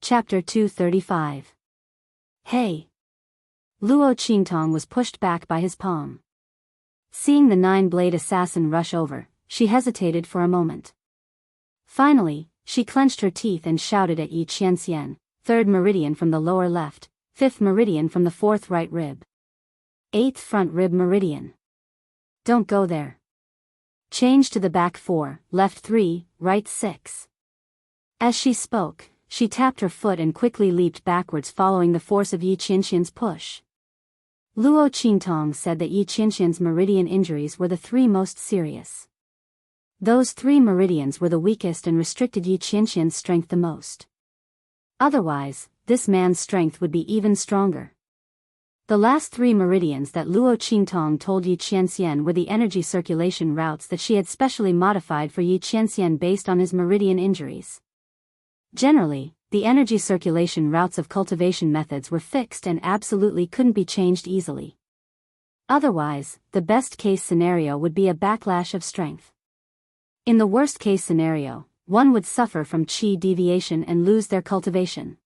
Chapter 235. Hey! Luo Qingtong was pushed back by his palm. Seeing the nine-blade assassin rush over, she hesitated for a moment. Finally, she clenched her teeth and shouted at Yi Qianxian, 3rd meridian from the lower left, 5th meridian from the 4th right rib. 8th front rib meridian. Don't go there. Change to the back 4, left 3, right 6. As she spoke, she tapped her foot and quickly leaped backwards following the force of Yi Qianxian's push. Luo Qingtong said that Yi Qianxian's meridian injuries were the 3 most serious. Those 3 meridians were the weakest and restricted Yi Qianxian's strength the most. Otherwise, this man's strength would be even stronger. The last 3 meridians that Luo Qingtong told Yi Qianxian were the energy circulation routes that she had specially modified for Yi Qianxian based on his meridian injuries. Generally, the energy circulation routes of cultivation methods were fixed and absolutely couldn't be changed easily. Otherwise, the best-case scenario would be a backlash of strength. In the worst-case scenario, one would suffer from qi deviation and lose their cultivation.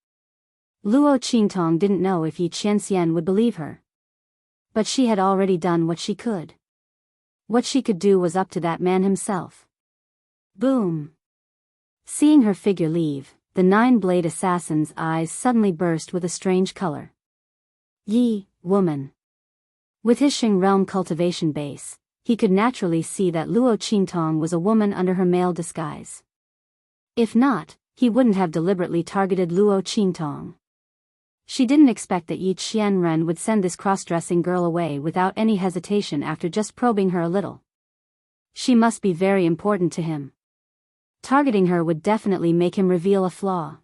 Luo Qingtong didn't know if Yi Qianxian would believe her. But she had already done what she could. What she could do was up to that man himself. Boom! Seeing her figure leave, the nine-blade assassin's eyes suddenly burst with a strange color. Yi, woman. With his Sheng realm cultivation base, he could naturally see that Luo Qingtong was a woman under her male disguise. If not, he wouldn't have deliberately targeted Luo Qingtong. She didn't expect that Yi Qianren would send this cross-dressing girl away without any hesitation after just probing her a little. She must be very important to him. Targeting her would definitely make him reveal a flaw.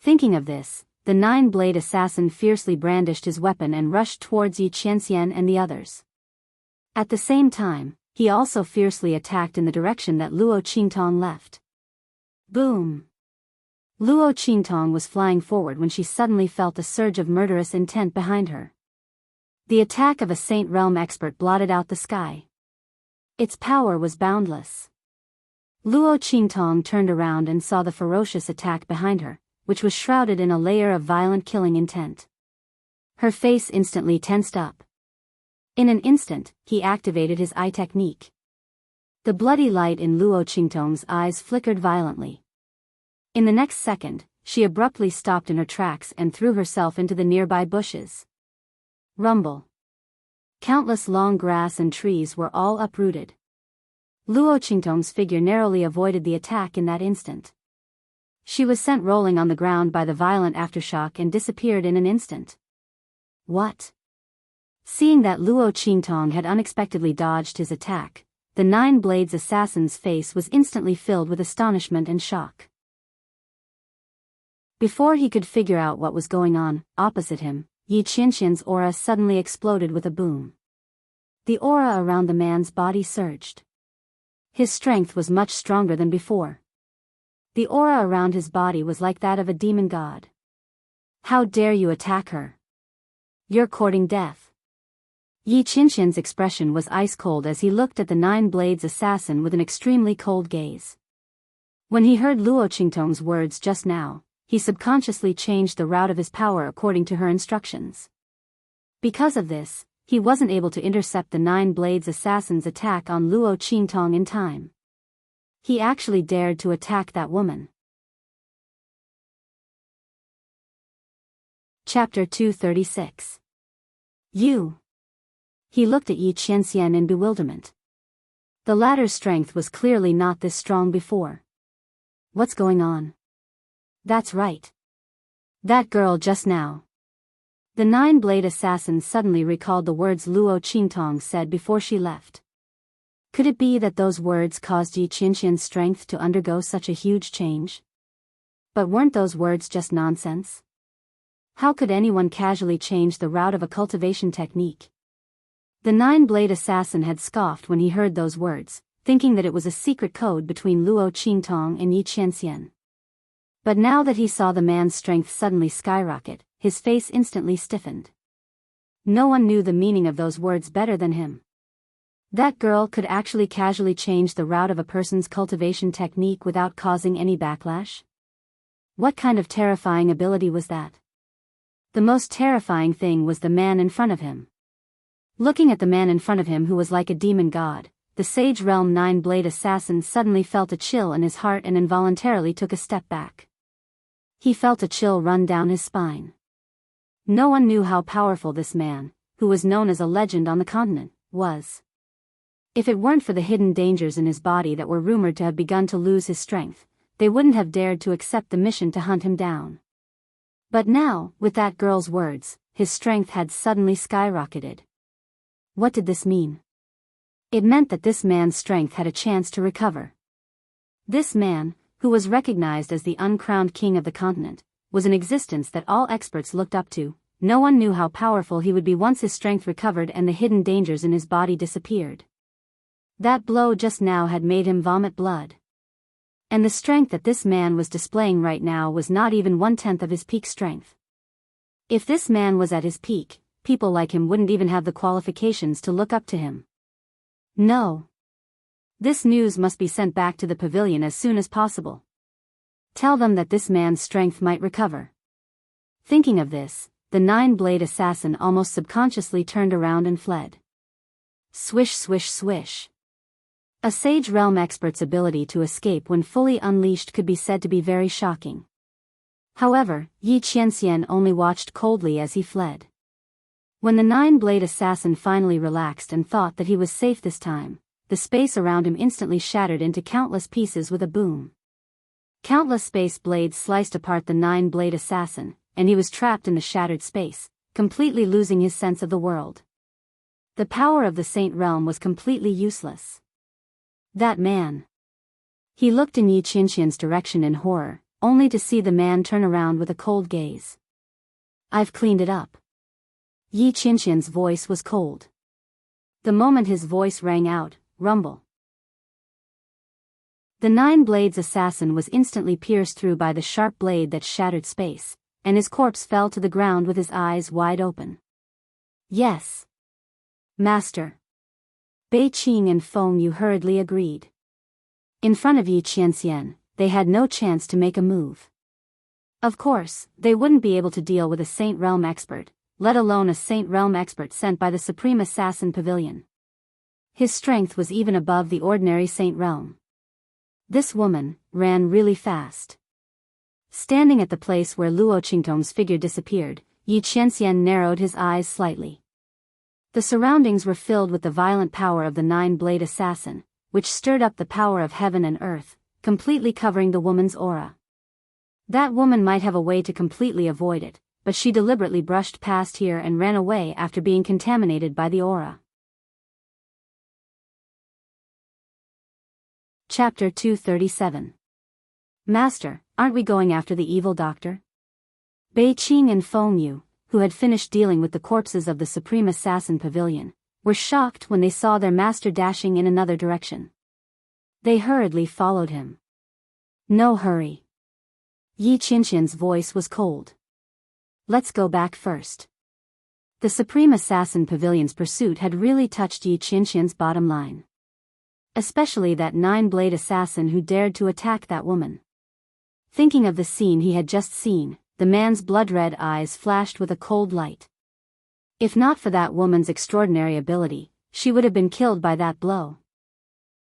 Thinking of this, the nine-blade assassin fiercely brandished his weapon and rushed towards Yi Qianxian and the others. At the same time, he also fiercely attacked in the direction that Luo Qingtong left. Boom! Luo Qingtong was flying forward when she suddenly felt a surge of murderous intent behind her. The attack of a Saint Realm expert blotted out the sky. Its power was boundless. Luo Qingtong turned around and saw the ferocious attack behind her, which was shrouded in a layer of violent killing intent. Her face instantly tensed up. In an instant, he activated his eye technique. The bloody light in Luo Qingtong's eyes flickered violently. In the next second, she abruptly stopped in her tracks and threw herself into the nearby bushes. Rumble. Countless long grass and trees were all uprooted. Luo Qingtong's figure narrowly avoided the attack in that instant. She was sent rolling on the ground by the violent aftershock and disappeared in an instant. What? Seeing that Luo Qingtong had unexpectedly dodged his attack, the Nine Blades assassin's face was instantly filled with astonishment and shock. Before he could figure out what was going on, opposite him, Yi Qianxian's aura suddenly exploded with a boom. The aura around the man's body surged. His strength was much stronger than before. The aura around his body was like that of a demon god. How dare you attack her? You're courting death. Yi Qianxian's expression was ice-cold as he looked at the Nine Blades assassin with an extremely cold gaze. When he heard Luo Qingtong's words just now, he subconsciously changed the route of his power according to her instructions. Because of this, he wasn't able to intercept the Nine Blades assassin's attack on Luo Qingtong in time. He actually dared to attack that woman. Chapter 236. You. He looked at Yi Qianxian in bewilderment. The latter's strength was clearly not this strong before. What's going on? That's right. That girl just now. The Nine-Blade assassin suddenly recalled the words Luo Qingtong said before she left. Could it be that those words caused Yi Qianxian's strength to undergo such a huge change? But weren't those words just nonsense? How could anyone casually change the route of a cultivation technique? The Nine-Blade assassin had scoffed when he heard those words, thinking that it was a secret code between Luo Qingtong and Yi Qianxian. But now that he saw the man's strength suddenly skyrocket, his face instantly stiffened. No one knew the meaning of those words better than him. That girl could actually casually change the route of a person's cultivation technique without causing any backlash? What kind of terrifying ability was that? The most terrifying thing was the man in front of him. Looking at the man in front of him who was like a demon god, the Sage Realm Nine-Blade Assassin suddenly felt a chill in his heart and involuntarily took a step back. He felt a chill run down his spine. No one knew how powerful this man, who was known as a legend on the continent, was. If it weren't for the hidden dangers in his body that were rumored to have begun to lose his strength, they wouldn't have dared to accept the mission to hunt him down. But now, with that girl's words, his strength had suddenly skyrocketed. What did this mean? It meant that this man's strength had a chance to recover. This man, who was recognized as the uncrowned king of the continent, was an existence that all experts looked up to. No one knew how powerful he would be once his strength recovered and the hidden dangers in his body disappeared. That blow just now had made him vomit blood. And the strength that this man was displaying right now was not even 1/10 of his peak strength. If this man was at his peak, people like him wouldn't even have the qualifications to look up to him. No. This news must be sent back to the pavilion as soon as possible. Tell them that this man's strength might recover. Thinking of this, the Nine-Blade Assassin almost subconsciously turned around and fled. Swish swish swish. A Sage Realm expert's ability to escape when fully unleashed could be said to be very shocking. However, Yi Qianxian only watched coldly as he fled. When the Nine-Blade Assassin finally relaxed and thought that he was safe this time, the space around him instantly shattered into countless pieces with a boom. Countless space blades sliced apart the Nine-Blade Assassin, and he was trapped in the shattered space, completely losing his sense of the world. The power of the Saint Realm was completely useless. That man. He looked in Yi Qianxian's direction in horror, only to see the man turn around with a cold gaze. I've cleaned it up. Yi Qianxian's voice was cold. The moment his voice rang out, rumble. The Nine-Blades Assassin was instantly pierced through by the sharp blade that shattered space, and his corpse fell to the ground with his eyes wide open. Yes. Master. Bei Qing and Feng Yu hurriedly agreed. In front of Yi Qianxian, they had no chance to make a move. Of course, they wouldn't be able to deal with a Saint Realm expert, let alone a Saint Realm expert sent by the Supreme Assassin Pavilion. His strength was even above the ordinary Saint Realm. This woman ran really fast. Standing at the place where Luo Qingtong's figure disappeared, Yi Qianxian narrowed his eyes slightly. The surroundings were filled with the violent power of the Nine-Blade Assassin, which stirred up the power of heaven and earth, completely covering the woman's aura. That woman might have a way to completely avoid it, but she deliberately brushed past here and ran away after being contaminated by the aura. Chapter 237. Master, aren't we going after the evil doctor? Bei Qing and Feng Yu, who had finished dealing with the corpses of the Supreme Assassin Pavilion, were shocked when they saw their master dashing in another direction. They hurriedly followed him. No hurry. Yi Qianxian's voice was cold. Let's go back first. The Supreme Assassin Pavilion's pursuit had really touched Yi Qianxian's bottom line. Especially that Nine-Blade Assassin who dared to attack that woman. Thinking of the scene he had just seen, the man's blood-red eyes flashed with a cold light. If not for that woman's extraordinary ability, she would have been killed by that blow.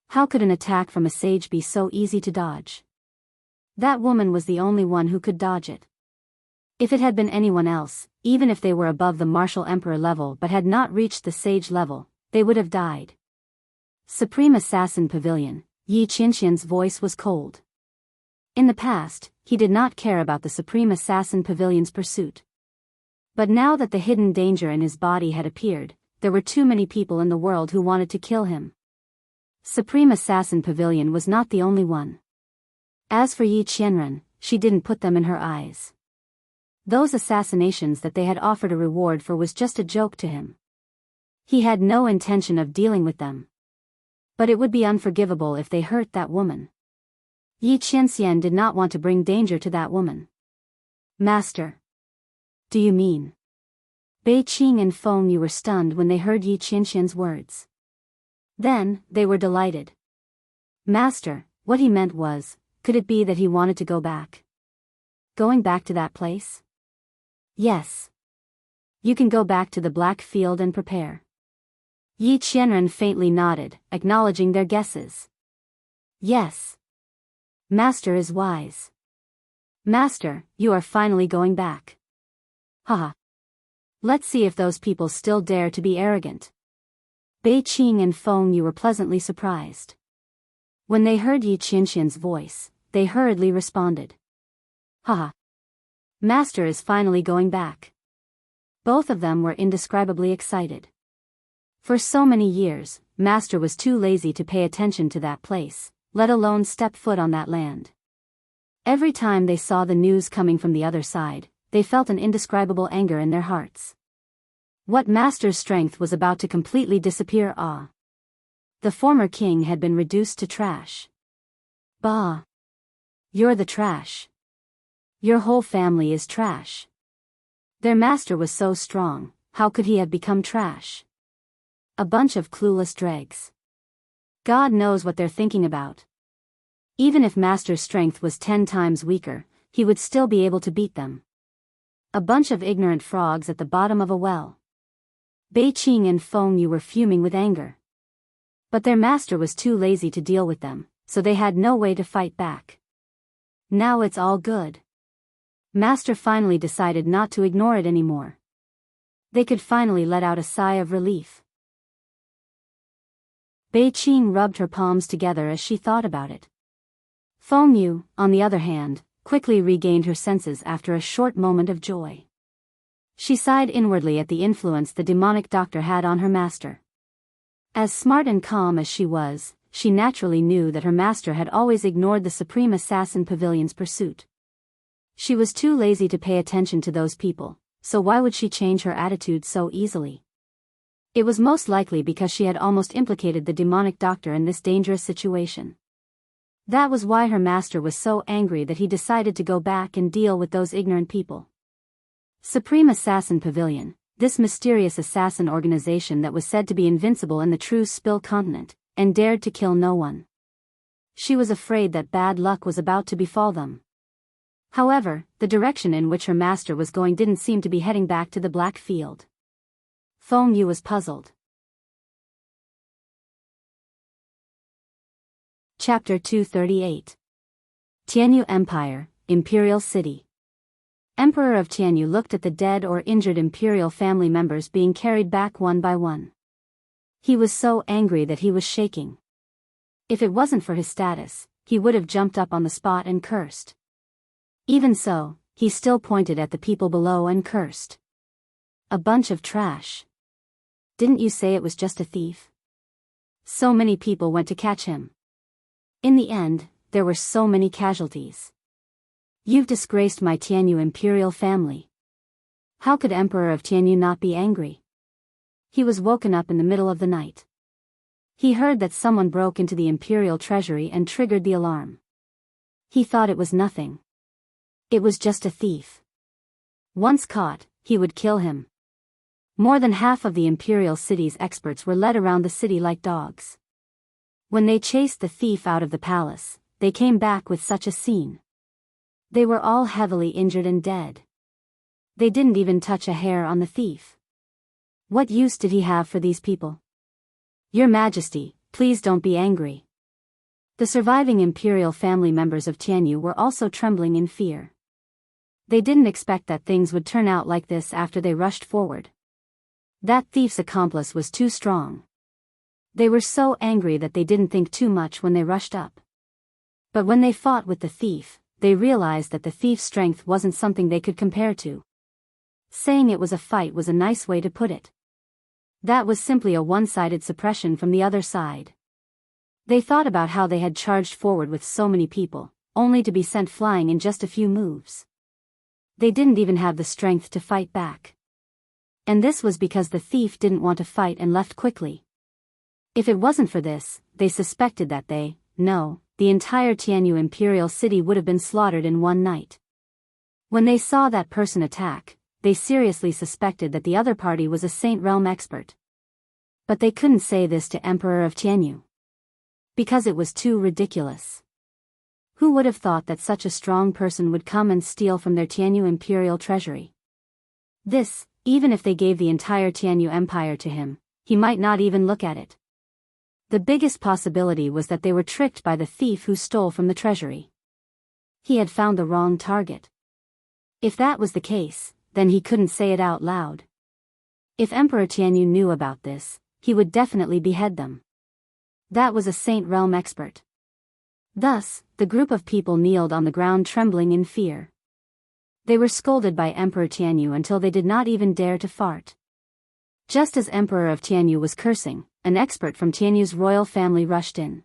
How could an attack from a sage be so easy to dodge? That woman was the only one who could dodge it. If it had been anyone else, even if they were above the martial emperor level but had not reached the sage level, they would have died. Supreme Assassin Pavilion, Yi Qianxian's voice was cold. In the past, he did not care about the Supreme Assassin Pavilion's pursuit. But now that the hidden danger in his body had appeared, there were too many people in the world who wanted to kill him. Supreme Assassin Pavilion was not the only one. As for Yi Qianren, she didn't put them in her eyes. Those assassinations that they had offered a reward for was just a joke to him. He had no intention of dealing with them. But it would be unforgivable if they hurt that woman. Yi Qianxian did not want to bring danger to that woman. Master. Do you mean? Bei Qing and Feng Yu were stunned when they heard Yi Qianxian's words. Then, they were delighted. Master, what he meant was, could it be that he wanted to go back? Going back to that place? Yes. You can go back to the Black Field and prepare. Yi Qianren faintly nodded, acknowledging their guesses. Yes. Master is wise. Master, you are finally going back. Haha. Let's see if those people still dare to be arrogant. Bei Qing and Feng Yu were pleasantly surprised. When they heard Yi Qianxian's voice, they hurriedly responded. Haha. Master is finally going back. Both of them were indescribably excited. For so many years, Master was too lazy to pay attention to that place, let alone step foot on that land. Every time they saw the news coming from the other side, they felt an indescribable anger in their hearts. What Master's strength was about to completely disappear. The former king had been reduced to trash. Bah! You're the trash. Your whole family is trash. Their master was so strong, how could he have become trash? A bunch of clueless dregs. God knows what they're thinking about. Even if Master's strength was 10 times weaker, he would still be able to beat them. A bunch of ignorant frogs at the bottom of a well. Bei Qing and Feng Yu were fuming with anger. But their master was too lazy to deal with them, so they had no way to fight back. Now it's all good. Master finally decided not to ignore it anymore. They could finally let out a sigh of relief. Bei Qing rubbed her palms together as she thought about it. Feng Yu, on the other hand, quickly regained her senses after a short moment of joy. She sighed inwardly at the influence the demonic doctor had on her master. As smart and calm as she was, she naturally knew that her master had always ignored the Supreme Assassin Pavilion's pursuit. She was too lazy to pay attention to those people, so why would she change her attitude so easily? It was most likely because she had almost implicated the demonic doctor in this dangerous situation. That was why her master was so angry that he decided to go back and deal with those ignorant people. Supreme Assassin Pavilion, this mysterious assassin organization that was said to be invincible in the true Spill continent, and dared to kill no one. She was afraid that bad luck was about to befall them. However, the direction in which her master was going didn't seem to be heading back to the Black Field. Feng Yu was puzzled. Chapter 238. Tianyu Empire, Imperial City. Emperor of Tianyu looked at the dead or injured imperial family members being carried back one by one. He was so angry that he was shaking. If it wasn't for his status, he would have jumped up on the spot and cursed. Even so, he still pointed at the people below and cursed. A bunch of trash. Didn't you say it was just a thief? So many people went to catch him. In the end, there were so many casualties. You've disgraced my Tianyu imperial family. How could Emperor of Tianyu not be angry? He was woken up in the middle of the night. He heard that someone broke into the imperial treasury and triggered the alarm. He thought it was nothing. It was just a thief. Once caught, he would kill him. More than half of the imperial city's experts were led around the city like dogs. When they chased the thief out of the palace, they came back with such a scene. They were all heavily injured and dead. They didn't even touch a hair on the thief. What use did he have for these people? Your Majesty, please don't be angry. The surviving imperial family members of Tianyu were also trembling in fear. They didn't expect that things would turn out like this after they rushed forward. That thief's accomplice was too strong. They were so angry that they didn't think too much when they rushed up. But when they fought with the thief, they realized that the thief's strength wasn't something they could compare to. Saying it was a fight was a nice way to put it. That was simply a one-sided suppression from the other side. They thought about how they had charged forward with so many people, only to be sent flying in just a few moves. They didn't even have the strength to fight back. And this was because the thief didn't want to fight and left quickly. If it wasn't for this, they suspected that the entire Tianyu imperial city would have been slaughtered in one night. When they saw that person attack, they seriously suspected that the other party was a Saint Realm expert. But they couldn't say this to Emperor of Tianyu. Because it was too ridiculous. Who would have thought that such a strong person would come and steal from their Tianyu imperial treasury? This, even if they gave the entire Tianyu empire to him, he might not even look at it. The biggest possibility was that they were tricked by the thief who stole from the treasury. He had found the wrong target. If that was the case, then he couldn't say it out loud. If Emperor Tianyu knew about this, he would definitely behead them. That was a Saint Realm expert. Thus, the group of people kneeled on the ground trembling in fear. They were scolded by Emperor Tianyu until they did not even dare to fart. Just as Emperor of Tianyu was cursing, an expert from Tianyu's royal family rushed in.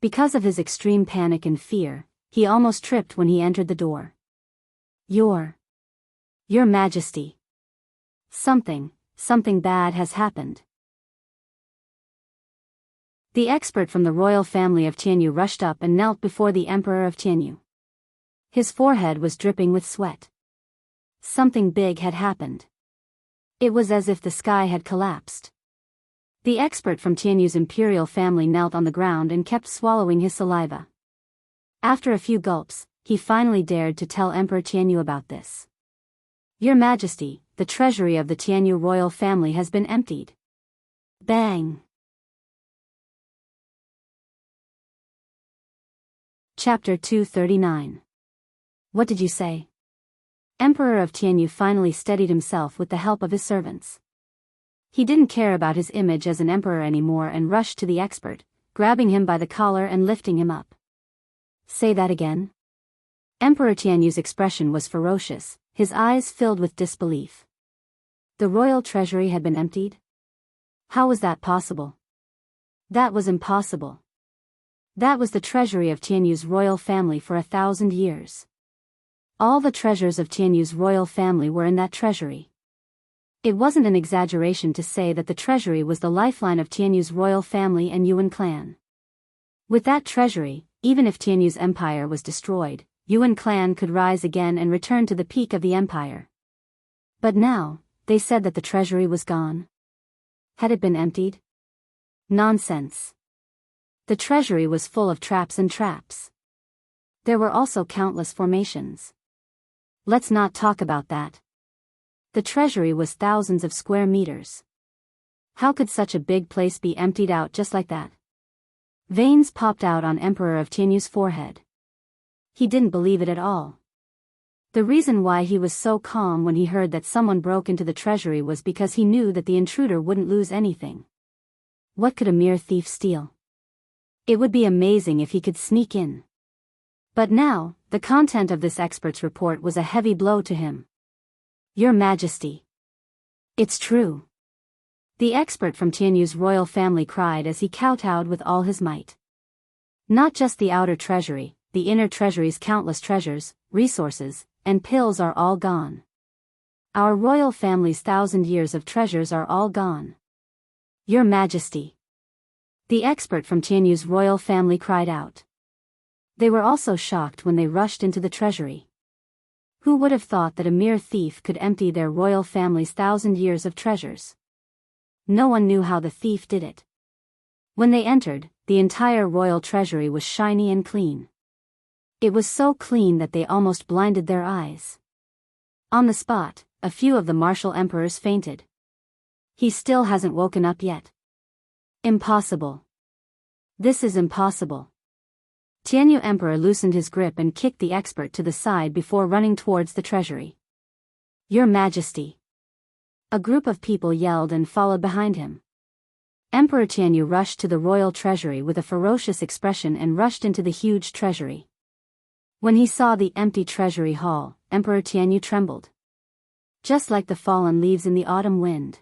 Because of his extreme panic and fear, he almost tripped when he entered the door. Your Majesty. Something bad has happened. The expert from the royal family of Tianyu rushed up and knelt before the Emperor of Tianyu. His forehead was dripping with sweat. Something big had happened. It was as if the sky had collapsed. The expert from Tianyu's imperial family knelt on the ground and kept swallowing his saliva. After a few gulps, he finally dared to tell Emperor Tianyu about this. Your Majesty, the treasury of the Tianyu royal family has been emptied. Bang! Chapter 239. What did you say? Emperor of Tianyu finally steadied himself with the help of his servants. He didn't care about his image as an emperor anymore and rushed to the expert, grabbing him by the collar and lifting him up. Say that again? Emperor Tianyu's expression was ferocious, his eyes filled with disbelief. The royal treasury had been emptied? How was that possible? That was impossible. That was the treasury of Tianyu's royal family for 1,000 years. All the treasures of Tianyu's royal family were in that treasury. It wasn't an exaggeration to say that the treasury was the lifeline of Tianyu's royal family and Yuan clan. With that treasury, even if Tianyu's empire was destroyed, Yuan clan could rise again and return to the peak of the empire. But now, they said that the treasury was gone. Had it been emptied? Nonsense. The treasury was full of traps and traps. There were also countless formations. Let's not talk about that. The treasury was thousands of square meters. How could such a big place be emptied out just like that? Veins popped out on Emperor of Tianyu's forehead. He didn't believe it at all. The reason why he was so calm when he heard that someone broke into the treasury was because he knew that the intruder wouldn't lose anything. What could a mere thief steal? It would be amazing if he could sneak in. But now, the content of this expert's report was a heavy blow to him. Your Majesty. It's true. The expert from Tianyu's royal family cried as he kowtowed with all his might. Not just the outer treasury, the inner treasury's countless treasures, resources, and pills are all gone. Our royal family's 1,000 years of treasures are all gone. Your Majesty. The expert from Tianyu's royal family cried out. They were also shocked when they rushed into the treasury. Who would have thought that a mere thief could empty their royal family's 1,000 years of treasures? No one knew how the thief did it. When they entered, the entire royal treasury was shiny and clean. It was so clean that they almost blinded their eyes. On the spot, a few of the martial emperors fainted. He still hasn't woken up yet. Impossible. This is impossible. Tianyu Emperor loosened his grip and kicked the expert to the side before running towards the treasury. Your Majesty. A group of people yelled and followed behind him. Emperor Tianyu rushed to the royal treasury with a ferocious expression and rushed into the huge treasury. When he saw the empty treasury hall, Emperor Tianyu trembled. Just like the fallen leaves in the autumn wind.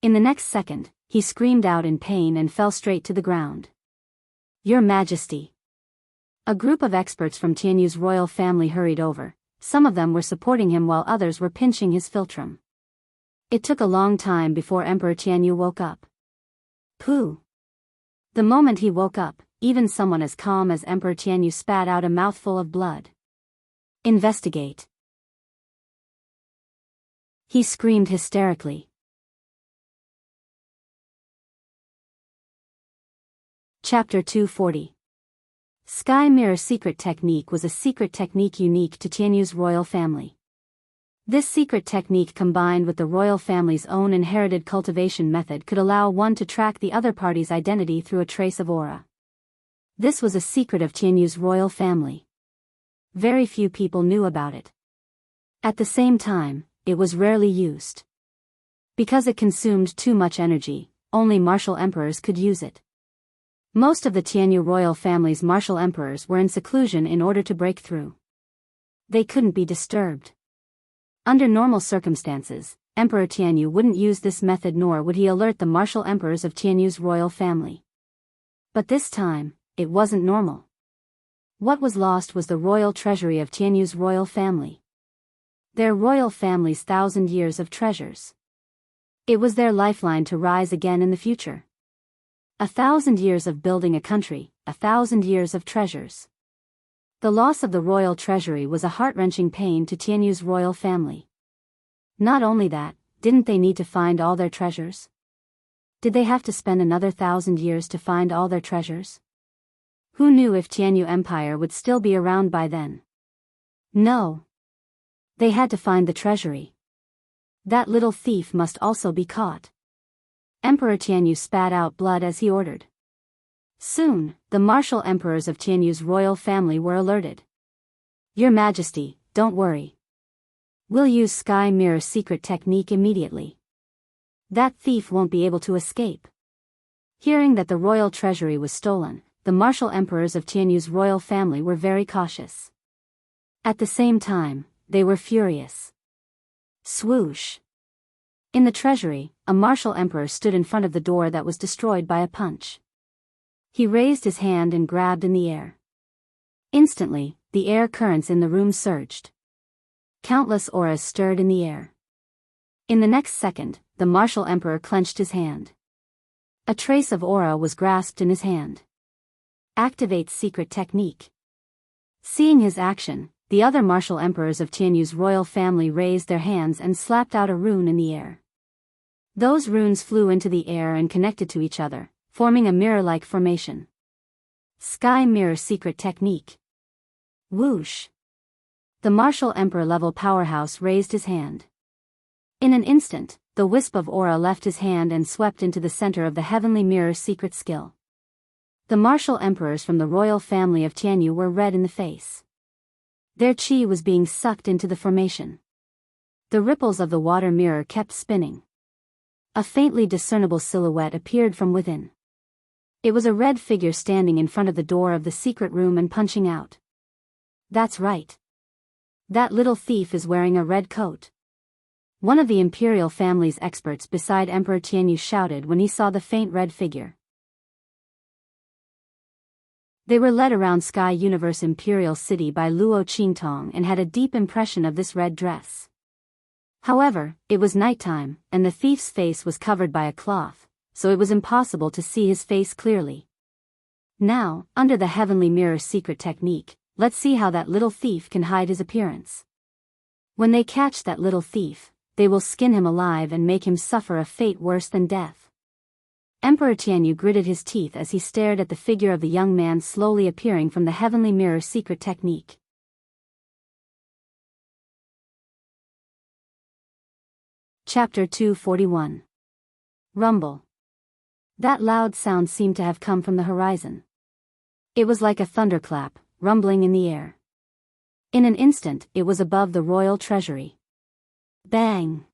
In the next second, he screamed out in pain and fell straight to the ground. Your Majesty. A group of experts from Tianyu's royal family hurried over. Some of them were supporting him while others were pinching his philtrum. It took a long time before Emperor Tianyu woke up. Pooh! The moment he woke up, even someone as calm as Emperor Tianyu spat out a mouthful of blood. Investigate. He screamed hysterically. Chapter 240. Sky Mirror Secret Technique was a secret technique unique to Tianyu's royal family. This secret technique combined with the royal family's own inherited cultivation method could allow one to track the other party's identity through a trace of aura. This was a secret of Tianyu's royal family. Very few people knew about it. At the same time, it was rarely used. Because it consumed too much energy, only martial emperors could use it. Most of the Tianyu royal family's martial emperors were in seclusion in order to break through. They couldn't be disturbed. Under normal circumstances, Emperor Tianyu wouldn't use this method, nor would he alert the martial emperors of Tianyu's royal family. But this time, it wasn't normal. What was lost was the royal treasury of Tianyu's royal family. Their royal family's 1,000 years of treasures. It was their lifeline to rise again in the future. 1,000 years of building a country, 1,000 years of treasures. The loss of the royal treasury was a heart-wrenching pain to Tianyu's royal family. Not only that, didn't they need to find all their treasures? Did they have to spend another 1,000 years to find all their treasures? Who knew if Tianyu Empire would still be around by then? No. They had to find the treasury. That little thief must also be caught. Emperor Tianyu spat out blood as he ordered. Soon, the martial emperors of Tianyu's royal family were alerted. Your Majesty, don't worry. We'll use Sky Mirror Secret Technique immediately. That thief won't be able to escape. Hearing that the royal treasury was stolen, the martial emperors of Tianyu's royal family were very cautious. At the same time, they were furious. Swoosh. In the treasury, a martial emperor stood in front of the door that was destroyed by a punch. He raised his hand and grabbed in the air. Instantly, the air currents in the room surged. Countless auras stirred in the air. In the next second, the martial emperor clenched his hand. A trace of aura was grasped in his hand. Activate secret technique. Seeing his action, the other martial emperors of Tianyu's royal family raised their hands and slapped out a rune in the air. Those runes flew into the air and connected to each other, forming a mirror-like formation. Sky Mirror Secret Technique. Whoosh. The martial emperor-level powerhouse raised his hand. In an instant, the wisp of aura left his hand and swept into the center of the heavenly mirror secret skill. The martial emperors from the royal family of Tianyu were red in the face. Their chi was being sucked into the formation. The ripples of the water mirror kept spinning. A faintly discernible silhouette appeared from within. It was a red figure standing in front of the door of the secret room and punching out. That's right. That little thief is wearing a red coat. One of the imperial family's experts beside Emperor Tianyu shouted when he saw the faint red figure. They were led around Sky Universe Imperial City by Luo Qingtong and had a deep impression of this red dress. However, it was nighttime, and the thief's face was covered by a cloth, so it was impossible to see his face clearly. Now, under the heavenly mirror secret technique, let's see how that little thief can hide his appearance. When they catch that little thief, they will skin him alive and make him suffer a fate worse than death. Emperor Tianyu gritted his teeth as he stared at the figure of the young man slowly appearing from the heavenly mirror secret technique. Chapter 241. Rumble. That loud sound seemed to have come from the horizon. It was like a thunderclap, rumbling in the air. In an instant, it was above the royal treasury. Bang!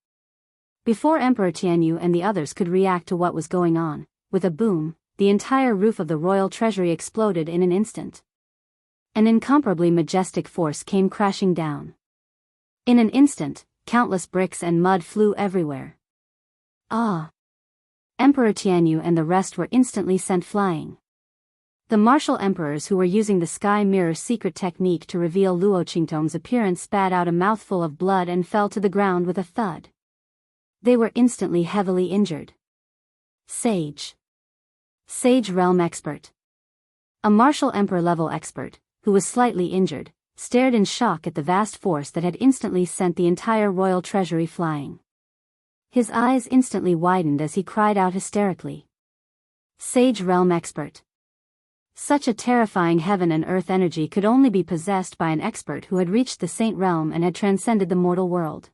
Before Emperor Tianyu and the others could react to what was going on, with a boom, the entire roof of the royal treasury exploded in an instant. An incomparably majestic force came crashing down. In an instant, countless bricks and mud flew everywhere. Ah! Emperor Tianyu and the rest were instantly sent flying. The martial emperors who were using the Sky Mirror secret technique to reveal Luo Qingtong's appearance spat out a mouthful of blood and fell to the ground with a thud. They were instantly heavily injured. Sage. Sage Realm Expert. A martial emperor-level expert, who was slightly injured, stared in shock at the vast force that had instantly sent the entire royal treasury flying. His eyes instantly widened as he cried out hysterically. Sage Realm Expert. Such a terrifying heaven and earth energy could only be possessed by an expert who had reached the saint realm and had transcended the mortal world.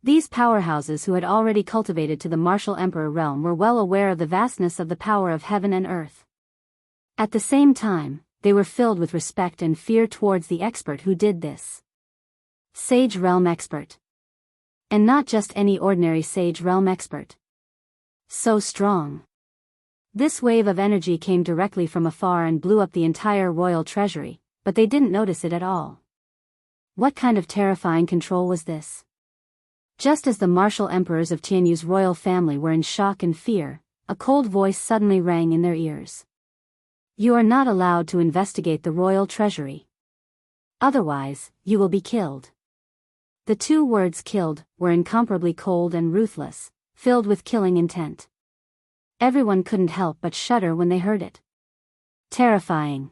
These powerhouses who had already cultivated to the martial emperor realm were well aware of the vastness of the power of heaven and earth. At the same time, they were filled with respect and fear towards the expert who did this. Sage realm expert. And not just any ordinary sage realm expert. So strong. This wave of energy came directly from afar and blew up the entire royal treasury, but they didn't notice it at all. What kind of terrifying control was this? Just as the martial emperors of Tianyu's royal family were in shock and fear, a cold voice suddenly rang in their ears. You are not allowed to investigate the royal treasury. Otherwise, you will be killed. The two words killed were incomparably cold and ruthless, filled with killing intent. Everyone couldn't help but shudder when they heard it. Terrifying.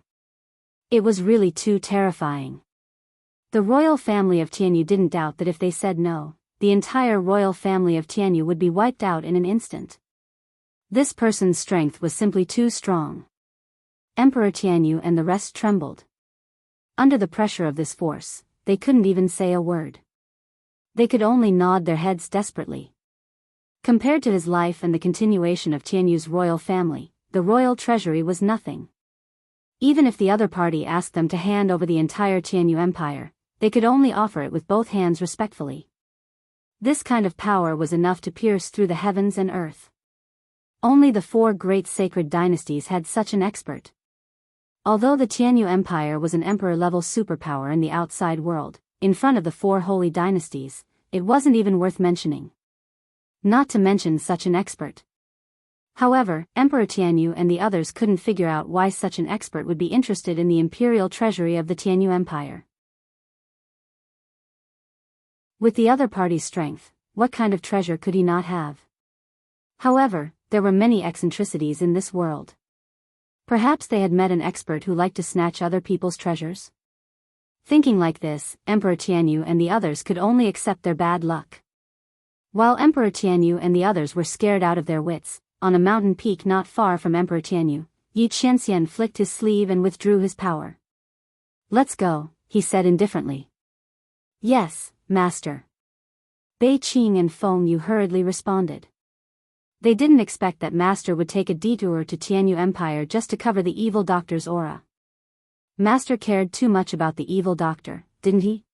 It was really too terrifying. The royal family of Tianyu didn't doubt that if they said no, the entire royal family of Tianyu would be wiped out in an instant. This person's strength was simply too strong. Emperor Tianyu and the rest trembled. Under the pressure of this force, they couldn't even say a word. They could only nod their heads desperately. Compared to his life and the continuation of Tianyu's royal family, the royal treasury was nothing. Even if the other party asked them to hand over the entire Tianyu empire, they could only offer it with both hands respectfully. This kind of power was enough to pierce through the heavens and earth. Only the four great sacred dynasties had such an expert. Although the Tianyu Empire was an emperor-level superpower in the outside world, in front of the four holy dynasties, it wasn't even worth mentioning. Not to mention such an expert. However, Emperor Tianyu and the others couldn't figure out why such an expert would be interested in the imperial treasury of the Tianyu Empire. With the other party's strength, what kind of treasure could he not have? However, there were many eccentricities in this world. Perhaps they had met an expert who liked to snatch other people's treasures? Thinking like this, Emperor Tianyu and the others could only accept their bad luck. While Emperor Tianyu and the others were scared out of their wits, on a mountain peak not far from Emperor Tianyu, Yi Qianxian flicked his sleeve and withdrew his power. Let's go, he said indifferently. Yes, Master. Bei Qing and Feng Yu hurriedly responded. They didn't expect that Master would take a detour to Tianyu Empire just to cover the evil doctor's aura. Master cared too much about the evil doctor, didn't he?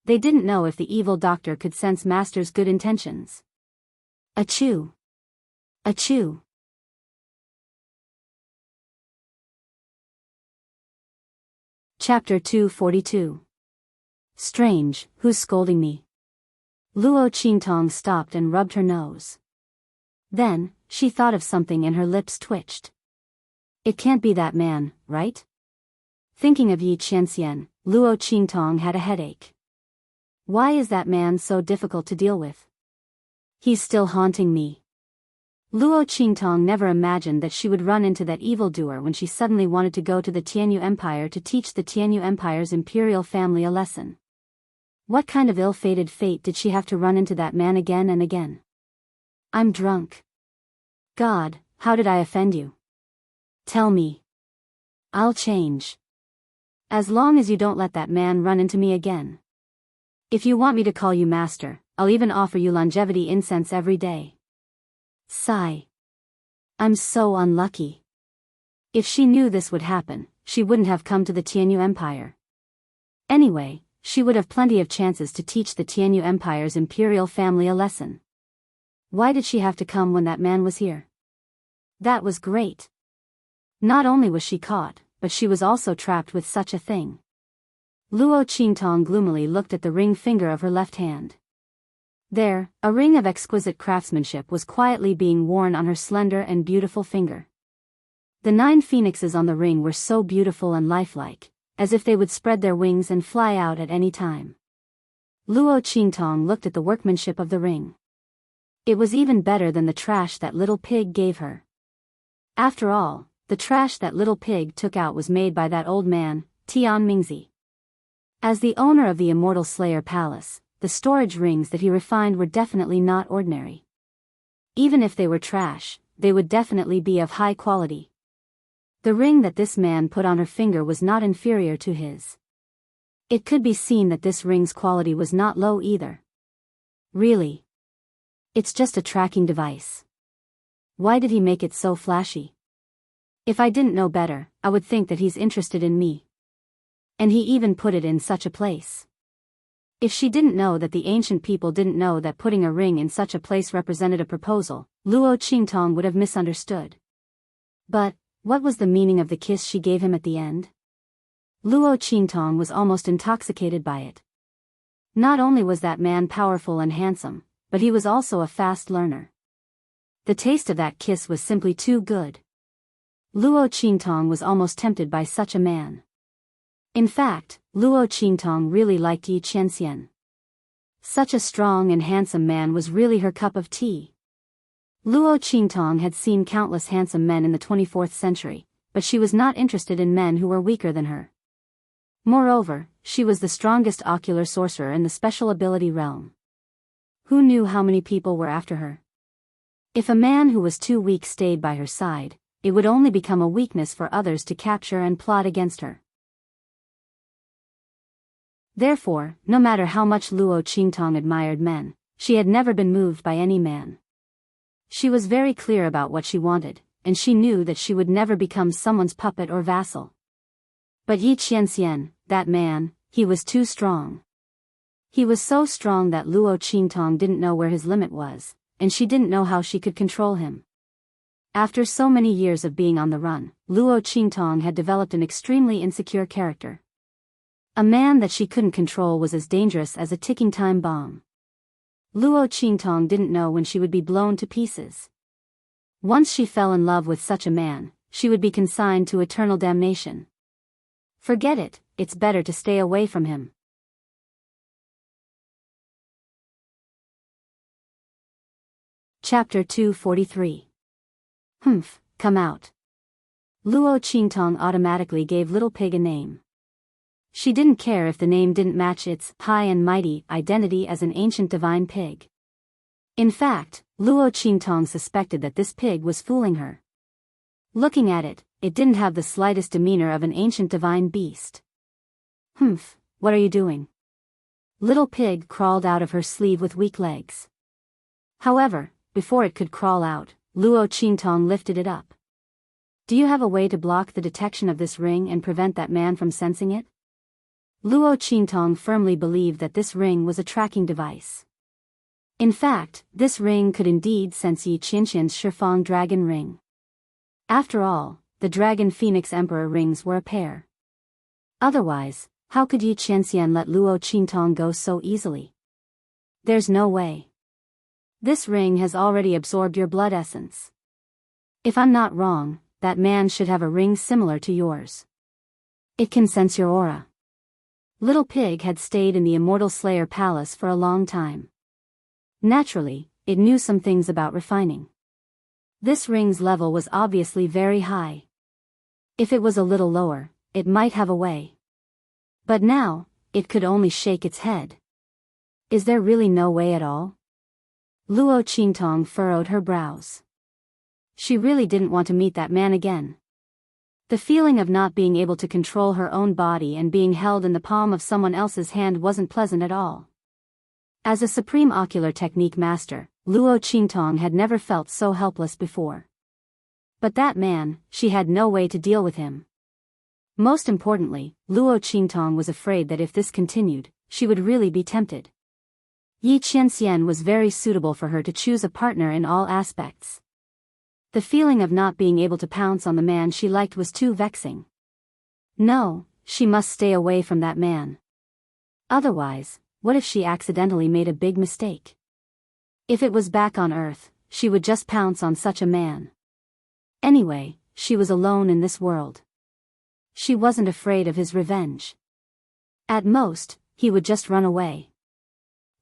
They didn't know if the evil doctor could sense Master's good intentions. Achoo! Achoo! Chapter 242. Strange, who's scolding me? Luo Qingtong stopped and rubbed her nose. Then, she thought of something and her lips twitched. It can't be that man, right? Thinking of Yi Qianxian, Luo Qingtong had a headache. Why is that man so difficult to deal with? He's still haunting me. Luo Qingtong never imagined that she would run into that evildoer when she suddenly wanted to go to the Tianyu Empire to teach the Tianyu Empire's imperial family a lesson. What kind of ill-fated fate did she have to run into that man again and again? I'm drunk. God, how did I offend you? Tell me. I'll change. As long as you don't let that man run into me again. If you want me to call you master, I'll even offer you longevity incense every day. Sigh. I'm so unlucky. If she knew this would happen, she wouldn't have come to the Tianyu Empire. Anyway, she would have plenty of chances to teach the Tianyu Empire's imperial family a lesson. Why did she have to come when that man was here? That was great. Not only was she caught, but she was also trapped with such a thing. Luo Qingtong gloomily looked at the ring finger of her left hand. There, a ring of exquisite craftsmanship was quietly being worn on her slender and beautiful finger. The 9 phoenixes on the ring were so beautiful and lifelike, as if they would spread their wings and fly out at any time. Luo Qingtong looked at the workmanship of the ring. It was even better than the trash that little pig gave her. After all, the trash that little pig took out was made by that old man, Tian Mingzi. As the owner of the Immortal Slayer Palace, the storage rings that he refined were definitely not ordinary. Even if they were trash, they would definitely be of high quality. The ring that this man put on her finger was not inferior to his. It could be seen that this ring's quality was not low either. Really? It's just a tracking device. Why did he make it so flashy? If I didn't know better, I would think that he's interested in me. And he even put it in such a place. If she didn't know that the ancient people didn't know that putting a ring in such a place represented a proposal, Luo Qingtong would have misunderstood. But, what was the meaning of the kiss she gave him at the end? Luo Qingtong was almost intoxicated by it. Not only was that man powerful and handsome, but he was also a fast learner. The taste of that kiss was simply too good. Luo Qingtong was almost tempted by such a man. In fact, Luo Qingtong really liked Yi Qianxian. Such a strong and handsome man was really her cup of tea. Luo Qingtong had seen countless handsome men in the 24th century, but she was not interested in men who were weaker than her. Moreover, she was the strongest ocular sorcerer in the special ability realm. Who knew how many people were after her? If a man who was too weak stayed by her side, it would only become a weakness for others to capture and plot against her. Therefore, no matter how much Luo Qingtong admired men, she had never been moved by any man. She was very clear about what she wanted, and she knew that she would never become someone's puppet or vassal. But Yi Qianxian, that man, he was too strong. He was so strong that Luo Qingtong didn't know where his limit was, and she didn't know how she could control him. After so many years of being on the run, Luo Qingtong had developed an extremely insecure character. A man that she couldn't control was as dangerous as a ticking time bomb. Luo Qingtong didn't know when she would be blown to pieces. Once she fell in love with such a man, she would be consigned to eternal damnation. Forget it, it's better to stay away from him. Chapter 243. Humph, come out. Luo Qingtong automatically gave Little Pig a name. She didn't care if the name didn't match its high and mighty identity as an ancient divine pig. In fact, Luo Qingtong suspected that this pig was fooling her. Looking at it, it didn't have the slightest demeanor of an ancient divine beast. Humph, what are you doing? Little Pig crawled out of her sleeve with weak legs. However, before it could crawl out, Luo Qingtong lifted it up. Do you have a way to block the detection of this ring and prevent that man from sensing it? Luo Qingtong firmly believed that this ring was a tracking device. In fact, this ring could indeed sense Yi Qianxian's Shifang dragon ring. After all, the Dragon Phoenix Emperor rings were a pair. Otherwise, how could Yi Qianxian let Luo Qingtong go so easily? There's no way. This ring has already absorbed your blood essence. If I'm not wrong, that man should have a ring similar to yours. It can sense your aura. Little Pig had stayed in the Immortal Slayer Palace for a long time. Naturally, it knew some things about refining. This ring's level was obviously very high. If it was a little lower, it might have a way. But now, it could only shake its head. Is there really no way at all? Luo Qingtong furrowed her brows. She really didn't want to meet that man again. The feeling of not being able to control her own body and being held in the palm of someone else's hand wasn't pleasant at all. As a supreme ocular technique master, Luo Qingtong had never felt so helpless before. But that man, she had no way to deal with him. Most importantly, Luo Qingtong was afraid that if this continued, she would really be tempted. Yi Qianxian was very suitable for her to choose a partner in all aspects. The feeling of not being able to pounce on the man she liked was too vexing. No, she must stay away from that man. Otherwise, what if she accidentally made a big mistake? If it was back on Earth, she would just pounce on such a man. Anyway, she was alone in this world. She wasn't afraid of his revenge. At most, he would just run away.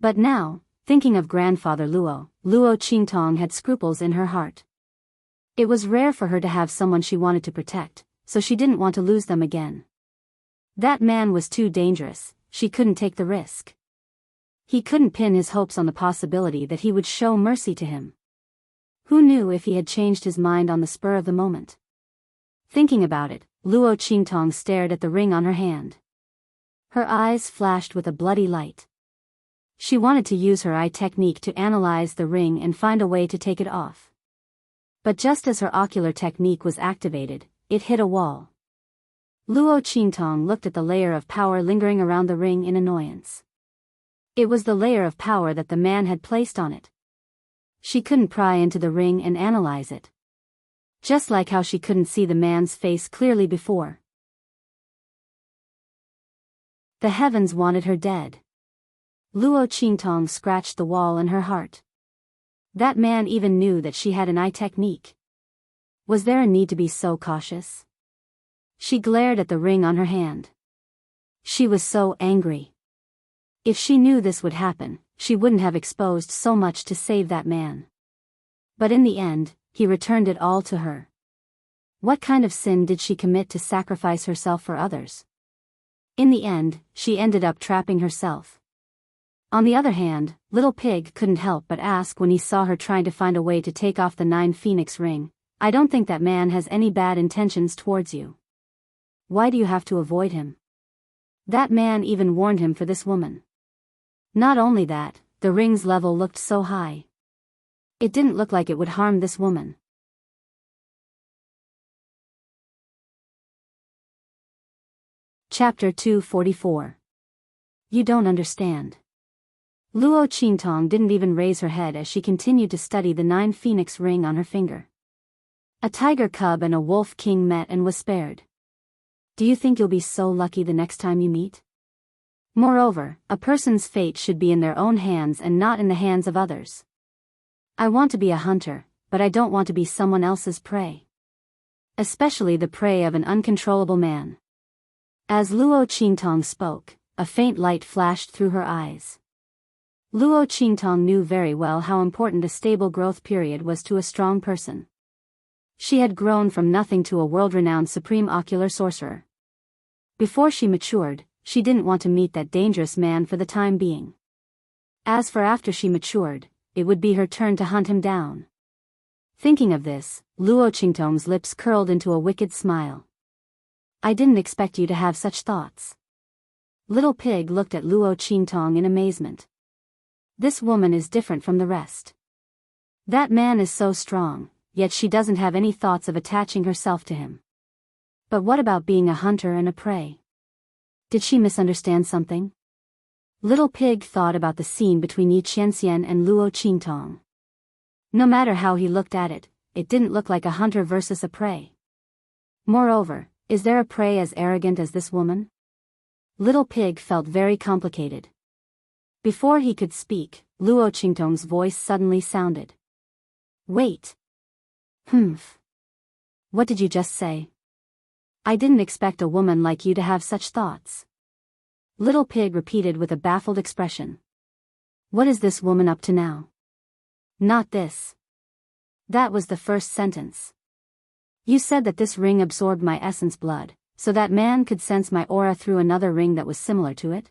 But now, thinking of grandfather Luo Qingtong had scruples in her heart. It was rare for her to have someone she wanted to protect, so she didn't want to lose them again. That man was too dangerous, she couldn't take the risk. He couldn't pin his hopes on the possibility that he would show mercy to him. Who knew if he had changed his mind on the spur of the moment? Thinking about it, Luo Qingtong stared at the ring on her hand. Her eyes flashed with a bloody light. She wanted to use her eye technique to analyze the ring and find a way to take it off. But just as her ocular technique was activated, it hit a wall. Luo Qingtong looked at the layer of power lingering around the ring in annoyance. It was the layer of power that the man had placed on it. She couldn't pry into the ring and analyze it. Just like how she couldn't see the man's face clearly before. The heavens wanted her dead. Luo Qingtong scratched the wall in her heart. That man even knew that she had an eye technique. Was there a need to be so cautious? She glared at the ring on her hand. She was so angry. If she knew this would happen, she wouldn't have exposed so much to save that man. But in the end, he returned it all to her. What kind of sin did she commit to sacrifice herself for others? In the end, she ended up trapping herself. On the other hand, Little Pig couldn't help but ask when he saw her trying to find a way to take off the 9 Phoenix ring, "I don't think that man has any bad intentions towards you. Why do you have to avoid him?" That man even warned him for this woman. Not only that, the ring's level looked so high. It didn't look like it would harm this woman. Chapter 244. You don't understand. Luo Qingtong didn't even raise her head as she continued to study the 9 Phoenix ring on her finger. A tiger cub and a wolf king met and was spared. Do you think you'll be so lucky the next time you meet? Moreover, a person's fate should be in their own hands and not in the hands of others. I want to be a hunter, but I don't want to be someone else's prey. Especially the prey of an uncontrollable man. As Luo Qingtong spoke, a faint light flashed through her eyes. Luo Qingtong knew very well how important a stable growth period was to a strong person. She had grown from nothing to a world-renowned supreme ocular sorcerer. Before she matured, she didn't want to meet that dangerous man for the time being. As for after she matured, it would be her turn to hunt him down. Thinking of this, Luo Qingtong's lips curled into a wicked smile. I didn't expect you to have such thoughts. Little Pig looked at Luo Qingtong in amazement. This woman is different from the rest. That man is so strong, yet she doesn't have any thoughts of attaching herself to him. But what about being a hunter and a prey? Did she misunderstand something? Little Pig thought about the scene between Yi Qianxian and Luo Qingtong. No matter how he looked at it, it didn't look like a hunter versus a prey. Moreover, is there a prey as arrogant as this woman? Little Pig felt very complicated. Before he could speak, Luo Qingtong's voice suddenly sounded. Wait. Humph. What did you just say? I didn't expect a woman like you to have such thoughts. Little Pig repeated with a baffled expression. What is this woman up to now? Not this. That was the first sentence. You said that this ring absorbed my essence blood, so that man could sense my aura through another ring that was similar to it?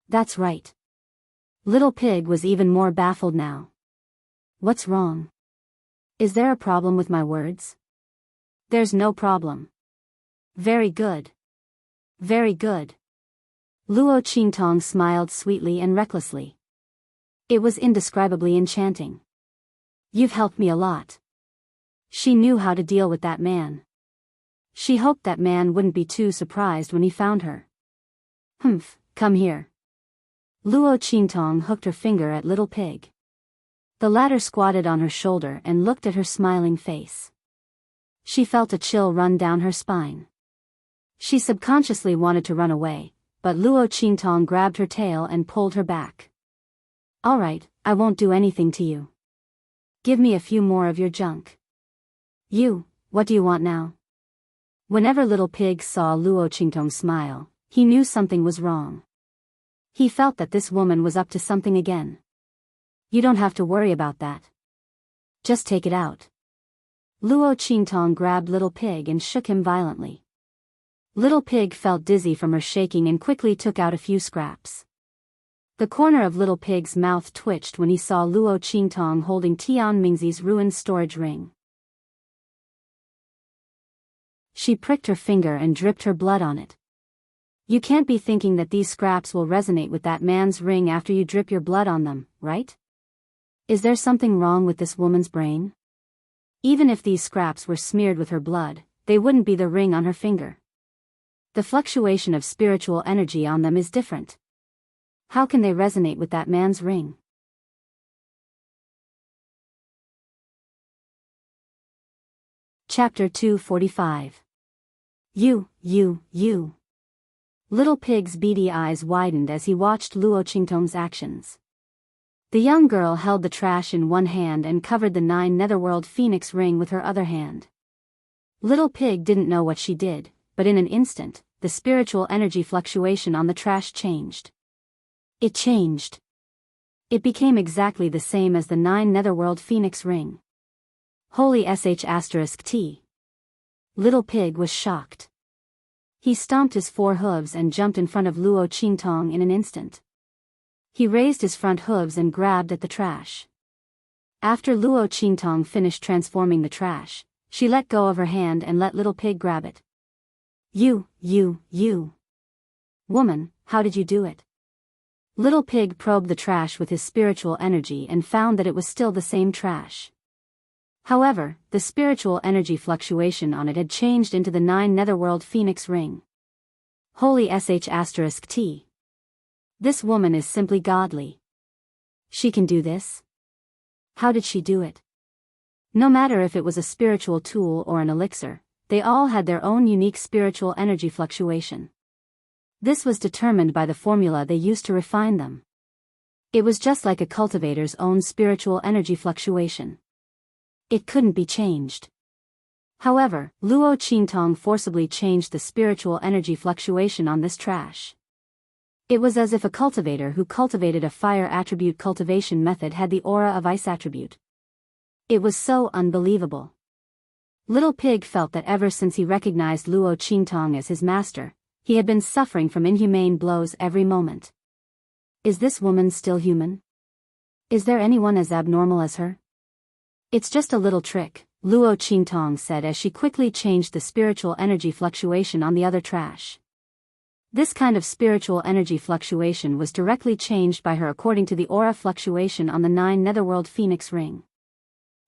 That's right. Little Pig was even more baffled now. What's wrong? Is there a problem with my words? There's no problem. Very good. Very good. Luo Qingtong smiled sweetly and recklessly. It was indescribably enchanting. You've helped me a lot. She knew how to deal with that man. She hoped that man wouldn't be too surprised when he found her. Humph, come here. Luo Qingtong hooked her finger at Little Pig. The latter squatted on her shoulder and looked at her smiling face. She felt a chill run down her spine. She subconsciously wanted to run away, but Luo Qingtong grabbed her tail and pulled her back. All right, I won't do anything to you. Give me a few more of your junk. What do you want now? Whenever Little Pig saw Luo Qingtong smile, he knew something was wrong. He felt that this woman was up to something again. You don't have to worry about that. Just take it out. Luo Qingtong grabbed Little Pig and shook him violently. Little Pig felt dizzy from her shaking and quickly took out a few scraps. The corner of Little Pig's mouth twitched when he saw Luo Qingtong holding Tian Mingzi's ruined storage ring. She pricked her finger and dripped her blood on it. You can't be thinking that these scraps will resonate with that man's ring after you drip your blood on them, right? Is there something wrong with this woman's brain? Even if these scraps were smeared with her blood, they wouldn't be the ring on her finger. The fluctuation of spiritual energy on them is different. How can they resonate with that man's ring? Chapter 245. You. Little Pig's beady eyes widened as he watched Luo Qingtong's actions. The young girl held the trash in one hand and covered the 9 netherworld phoenix ring with her other hand. Little Pig didn't know what she did, but in an instant, the spiritual energy fluctuation on the trash changed. It changed. It became exactly the same as the 9 netherworld phoenix ring. Holy sh*t. Little Pig was shocked. He stomped his 4 hooves and jumped in front of Luo Qingtong in an instant. He raised his front hooves and grabbed at the trash. After Luo Qingtong finished transforming the trash, she let go of her hand and let Little Pig grab it. You. Woman, how did you do it? Little Pig probed the trash with his spiritual energy and found that it was still the same trash. However, the spiritual energy fluctuation on it had changed into the 9 netherworld phoenix ring. Holy sh*t. This woman is simply godly. She can do this? How did she do it? No matter if it was a spiritual tool or an elixir, they all had their own unique spiritual energy fluctuation. This was determined by the formula they used to refine them. It was just like a cultivator's own spiritual energy fluctuation. It couldn't be changed. However, Luo Qingtong forcibly changed the spiritual energy fluctuation on this trash. It was as if a cultivator who cultivated a fire attribute cultivation method had the aura of ice attribute. It was so unbelievable. Little Pig felt that ever since he recognized Luo Qingtong as his master, he had been suffering from inhumane blows every moment. Is this woman still human? Is there anyone as abnormal as her? It's just a little trick, Luo Qingtong said as she quickly changed the spiritual energy fluctuation on the other trash. This kind of spiritual energy fluctuation was directly changed by her according to the aura fluctuation on the 9 netherworld phoenix ring.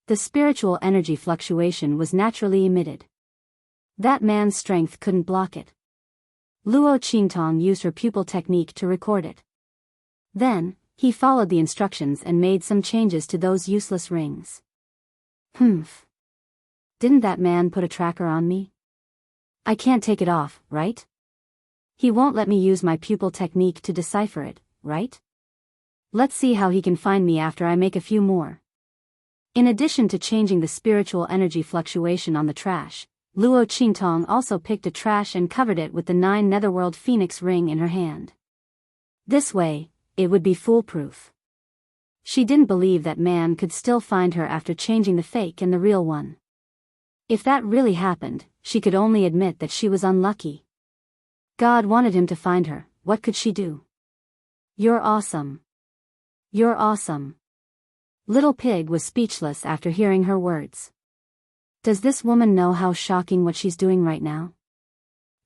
The spiritual energy fluctuation was naturally emitted. That man's strength couldn't block it. Luo Qingtong used her pupil technique to record it. Then, he followed the instructions and made some changes to those useless rings. Didn't that man put a tracker on me? I can't take it off, right? He won't let me use my pupil technique to decipher it, right? Let's see how he can find me after I make a few more. In addition to changing the spiritual energy fluctuation on the trash, Luo Qingtong also picked a trash and covered it with the 9 netherworld phoenix ring in her hand. This way, it would be foolproof. She didn't believe that man could still find her after changing the fake and the real one. If that really happened, she could only admit that she was unlucky. God wanted him to find her. What could she do? You're awesome. You're awesome. Little Pig was speechless after hearing her words. Does this woman know how shocking what she's doing right now?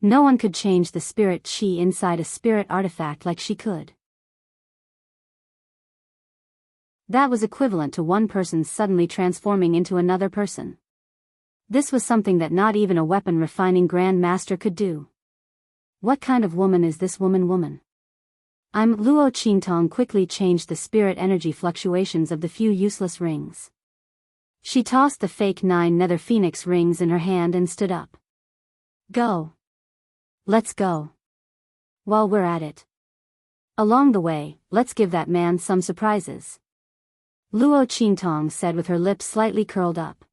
No one could change the spirit chi inside a spirit artifact like she could. That was equivalent to one person suddenly transforming into another person. This was something that not even a weapon refining Grand Master could do. What kind of woman is this woman? Luo Qingtong quickly changed the spirit energy fluctuations of the few useless rings. She tossed the fake 9 nether phoenix rings in her hand and stood up. Go. Let's go. While we're at it. Along the way, let's give that man some surprises. Luo Qingtong said with her lips slightly curled up.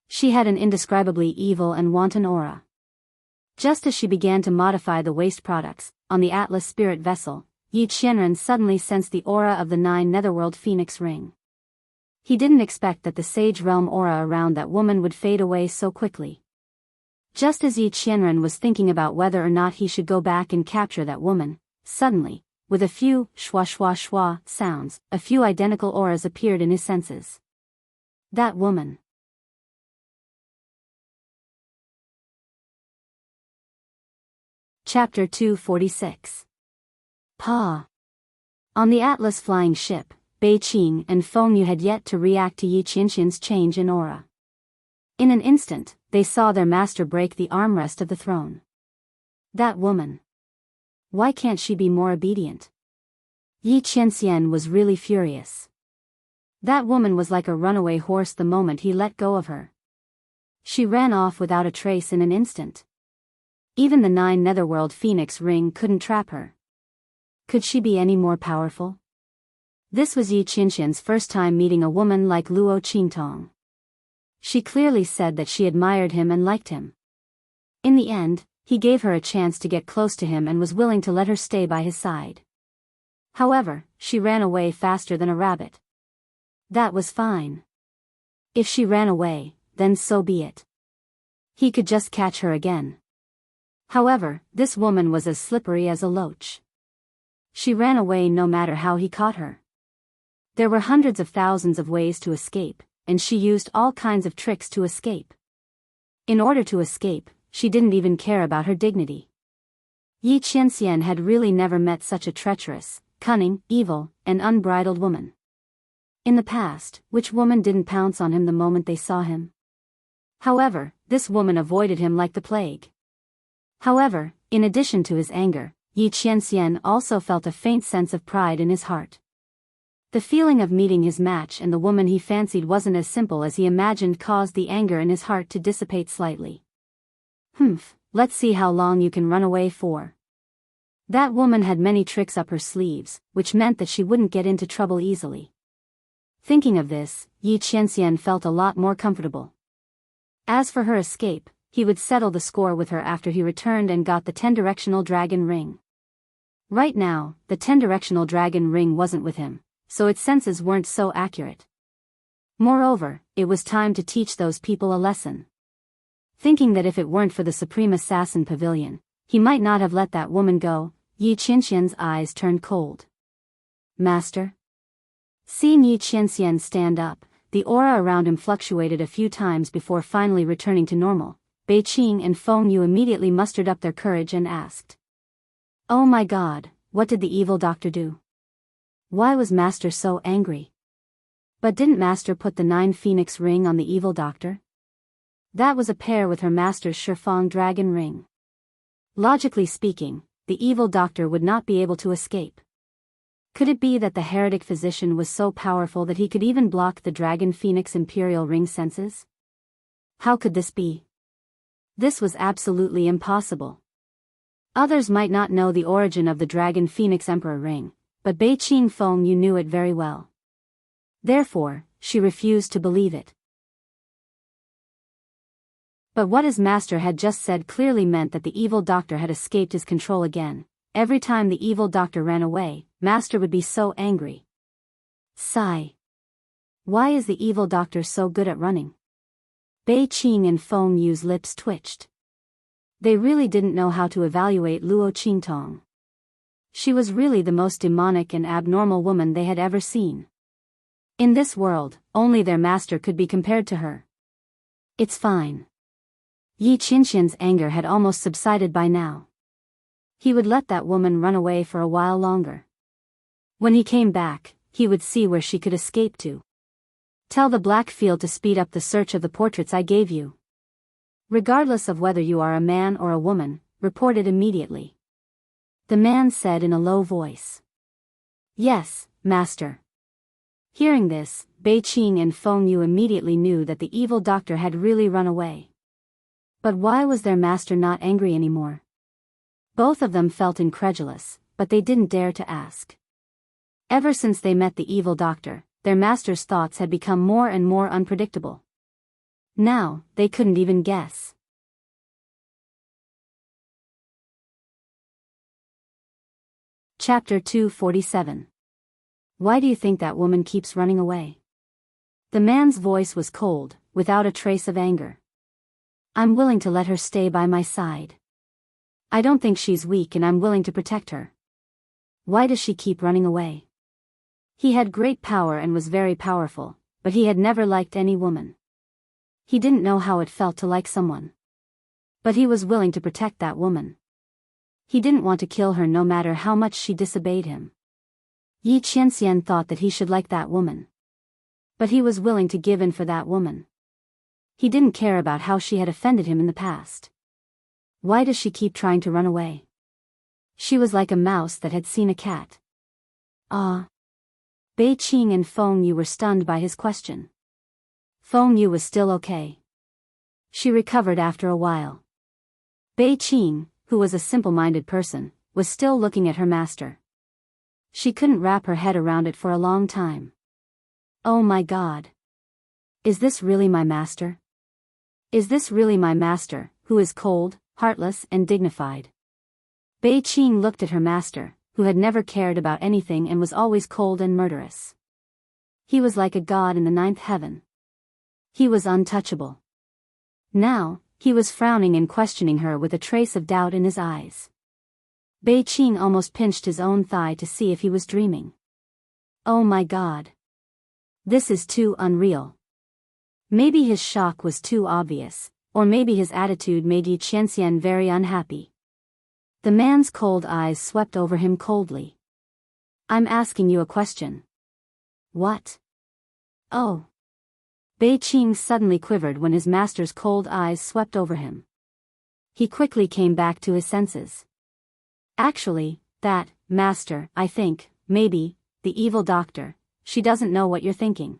She had an indescribably evil and wanton aura. Just as she began to modify the waste products, on the Atlas spirit vessel, Yi Qianren suddenly sensed the aura of the 9 netherworld phoenix ring. He didn't expect that the sage realm aura around that woman would fade away so quickly. Just as Yi Qianren was thinking about whether or not he should go back and capture that woman, suddenly, with a few shwa sounds, a few identical auras appeared in his senses. That woman. Chapter 246. Pa. On the Atlas flying ship, Bei Qing and Feng Yu had yet to react to Yi Qianqian's change in aura. In an instant, they saw their master break the armrest of the throne. That woman. Why can't she be more obedient? Yi Qianqian was really furious. That woman was like a runaway horse the moment he let go of her. She ran off without a trace in an instant. Even the 9 Netherworld Phoenix ring couldn't trap her. Could she be any more powerful? This was Yi Qianqian's first time meeting a woman like Luo Qingtong. She clearly said that she admired him and liked him. In the end, he gave her a chance to get close to him and was willing to let her stay by his side. However, she ran away faster than a rabbit. That was fine. If she ran away, then so be it. He could just catch her again. However, this woman was as slippery as a loach. She ran away no matter how he caught her. There were hundreds of thousands of ways to escape, and she used all kinds of tricks to escape. In order to escape, she didn't even care about her dignity. Yi Qianqian had really never met such a treacherous, cunning, evil, and unbridled woman. In the past, which woman didn't pounce on him the moment they saw him? However, this woman avoided him like the plague. However, in addition to his anger, Yi Qianqian also felt a faint sense of pride in his heart. The feeling of meeting his match and the woman he fancied wasn't as simple as he imagined caused the anger in his heart to dissipate slightly. Let's see how long you can run away for. That woman had many tricks up her sleeves, which meant that she wouldn't get into trouble easily. Thinking of this, Yi Qianqian felt a lot more comfortable. As for her escape, he would settle the score with her after he returned and got the 10-directional dragon ring. Right now, the 10-directional dragon ring wasn't with him, so its senses weren't so accurate. Moreover, it was time to teach those people a lesson. Thinking that if it weren't for the Supreme Assassin Pavilion, he might not have let that woman go, Yi Qianqian's eyes turned cold. Master? Seeing Yi Qianqian stand up, the aura around him fluctuated a few times before finally returning to normal. Bei Qing and Feng Yu immediately mustered up their courage and asked. Oh my God, what did the evil doctor do? Why was Master so angry? But didn't Master put the 9 Phoenix ring on the evil doctor? That was a pair with her Master's Shifang dragon ring. Logically speaking, the evil doctor would not be able to escape. Could it be that the heretic physician was so powerful that he could even block the dragon Phoenix imperial ring senses? How could this be? This was absolutely impossible. Others might not know the origin of the dragon Phoenix Emperor ring, but Bei Qing Feng Yu knew it very well. Therefore, she refused to believe it. But what his master had just said clearly meant that the evil doctor had escaped his control again. Every time the evil doctor ran away, Master would be so angry. Sigh. Why is the evil doctor so good at running? Bei Qing and Feng Yu's lips twitched. They really didn't know how to evaluate Luo Qingtong. She was really the most demonic and abnormal woman they had ever seen. In this world, only their master could be compared to her. It's fine. Yi Qianqian's anger had almost subsided by now. He would let that woman run away for a while longer. When he came back, he would see where she could escape to. Tell the Black Field to speed up the search of the portraits I gave you. Regardless of whether you are a man or a woman, report it immediately. The man said in a low voice. Yes, Master. Hearing this, Bei Qing and Feng Yu immediately knew that the evil doctor had really run away. But why was their master not angry anymore? Both of them felt incredulous, but they didn't dare to ask. Ever since they met the evil doctor, their master's thoughts had become more and more unpredictable. Now, they couldn't even guess. Chapter 247. Why do you think that woman keeps running away? The man's voice was cold, without a trace of anger. I'm willing to let her stay by my side. I don't think she's weak and I'm willing to protect her. Why does she keep running away? He had great power and was very powerful, but he had never liked any woman. He didn't know how it felt to like someone. But he was willing to protect that woman. He didn't want to kill her no matter how much she disobeyed him. Yi Qianxian thought that he should like that woman. But he was willing to give in for that woman. He didn't care about how she had offended him in the past. Why does she keep trying to run away? She was like a mouse that had seen a cat. Ah. Bei Qing and Feng Yu were stunned by his question. Feng Yu was still okay. She recovered after a while. Bei Qing, who was a simple-minded person, was still looking at her master. She couldn't wrap her head around it for a long time. Oh my God. Is this really my master? Is this really my master, who is cold, heartless and dignified? Bei Qing looked at her master, who had never cared about anything and was always cold and murderous. He was like a god in the ninth heaven. He was untouchable. Now, he was frowning and questioning her with a trace of doubt in his eyes. Bei Qing almost pinched his own thigh to see if he was dreaming. Oh my God. This is too unreal. Maybe his shock was too obvious, or maybe his attitude made Yi Qianxian very unhappy. The man's cold eyes swept over him coldly. I'm asking you a question. What? Oh. Bei Qing suddenly quivered when his master's cold eyes swept over him. He quickly came back to his senses. Actually, that, master, I think, maybe, the evil doctor, she doesn't know what you're thinking.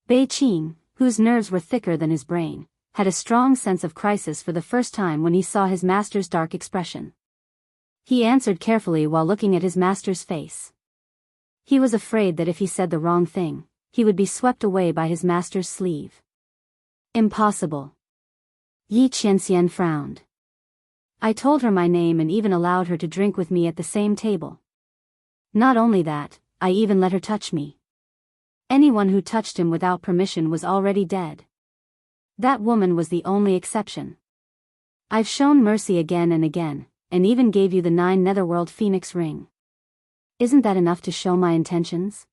Bei Qing, whose nerves were thicker than his brain, had a strong sense of crisis for the first time when he saw his master's dark expression. He answered carefully while looking at his master's face. He was afraid that if he said the wrong thing, he would be swept away by his master's sleeve. Impossible. Yi Qianxian frowned. I told her my name and even allowed her to drink with me at the same table. Not only that, I even let her touch me. Anyone who touched him without permission was already dead. That woman was the only exception. I've shown mercy again and again, and even gave you the 9 Netherworld Phoenix ring. Isn't that enough to show my intentions?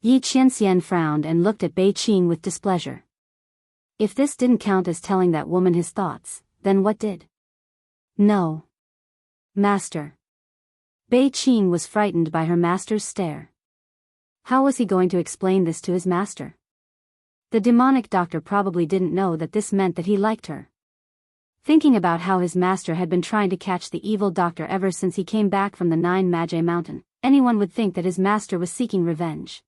Yi Qianxian frowned and looked at Bei Qing with displeasure. If this didn't count as telling that woman his thoughts, then what did? No. Master. Bei Qing was frightened by her master's stare. How was he going to explain this to his master? The demonic doctor probably didn't know that this meant that he liked her. Thinking about how his master had been trying to catch the evil doctor ever since he came back from the 9 Magi Mountain, anyone would think that his master was seeking revenge.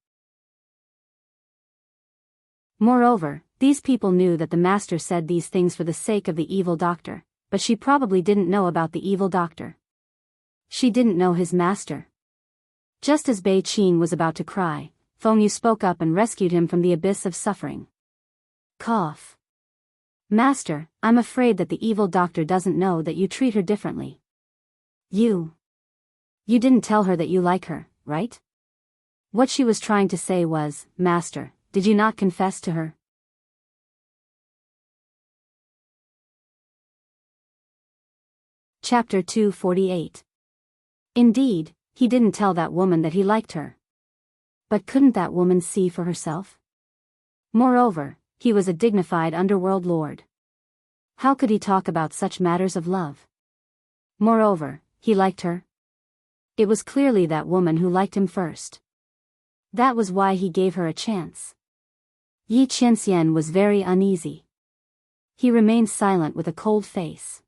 Moreover, these people knew that the master said these things for the sake of the evil doctor, but she probably didn't know about the evil doctor. She didn't know his master. Just as Bei Qing was about to cry, Feng Yu spoke up and rescued him from the abyss of suffering. Cough. Master, I'm afraid that the evil doctor doesn't know that you treat her differently. You didn't tell her that you like her, right? What she was trying to say was, Master, did you not confess to her? Chapter 248. Indeed, he didn't tell that woman that he liked her. But couldn't that woman see for herself? Moreover, he was a dignified underworld lord. How could he talk about such matters of love? Moreover, he liked her. It was clearly that woman who liked him first. That was why he gave her a chance. Yi Qianxian was very uneasy. He remained silent with a cold face.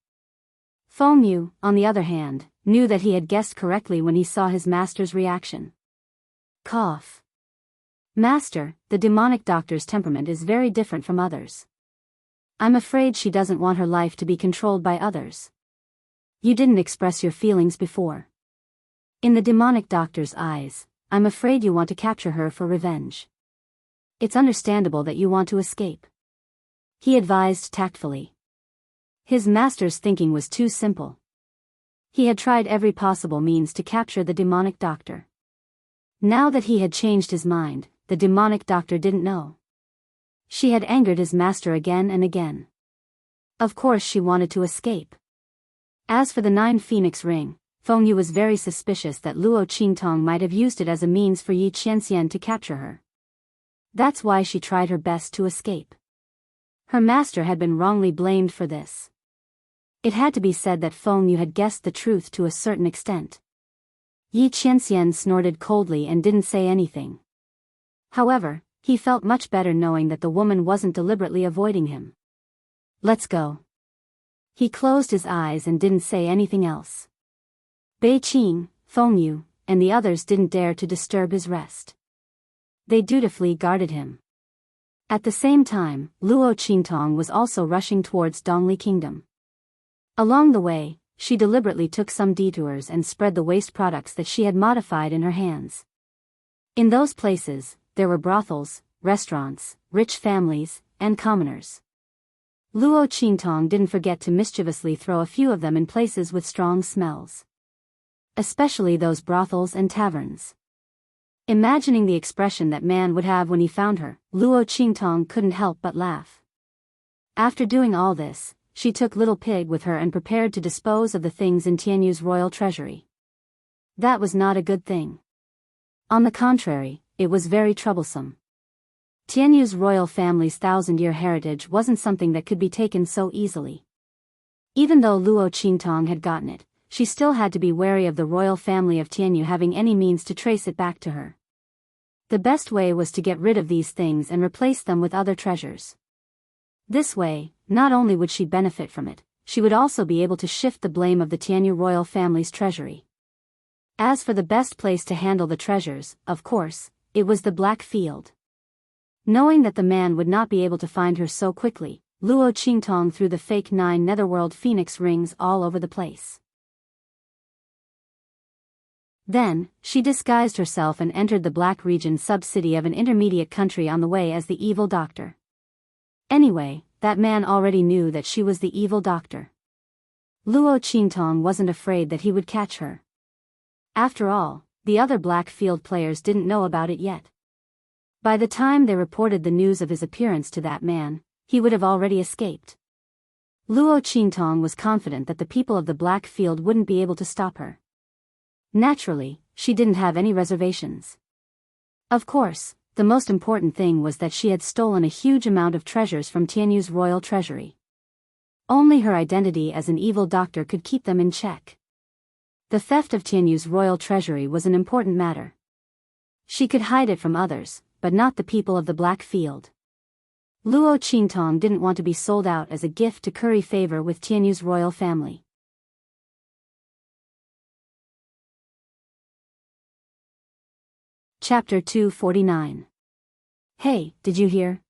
Feng Yu, on the other hand, knew that he had guessed correctly when he saw his master's reaction. Cough. Master, the demonic doctor's temperament is very different from others. I'm afraid she doesn't want her life to be controlled by others. You didn't express your feelings before. In the demonic doctor's eyes, I'm afraid you want to capture her for revenge. It's understandable that you want to escape. He advised tactfully. His master's thinking was too simple. He had tried every possible means to capture the demonic doctor. Now that he had changed his mind, the demonic doctor didn't know. She had angered his master again and again. Of course she wanted to escape. As for the 9 Phoenix ring, Feng Yu was very suspicious that Luo Qingtong might have used it as a means for Yi Qianxian to capture her. That's why she tried her best to escape. Her master had been wrongly blamed for this. It had to be said that Feng Yu had guessed the truth to a certain extent. Yi Qianxian snorted coldly and didn't say anything. However, he felt much better knowing that the woman wasn't deliberately avoiding him. Let's go. He closed his eyes and didn't say anything else. Bei Qing, Feng Yu, and the others didn't dare to disturb his rest. They dutifully guarded him. At the same time, Luo Qingtong was also rushing towards Dongli Kingdom. Along the way, she deliberately took some detours and spread the waste products that she had modified in her hands. In those places, there were brothels, restaurants, rich families, and commoners. Luo Qingtong didn't forget to mischievously throw a few of them in places with strong smells. Especially those brothels and taverns. Imagining the expression that man would have when he found her, Luo Qingtong couldn't help but laugh. After doing all this, she took Little Pig with her and prepared to dispose of the things in Tianyu's royal treasury. That was not a good thing. On the contrary, it was very troublesome. Tianyu's royal family's 1,000-year heritage wasn't something that could be taken so easily. Even though Luo Qingtong had gotten it, she still had to be wary of the royal family of Tianyu having any means to trace it back to her. The best way was to get rid of these things and replace them with other treasures. This way, not only would she benefit from it, she would also be able to shift the blame of the Tianyu royal family's treasury. As for the best place to handle the treasures, of course, it was the Black Field. Knowing that the man would not be able to find her so quickly, Luo Qingtong threw the fake 9 netherworld phoenix rings all over the place. Then, she disguised herself and entered the Black Region sub-city of an intermediate country on the way as the evil doctor. Anyway, that man already knew that she was the evil doctor. Luo Qingtong wasn't afraid that he would catch her. After all, the other Black Field players didn't know about it yet. By the time they reported the news of his appearance to that man, he would have already escaped. Luo Qingtong was confident that the people of the Black Field wouldn't be able to stop her. Naturally, she didn't have any reservations. Of course, the most important thing was that she had stolen a huge amount of treasures from Tianyu's royal treasury. Only her identity as an evil doctor could keep them in check. The theft of Tianyu's royal treasury was an important matter. She could hide it from others, but not the people of the Black Field. Luo Qingtong didn't want to be sold out as a gift to curry favor with Tianyu's royal family. Chapter 249. Hey, did you hear?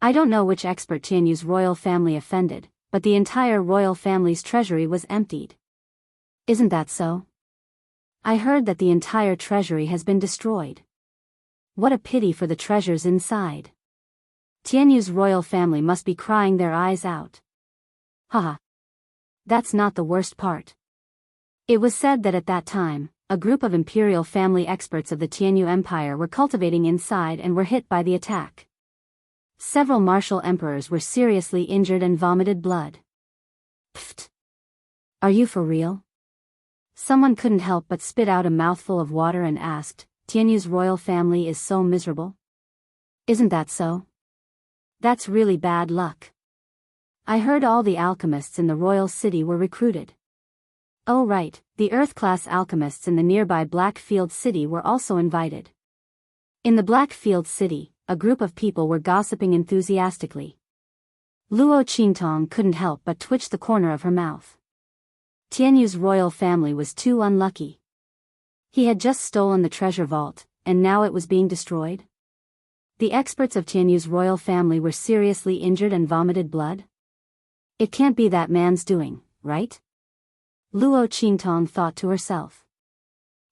I don't know which expert Tianyu's royal family offended, but the entire royal family's treasury was emptied. Isn't that so? I heard that the entire treasury has been destroyed. What a pity for the treasures inside. Tianyu's royal family must be crying their eyes out. Haha. That's not the worst part. It was said that at that time, a group of imperial family experts of the Tianyu Empire were cultivating inside and were hit by the attack. Several martial emperors were seriously injured and vomited blood. Pfft. Are you for real? Someone couldn't help but spit out a mouthful of water and asked, Tianyu's royal family is so miserable? Isn't that so? That's really bad luck. I heard all the alchemists in the royal city were recruited. Oh right, the Earth-class alchemists in the nearby Blackfield City were also invited. In the Blackfield City, a group of people were gossiping enthusiastically. Luo Qingtong couldn't help but twitch the corner of her mouth. Tianyu's royal family was too unlucky. He had just stolen the treasure vault, and now it was being destroyed? The experts of Tianyu's royal family were seriously injured and vomited blood? It can't be that man's doing, right? Luo Qingtong thought to herself.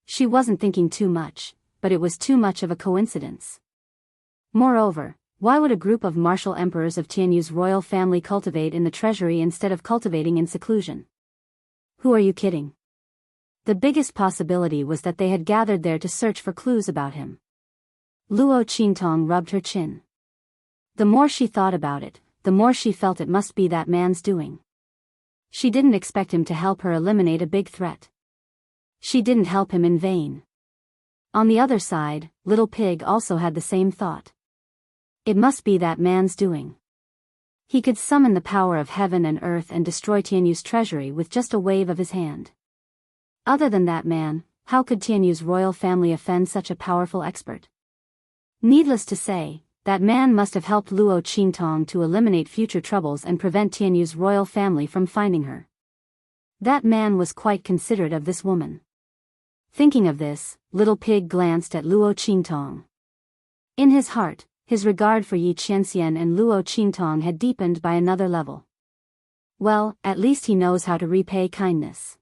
She wasn't thinking too much, but it was too much of a coincidence. Moreover, why would a group of martial emperors of Tianyu's royal family cultivate in the treasury instead of cultivating in seclusion? Who are you kidding? The biggest possibility was that they had gathered there to search for clues about him. Luo Qingtong rubbed her chin. The more she thought about it, the more she felt it must be that man's doing. She didn't expect him to help her eliminate a big threat. She didn't help him in vain. On the other side, Little Pig also had the same thought. It must be that man's doing. He could summon the power of heaven and earth and destroy Tianyu's treasury with just a wave of his hand. Other than that man, how could Tianyu's royal family offend such a powerful expert? Needless to say, that man must have helped Luo Qingtong to eliminate future troubles and prevent Tianyu's royal family from finding her. That man was quite considerate of this woman. Thinking of this, Little Pig glanced at Luo Qingtong. In his heart, his regard for Yi Qianxian and Luo Qingtong had deepened by another level. Well, at least he knows how to repay kindness.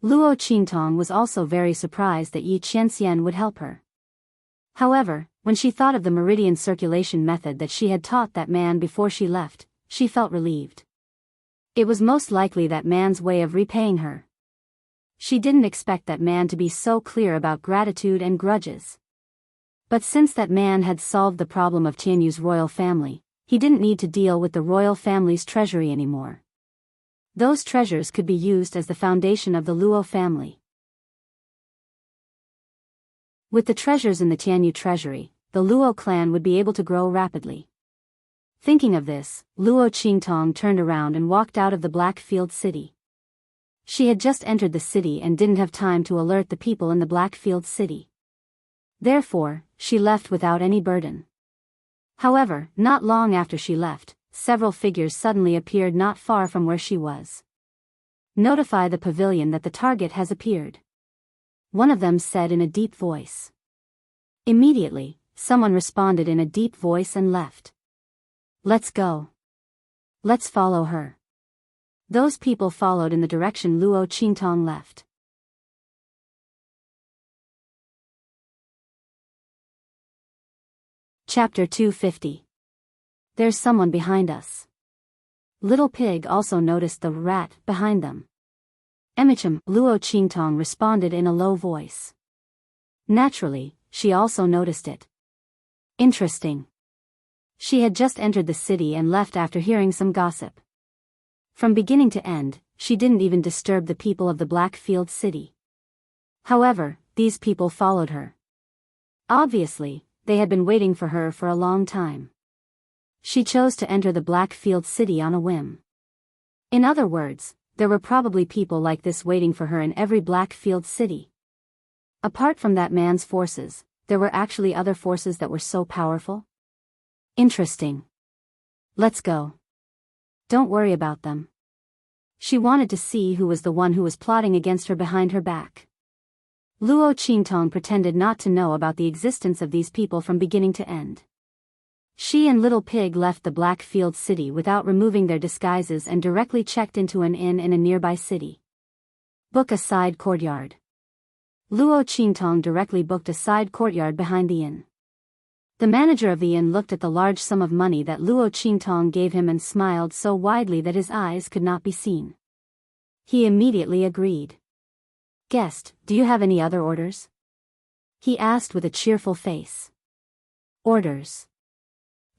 Luo Qingtong was also very surprised that Yi Qianxian would help her. However, when she thought of the meridian circulation method that she had taught that man before she left, she felt relieved. It was most likely that man's way of repaying her. She didn't expect that man to be so clear about gratitude and grudges. But since that man had solved the problem of Tianyu's royal family, he didn't need to deal with the royal family's treasury anymore. Those treasures could be used as the foundation of the Luo family. With the treasures in the Tianyu treasury, the Luo clan would be able to grow rapidly. Thinking of this, Luo Qingtong turned around and walked out of the Blackfield city. She had just entered the city and didn't have time to alert the people in the Blackfield city. Therefore, she left without any burden. However, not long after she left, several figures suddenly appeared not far from where she was. "Notify the pavilion that the target has appeared," one of them said in a deep voice. Immediately, someone responded in a deep voice and left. "Let's go. Let's follow her." Those people followed in the direction Luo Qingtong left. Chapter 250. There's someone behind us. Little Pig also noticed the rat behind them. "Emicham," Luo Qingtong responded in a low voice. Naturally, she also noticed it. Interesting. She had just entered the city and left after hearing some gossip. From beginning to end, she didn't even disturb the people of the Blackfield city. However, these people followed her. Obviously, they had been waiting for her for a long time. She chose to enter the Blackfield city on a whim. In other words, there were probably people like this waiting for her in every Blackfield city. Apart from that man's forces, there were actually other forces that were so powerful. Interesting. Let's go. Don't worry about them. She wanted to see who was the one who was plotting against her behind her back. Luo Qingtong pretended not to know about the existence of these people from beginning to end. She and Little Pig left the Blackfield city without removing their disguises and directly checked into an inn in a nearby city. Book a side courtyard. Luo Qingtong directly booked a side courtyard behind the inn. The manager of the inn looked at the large sum of money that Luo Qingtong gave him and smiled so widely that his eyes could not be seen. He immediately agreed. "Guest, do you have any other orders?" he asked with a cheerful face. "Orders."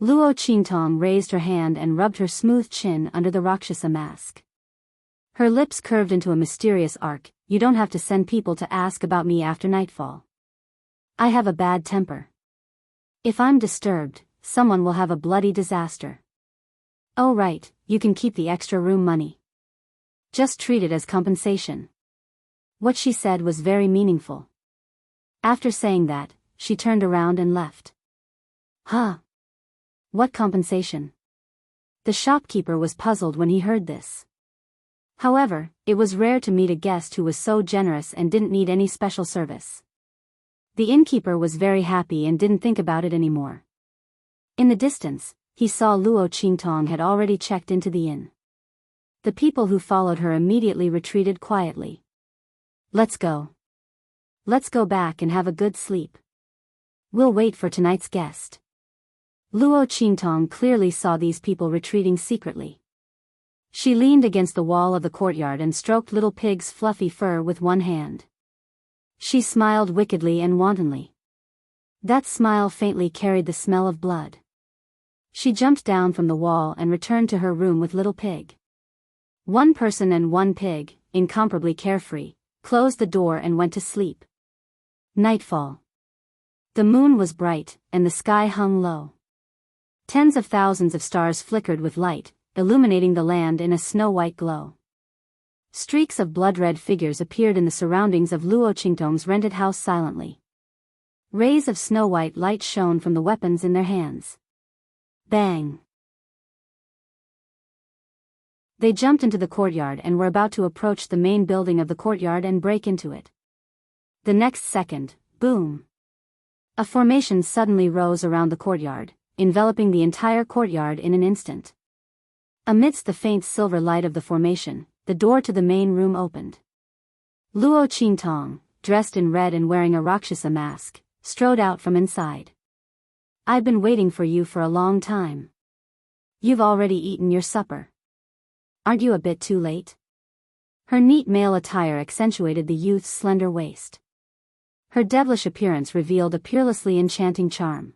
Luo Qingtong raised her hand and rubbed her smooth chin under the Rakshasa mask. Her lips curved into a mysterious arc. "You don't have to send people to ask about me after nightfall. I have a bad temper. If I'm disturbed, someone will have a bloody disaster. Oh right, you can keep the extra room money. Just treat it as compensation." What she said was very meaningful. After saying that, she turned around and left. Huh? What compensation? The shopkeeper was puzzled when he heard this. However, it was rare to meet a guest who was so generous and didn't need any special service. The innkeeper was very happy and didn't think about it anymore. In the distance, he saw Luo Qingtong had already checked into the inn. The people who followed her immediately retreated quietly. "Let's go. Let's go back and have a good sleep. We'll wait for tonight's guest." Luo Qingtong clearly saw these people retreating secretly. She leaned against the wall of the courtyard and stroked Little Pig's fluffy fur with one hand. She smiled wickedly and wantonly. That smile faintly carried the smell of blood. She jumped down from the wall and returned to her room with Little Pig. One person and one pig, incomparably carefree, closed the door and went to sleep. Nightfall. The moon was bright, and the sky hung low. Tens of thousands of stars flickered with light, illuminating the land in a snow-white glow. Streaks of blood-red figures appeared in the surroundings of Luo Qingtong's rented house silently. Rays of snow-white light shone from the weapons in their hands. Bang! They jumped into the courtyard and were about to approach the main building of the courtyard and break into it. The next second, boom! A formation suddenly rose around the courtyard, enveloping the entire courtyard in an instant. Amidst the faint silver light of the formation, the door to the main room opened. Luo Qingtong, dressed in red and wearing a Rakshasa mask, strode out from inside. "I've been waiting for you for a long time. You've already eaten your supper. Aren't you a bit too late?" Her neat male attire accentuated the youth's slender waist. Her devilish appearance revealed a peerlessly enchanting charm.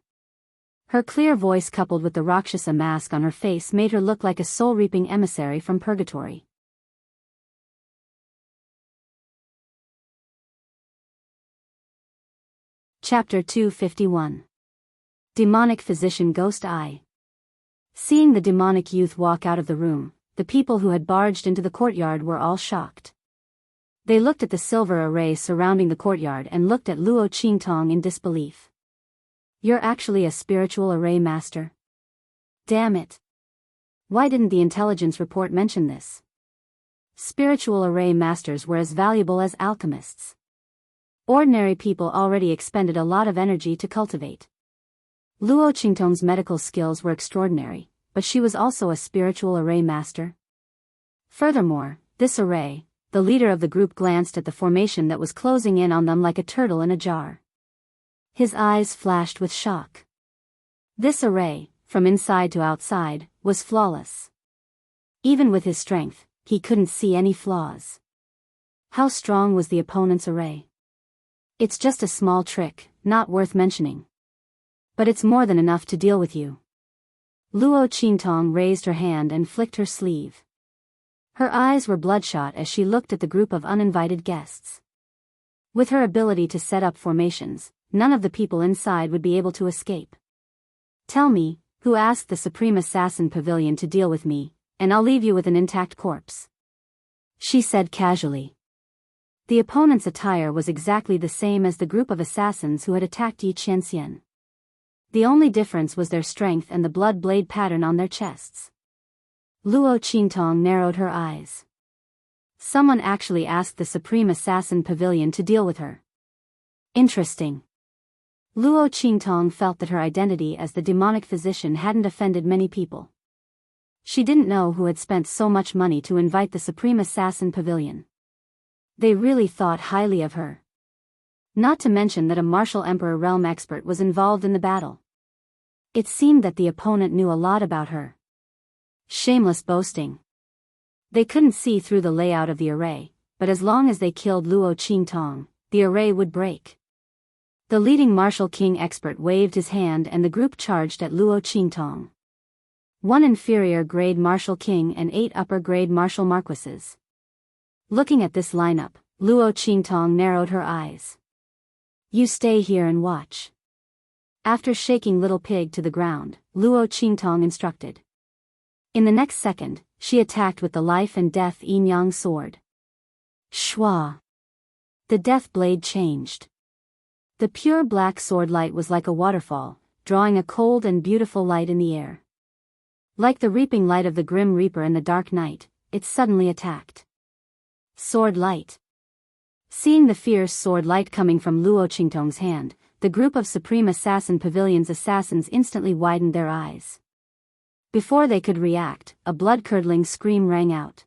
Her clear voice coupled with the Rakshasa mask on her face made her look like a soul-reaping emissary from purgatory. Chapter 251. Demonic Physician Ghost Eye. Seeing the demonic youth walk out of the room, the people who had barged into the courtyard were all shocked. They looked at the silver array surrounding the courtyard and looked at Luo Qingtong in disbelief. "You're actually a spiritual array master? Damn it! Why didn't the intelligence report mention this?" Spiritual array masters were as valuable as alchemists. Ordinary people already expended a lot of energy to cultivate. Luo Qingtong's medical skills were extraordinary, but she was also a spiritual array master. Furthermore, this array, the leader of the group glanced at the formation that was closing in on them like a turtle in a jar. His eyes flashed with shock. This array, from inside to outside, was flawless. Even with his strength, he couldn't see any flaws. How strong was the opponent's array? "It's just a small trick, not worth mentioning. But it's more than enough to deal with you." Luo Qingtong raised her hand and flicked her sleeve. Her eyes were bloodshot as she looked at the group of uninvited guests. With her ability to set up formations, none of the people inside would be able to escape. "Tell me, who asked the Supreme Assassin Pavilion to deal with me, and I'll leave you with an intact corpse," she said casually. The opponent's attire was exactly the same as the group of assassins who had attacked Yi Qianxian. The only difference was their strength and the blood blade pattern on their chests. Luo Qingtong narrowed her eyes. Someone actually asked the Supreme Assassin Pavilion to deal with her. Interesting. Luo Qingtong felt that her identity as the demonic physician hadn't offended many people. She didn't know who had spent so much money to invite the Supreme Assassin Pavilion. They really thought highly of her. Not to mention that a martial emperor realm expert was involved in the battle. It seemed that the opponent knew a lot about her. Shameless boasting. They couldn't see through the layout of the array, but as long as they killed Luo Qingtong, the array would break. The leading martial king expert waved his hand and the group charged at Luo Qingtong. 1 inferior grade martial king and 8 upper grade martial marquises. Looking at this lineup, Luo Qingtong narrowed her eyes. "You stay here and watch." After shaking Little Pig to the ground, Luo Qingtong instructed. In the next second, she attacked with the life and death yin-yang sword. Shwa! The death blade changed. The pure black sword light was like a waterfall, drawing a cold and beautiful light in the air. Like the reaping light of the Grim Reaper in the dark night, it suddenly attacked. Sword light. Seeing the fierce sword light coming from Luo Qingtong's hand, the group of Supreme Assassin Pavilion's assassins instantly widened their eyes. Before they could react, a blood-curdling scream rang out.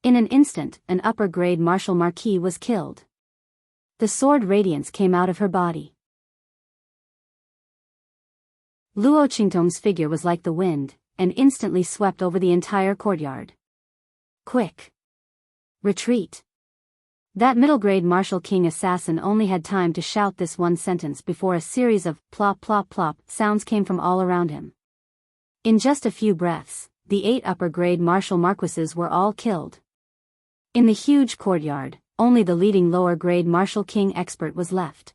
In an instant, an upper-grade martial marquis was killed. The sword radiance came out of her body. Luo Qingtong's figure was like the wind, and instantly swept over the entire courtyard. Quick! Retreat! That middle-grade martial king assassin only had time to shout this one sentence before a series of plop plop plop sounds came from all around him. In just a few breaths, the 8 upper-grade martial marquises were all killed. In the huge courtyard, only the leading lower-grade martial king expert was left.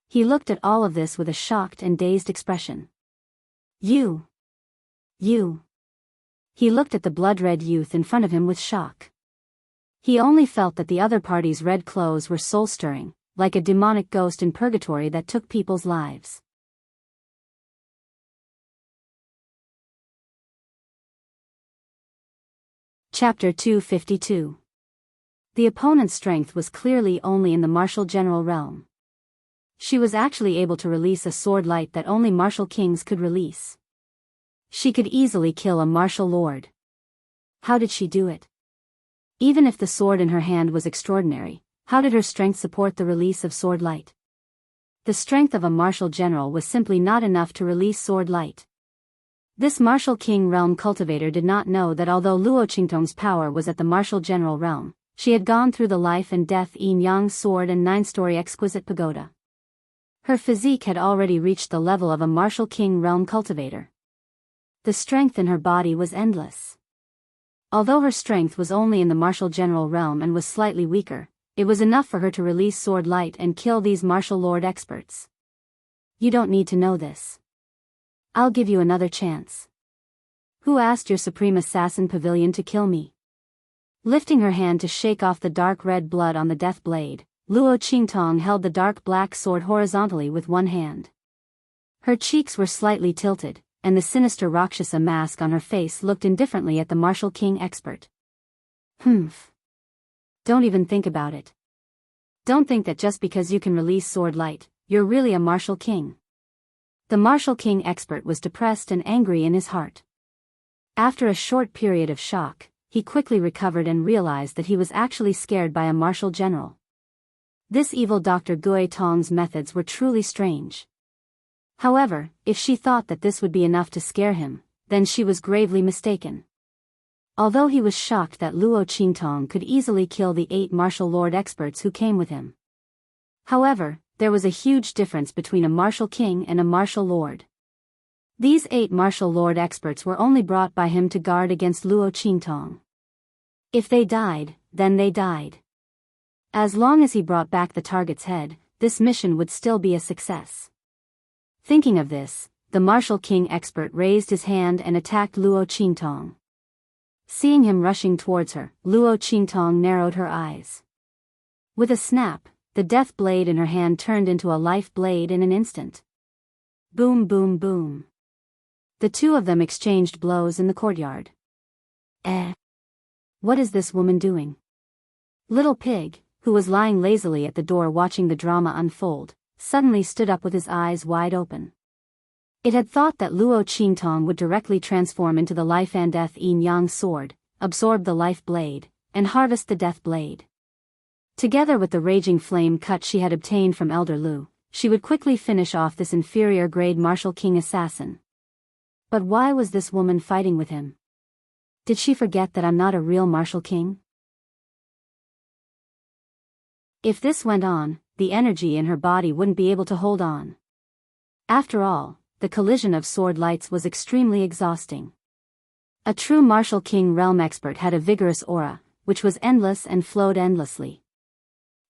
He looked at all of this with a shocked and dazed expression. You. You. He looked at the blood-red youth in front of him with shock. He only felt that the other party's red clothes were soul-stirring, like a demonic ghost in purgatory that took people's lives. Chapter 252. The opponent's strength was clearly only in the martial general realm. She was actually able to release a sword light that only martial kings could release. She could easily kill a martial lord. How did she do it? Even if the sword in her hand was extraordinary, how did her strength support the release of sword light? The strength of a martial general was simply not enough to release sword light. This martial king realm cultivator did not know that although Luo Qingtong's power was at the martial general realm, she had gone through the life and death yin-yang sword and 9-story exquisite pagoda. Her physique had already reached the level of a martial king realm cultivator. The strength in her body was endless. Although her strength was only in the martial general realm and was slightly weaker, it was enough for her to release sword light and kill these martial lord experts. You don't need to know this. I'll give you another chance. Who asked your supreme assassin pavilion to kill me? Lifting her hand to shake off the dark red blood on the death blade, Luo Qingtong held the dark black sword horizontally with one hand. Her cheeks were slightly tilted, and the sinister Rakshasa mask on her face looked indifferently at the martial king expert. Humph. Don't even think about it. Don't think that just because you can release sword light, you're really a martial king. The martial king expert was depressed and angry in his heart. After a short period of shock, he quickly recovered and realized that he was actually scared by a martial general. This evil Dr. Gui Tong's methods were truly strange. However, if she thought that this would be enough to scare him, then she was gravely mistaken. Although he was shocked that Luo Qingtong could easily kill the 8 martial lord experts who came with him. However, there was a huge difference between a martial king and a martial lord. These 8 martial lord experts were only brought by him to guard against Luo Qingtong. If they died, then they died. As long as he brought back the target's head, this mission would still be a success. Thinking of this, the martial king expert raised his hand and attacked Luo Qingtong. Seeing him rushing towards her, Luo Qingtong narrowed her eyes. With a snap, the death blade in her hand turned into a life blade in an instant. Boom, boom, boom. The two of them exchanged blows in the courtyard. What is this woman doing? Little Pig, who was lying lazily at the door watching the drama unfold, suddenly stood up with his eyes wide open. It had thought that Luo Qingtong would directly transform into the life and death yin-yang sword, absorb the life blade, and harvest the death blade. Together with the raging flame cut she had obtained from Elder Lu, she would quickly finish off this inferior grade martial king assassin. But why was this woman fighting with him? Did she forget that I'm not a real martial king? If this went on, the energy in her body wouldn't be able to hold on. After all, the collision of sword lights was extremely exhausting. A true martial king realm expert had a vigorous aura, which was endless and flowed endlessly.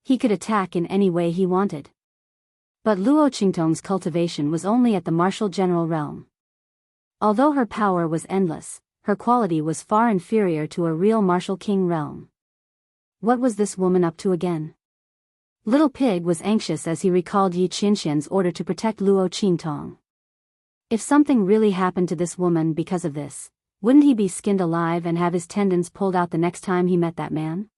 He could attack in any way he wanted. But Luo Qingtong's cultivation was only at the martial general realm. Although her power was endless, her quality was far inferior to a real martial king realm. What was this woman up to again? Little Pig was anxious as he recalled Yi Qianxian's order to protect Luo Qingtong. If something really happened to this woman because of this, wouldn't he be skinned alive and have his tendons pulled out the next time he met that man?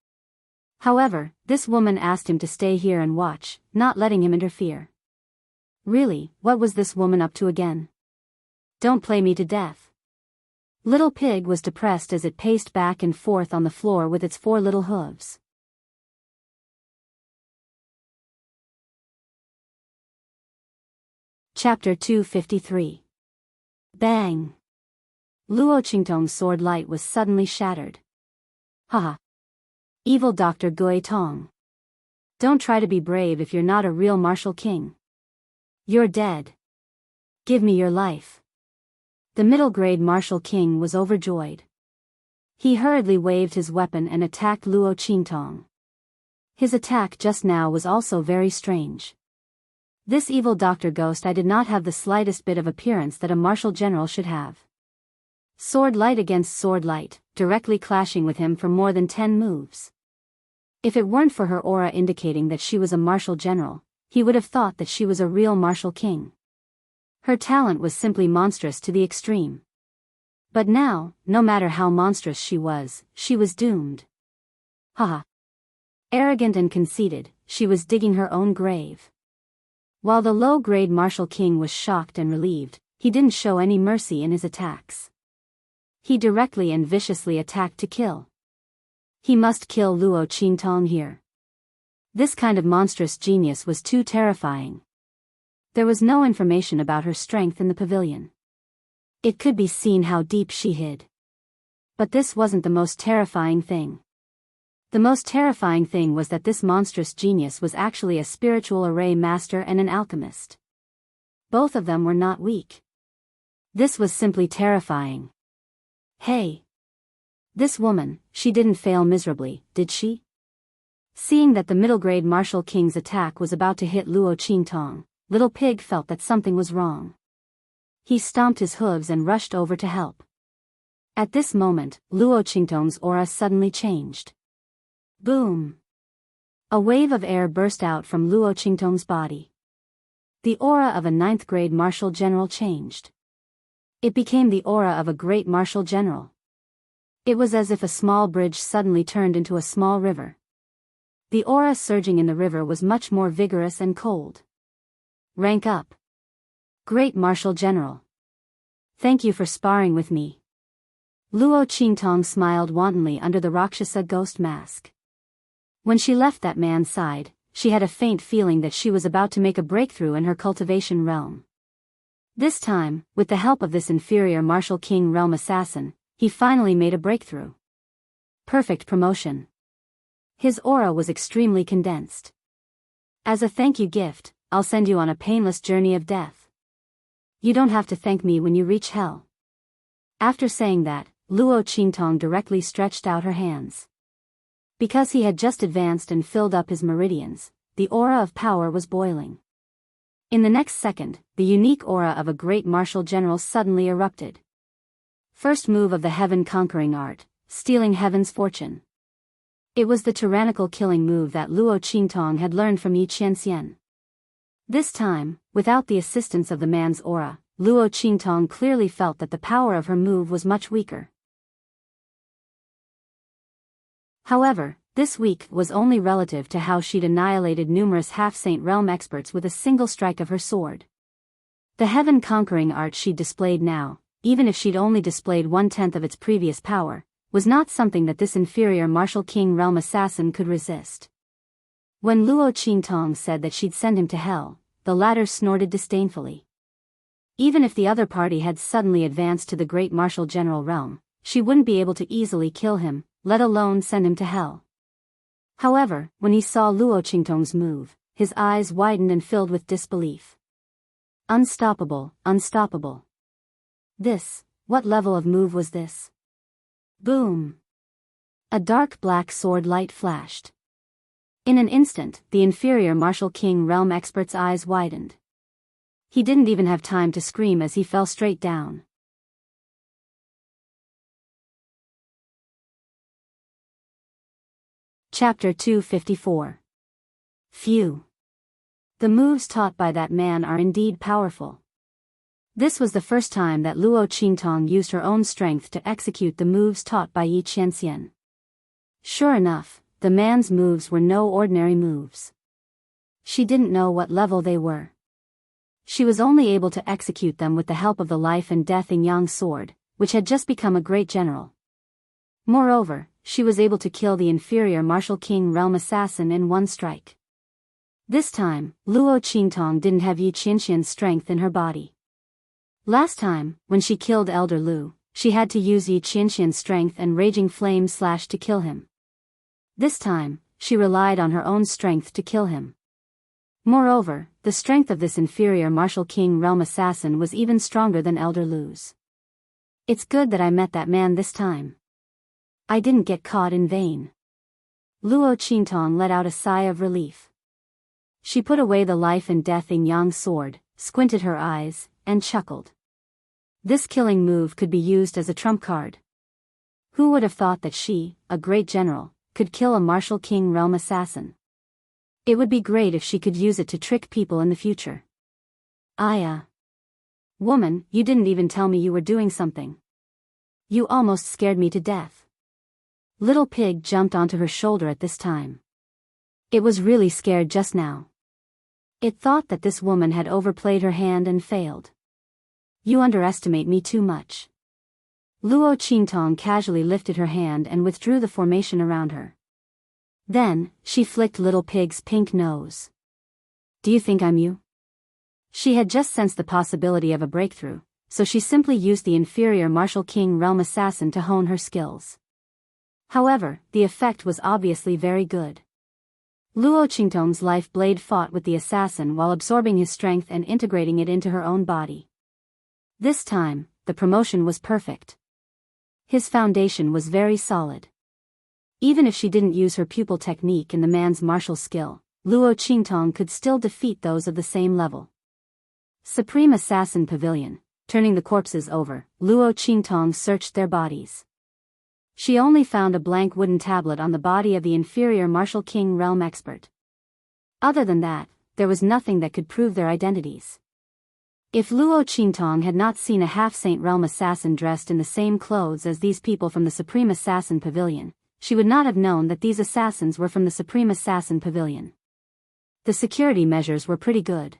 However, this woman asked him to stay here and watch, not letting him interfere. Really, what was this woman up to again? Don't play me to death. Little Pig was depressed as it paced back and forth on the floor with its 4 little hooves. Chapter 253. Bang! Luo Qingtong's sword light was suddenly shattered. Haha! Evil Dr. Gui Tong. Don't try to be brave if you're not a real martial king. You're dead. Give me your life. The middle-grade martial king was overjoyed. He hurriedly waved his weapon and attacked Luo Qingtong. His attack just now was also very strange. This evil Dr. Ghost I did not have the slightest bit of appearance that a martial general should have. Sword light against sword light, directly clashing with him for more than 10 moves. If it weren't for her aura indicating that she was a martial general, he would have thought that she was a real martial king. Her talent was simply monstrous to the extreme. But now, no matter how monstrous she was doomed. Haha. Arrogant and conceited, she was digging her own grave. While the low-grade martial king was shocked and relieved, he didn't show any mercy in his attacks. He directly and viciously attacked to kill. He must kill Luo Qingtong here. This kind of monstrous genius was too terrifying. There was no information about her strength in the pavilion. It could be seen how deep she hid. But this wasn't the most terrifying thing. The most terrifying thing was that this monstrous genius was actually a spiritual array master and an alchemist. Both of them were not weak. This was simply terrifying. Hey! This woman, she didn't fail miserably, did she? Seeing that the middle-grade martial king's attack was about to hit Luo Qingtong, Little Pig felt that something was wrong. He stomped his hooves and rushed over to help. At this moment, Luo Qingtong's aura suddenly changed. Boom! A wave of air burst out from Luo Qingtong's body. The aura of a 9th-grade martial general changed. It became the aura of a great martial general. It was as if a small bridge suddenly turned into a small river. The aura surging in the river was much more vigorous and cold. Rank up. Great martial general. Thank you for sparring with me. Luo Qingtong smiled wantonly under the Rakshasa ghost mask. When she left that man's side, she had a faint feeling that she was about to make a breakthrough in her cultivation realm. This time, with the help of this inferior martial king realm assassin, he finally made a breakthrough. Perfect promotion. His aura was extremely condensed. As a thank you gift, I'll send you on a painless journey of death. You don't have to thank me when you reach hell. After saying that, Luo Qingtong directly stretched out her hands. Because he had just advanced and filled up his meridians, the aura of power was boiling. In the next second, the unique aura of a great martial general suddenly erupted. First move of the heaven-conquering art, stealing heaven's fortune. It was the tyrannical killing move that Luo Qingtong had learned from Yi Qianxian. This time, without the assistance of the man's aura, Luo Qingtong clearly felt that the power of her move was much weaker. However, this weak was only relative to how she'd annihilated numerous half-saint realm experts with a single strike of her sword. The heaven-conquering art she'd displayed now, even if she'd only displayed 1/10 of its previous power, was not something that this inferior martial king realm assassin could resist. When Luo Qingtong said that she'd send him to hell, the latter snorted disdainfully. Even if the other party had suddenly advanced to the great martial general realm, she wouldn't be able to easily kill him, let alone send him to hell. However, when he saw Luo Qingtong's move, his eyes widened and filled with disbelief. Unstoppable, unstoppable. What level of move was this? Boom! A dark black sword light flashed. In an instant, the inferior martial king realm expert's eyes widened. He didn't even have time to scream as he fell straight down. Chapter 254. Phew. The moves taught by that man are indeed powerful. This was the first time that Luo Qingtong used her own strength to execute the moves taught by Yi Qianxian. Sure enough, the man's moves were no ordinary moves. She didn't know what level they were. She was only able to execute them with the help of the life and death Yang sword, which had just become a great general. Moreover, she was able to kill the inferior martial king realm assassin in one strike. This time, Luo Qingtong didn't have Yi Qianxian's strength in her body. Last time, when she killed Elder Lu, she had to use Yi Qianxian's strength and raging flame slash to kill him. This time, she relied on her own strength to kill him. Moreover, the strength of this inferior martial king realm assassin was even stronger than Elder Lu's. It's good that I met that man this time. I didn't get caught in vain. Luo Qingtong let out a sigh of relief. She put away the life and death in Yang's sword, squinted her eyes, and chuckled. This killing move could be used as a trump card. Who would have thought that she, a great general, could kill a martial king realm assassin? It would be great if she could use it to trick people in the future. Woman, you didn't even tell me you were doing something. You almost scared me to death. Little Pig jumped onto her shoulder at this time. It was really scared just now. It thought that this woman had overplayed her hand and failed. You underestimate me too much. Luo Qingtong casually lifted her hand and withdrew the formation around her. Then, she flicked Little Pig's pink nose. Do you think I'm you? She had just sensed the possibility of a breakthrough, so she simply used the inferior martial king realm assassin to hone her skills. However, the effect was obviously very good. Luo Qingtong's life blade fought with the assassin while absorbing his strength and integrating it into her own body. This time, the promotion was perfect. His foundation was very solid. Even if she didn't use her pupil technique in the man's martial skill, Luo Qingtong could still defeat those of the same level. Supreme Assassin Pavilion. Turning the corpses over, Luo Qingtong searched their bodies. She only found a blank wooden tablet on the body of the inferior martial king realm expert. Other than that, there was nothing that could prove their identities. If Luo Qingtong had not seen a half-saint realm assassin dressed in the same clothes as these people from the Supreme Assassin Pavilion, she would not have known that these assassins were from the Supreme Assassin Pavilion. The security measures were pretty good.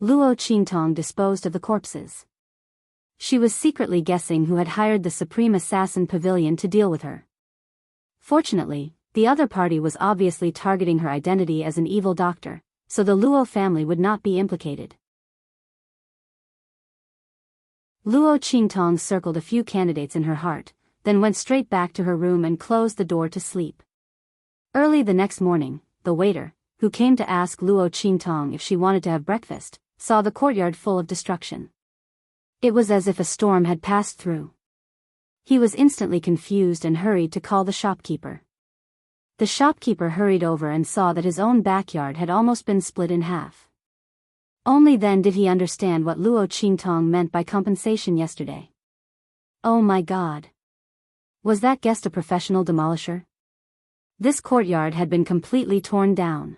Luo Qingtong disposed of the corpses. She was secretly guessing who had hired the Supreme Assassin Pavilion to deal with her. Fortunately, the other party was obviously targeting her identity as an evil doctor, so the Luo family would not be implicated. Luo Qingtong circled a few candidates in her heart, then went straight back to her room and closed the door to sleep. Early the next morning, the waiter, who came to ask Luo Qingtong if she wanted to have breakfast, saw the courtyard full of destruction. It was as if a storm had passed through. He was instantly confused and hurried to call the shopkeeper. The shopkeeper hurried over and saw that his own backyard had almost been split in half. Only then did he understand what Luo Qingtong meant by compensation yesterday. Oh my God! Was that guest a professional demolisher? This courtyard had been completely torn down.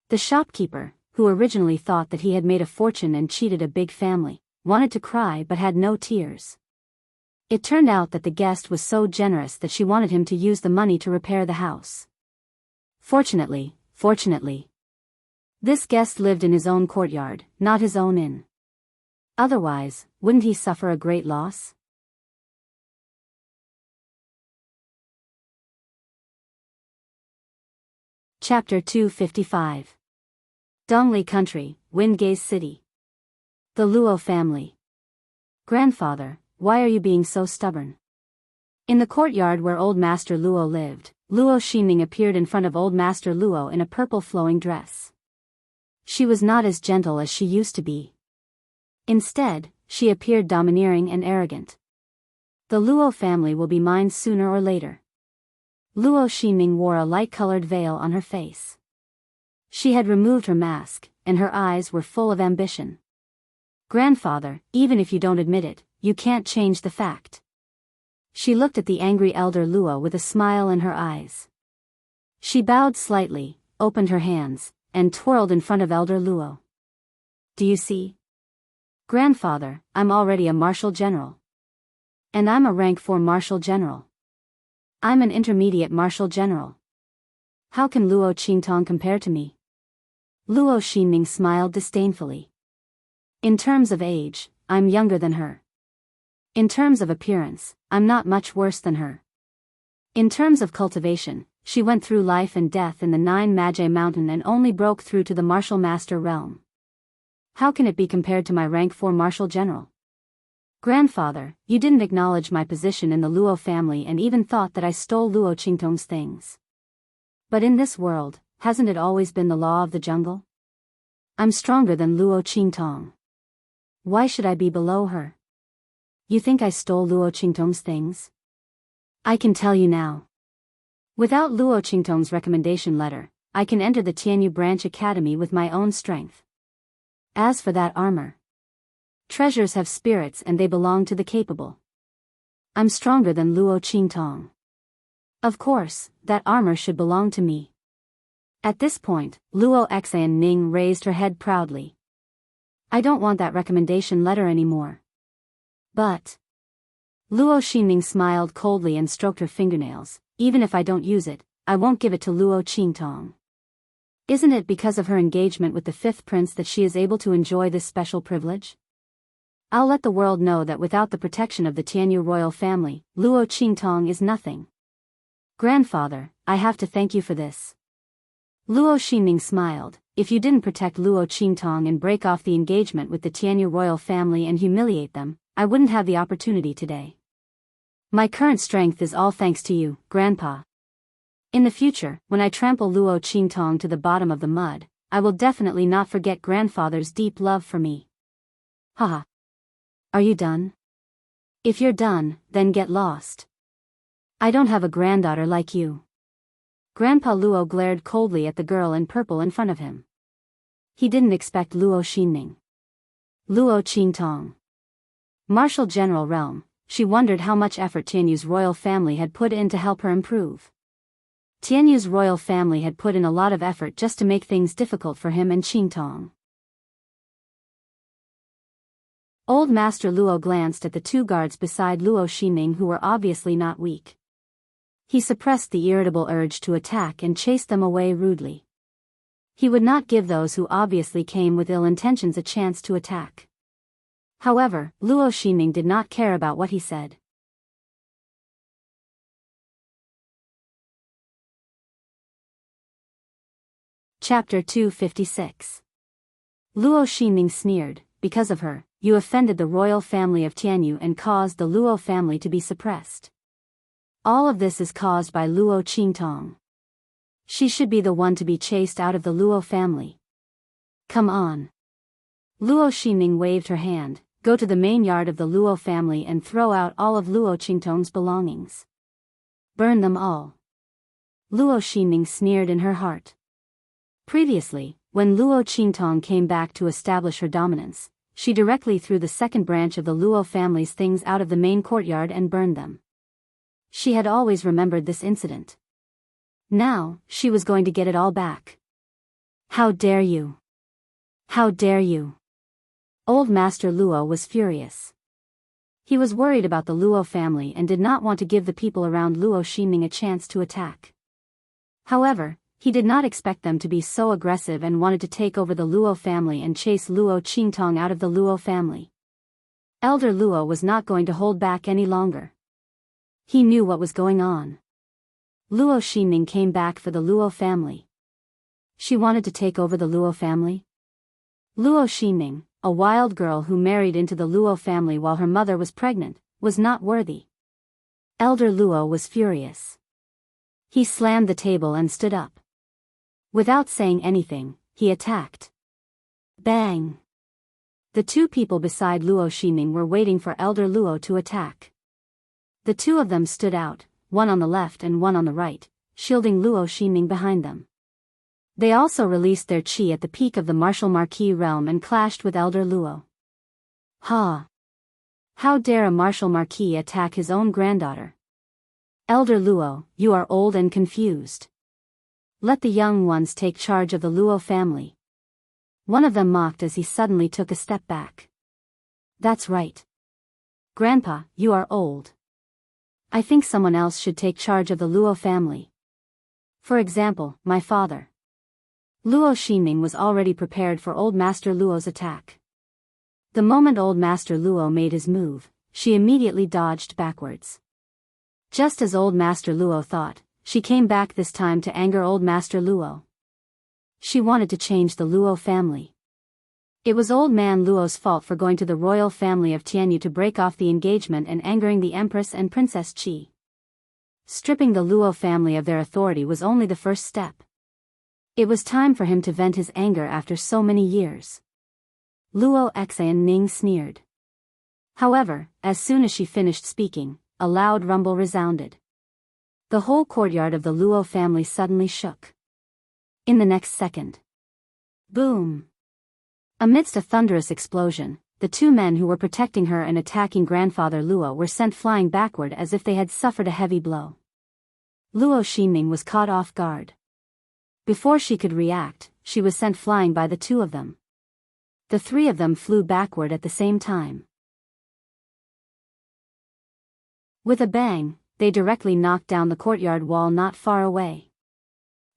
The shopkeeper, who originally thought that he had made a fortune and cheated a big family, wanted to cry but had no tears. It turned out that the guest was so generous that she wanted him to use the money to repair the house. Fortunately, this guest lived in his own courtyard, not his own inn. Otherwise, wouldn't he suffer a great loss? Chapter 255. Dongli Country, Windgaze City. The Luo family. Grandfather, why are you being so stubborn? In the courtyard where Old Master Luo lived, Luo Xinming appeared in front of Old Master Luo in a purple flowing dress. She was not as gentle as she used to be. Instead, she appeared domineering and arrogant. The Luo family will be mine sooner or later. Luo Xinming wore a light-colored veil on her face. She had removed her mask, and her eyes were full of ambition. Grandfather, even if you don't admit it, you can't change the fact. She looked at the angry elder Luo with a smile in her eyes. She bowed slightly, opened her hands, and twirled in front of elder Luo. Do you see? Grandfather, I'm already a martial general. And I'm a rank 4 martial general. I'm an intermediate martial general. How can Luo Qingtong compare to me? Luo Xinming smiled disdainfully. In terms of age, I'm younger than her. In terms of appearance, I'm not much worse than her. In terms of cultivation, she went through life and death in the 9 Magi Mountain and only broke through to the martial master realm. How can it be compared to my rank 4 martial general? Grandfather, you didn't acknowledge my position in the Luo family and even thought that I stole Luo Qingtong's things. But in this world, hasn't it always been the law of the jungle? I'm stronger than Luo Qingtong. Why should I be below her? You think I stole Luo Qingtong's things? I can tell you now. Without Luo Qingtong's recommendation letter, I can enter the Tianyu Branch Academy with my own strength. As for that armor, treasures have spirits and they belong to the capable. I'm stronger than Luo Qingtong. Of course, that armor should belong to me. At this point, Luo Xianning raised her head proudly. I don't want that recommendation letter anymore. But Luo Xinning smiled coldly and stroked her fingernails. Even if I don't use it, I won't give it to Luo Qingtong. Isn't it because of her engagement with the fifth prince that she is able to enjoy this special privilege? I'll let the world know that without the protection of the Tianyu royal family, Luo Qingtong is nothing. Grandfather, I have to thank you for this. Luo Xinning smiled. If you didn't protect Luo Qingtong and break off the engagement with the Tianyu royal family and humiliate them, I wouldn't have the opportunity today. My current strength is all thanks to you, Grandpa. In the future, when I trample Luo Qingtong to the bottom of the mud, I will definitely not forget Grandfather's deep love for me. Haha. Are you done? If you're done, then get lost. I don't have a granddaughter like you. Grandpa Luo glared coldly at the girl in purple in front of him. He didn't expect Luo Xinning. Luo Qingtong. Martial General Realm, she wondered how much effort Tianyu's royal family had put in to help her improve. Tianyu's royal family had put in a lot of effort just to make things difficult for him and Qingtong. Old Master Luo glanced at the two guards beside Luo Xinning who were obviously not weak. He suppressed the irritable urge to attack and chased them away rudely. He would not give those who obviously came with ill intentions a chance to attack. However, Luo Xinning did not care about what he said. Chapter 256. Luo Xinning sneered, because of her, you offended the royal family of Tianyu and caused the Luo family to be suppressed. All of this is caused by Luo Qingtong. She should be the one to be chased out of the Luo family. Come on. Luo Xinning waved her hand, go to the main yard of the Luo family and throw out all of Luo Qingtong's belongings. Burn them all. Luo Xinning sneered in her heart. Previously, when Luo Qingtong came back to establish her dominance, she directly threw the second branch of the Luo family's things out of the main courtyard and burned them. She had always remembered this incident. Now, she was going to get it all back. How dare you! How dare you! Old Master Luo was furious. He was worried about the Luo family and did not want to give the people around Luo Xinning a chance to attack. However, he did not expect them to be so aggressive and wanted to take over the Luo family and chase Luo Qingtong out of the Luo family. Elder Luo was not going to hold back any longer. He knew what was going on. Luo Xinning came back for the Luo family. She wanted to take over the Luo family? Luo Xinning, a wild girl who married into the Luo family while her mother was pregnant, was not worthy. Elder Luo was furious. He slammed the table and stood up. Without saying anything, he attacked. Bang! The two people beside Luo Xinning were waiting for Elder Luo to attack. The two of them stood out, one on the left and one on the right, shielding Luo Xinning behind them. They also released their chi at the peak of the martial marquis realm and clashed with Elder Luo. Ha! How dare a martial marquis attack his own granddaughter? Elder Luo, you are old and confused. Let the young ones take charge of the Luo family. One of them mocked as he suddenly took a step back. That's right. Grandpa, you are old. I think someone else should take charge of the Luo family. For example, my father. Luo Xinning was already prepared for Old Master Luo's attack. The moment Old Master Luo made his move, she immediately dodged backwards. Just as Old Master Luo thought, she came back this time to anger Old Master Luo. She wanted to change the Luo family. It was Old Man Luo's fault for going to the royal family of Tianyu to break off the engagement and angering the Empress and Princess Qi. Stripping the Luo family of their authority was only the first step. It was time for him to vent his anger after so many years. Luo Xianning sneered. However, as soon as she finished speaking, a loud rumble resounded. The whole courtyard of the Luo family suddenly shook. In the next second. Boom! Amidst a thunderous explosion, the two men who were protecting her and attacking Grandfather Luo were sent flying backward as if they had suffered a heavy blow. Luo Xinming was caught off guard. Before she could react, she was sent flying by the two of them. The three of them flew backward at the same time. With a bang, they directly knocked down the courtyard wall not far away.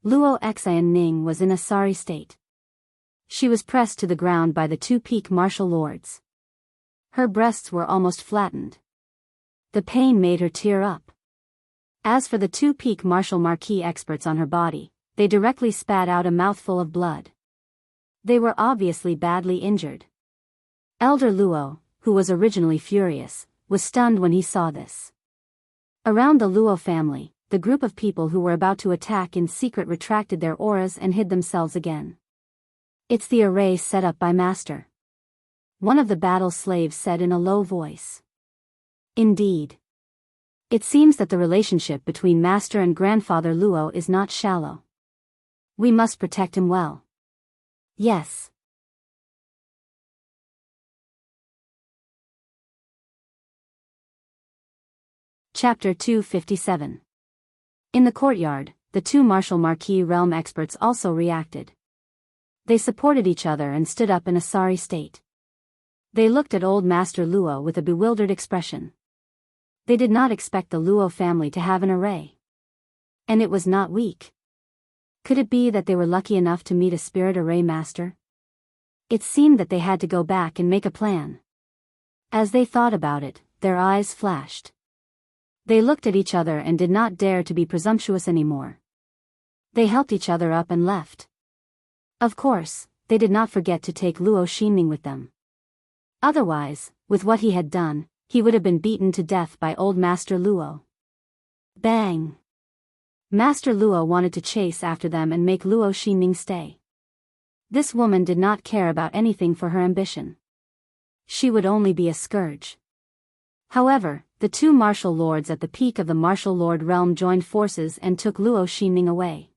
Luo Xianning was in a sorry state. She was pressed to the ground by the two peak martial lords. Her breasts were almost flattened. The pain made her tear up. As for the two peak martial marquis experts on her body, they directly spat out a mouthful of blood. They were obviously badly injured. Elder Luo, who was originally furious, was stunned when he saw this. Around the Luo family, the group of people who were about to attack in secret retracted their auras and hid themselves again. It's the array set up by Master. One of the battle slaves said in a low voice. Indeed. It seems that the relationship between Master and Grandfather Luo is not shallow. We must protect him well. Yes. Chapter 257. In the courtyard, the two martial marquis realm experts also reacted. They supported each other and stood up in a sorry state. They looked at old Master Luo with a bewildered expression. They did not expect the Luo family to have an array. And it was not weak. Could it be that they were lucky enough to meet a spirit array master? It seemed that they had to go back and make a plan. As they thought about it, their eyes flashed. They looked at each other and did not dare to be presumptuous anymore. They helped each other up and left. Of course, they did not forget to take Luo Xinming with them. Otherwise, with what he had done, he would have been beaten to death by old Master Luo. Bang! Master Luo wanted to chase after them and make Luo Xinming stay. This woman did not care about anything for her ambition. She would only be a scourge. However, the two martial lords at the peak of the martial lord realm joined forces and took Luo Xinming away.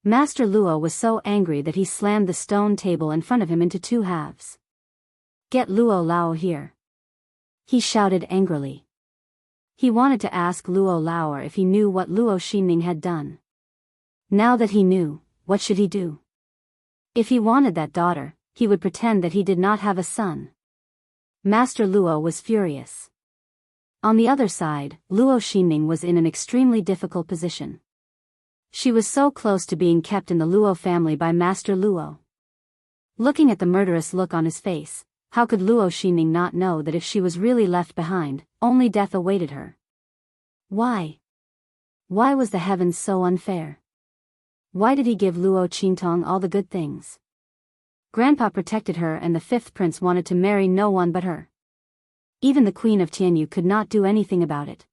Master Luo was so angry that he slammed the stone table in front of him into two halves. Get Luo Lao here. He shouted angrily. He wanted to ask Luo Lao if he knew what Luo Xinming had done. Now that he knew, what should he do? If he wanted that daughter, he would pretend that he did not have a son. Master Luo was furious. On the other side, Luo Xinming was in an extremely difficult position. She was so close to being kept in the Luo family by Master Luo. Looking at the murderous look on his face, how could Luo Xinming not know that if she was really left behind, only death awaited her? Why? Why was the heavens so unfair? Why did he give Luo Qingtong all the good things? Grandpa protected her and the fifth prince wanted to marry no one but her. Even the Queen of Tianyu could not do anything about it.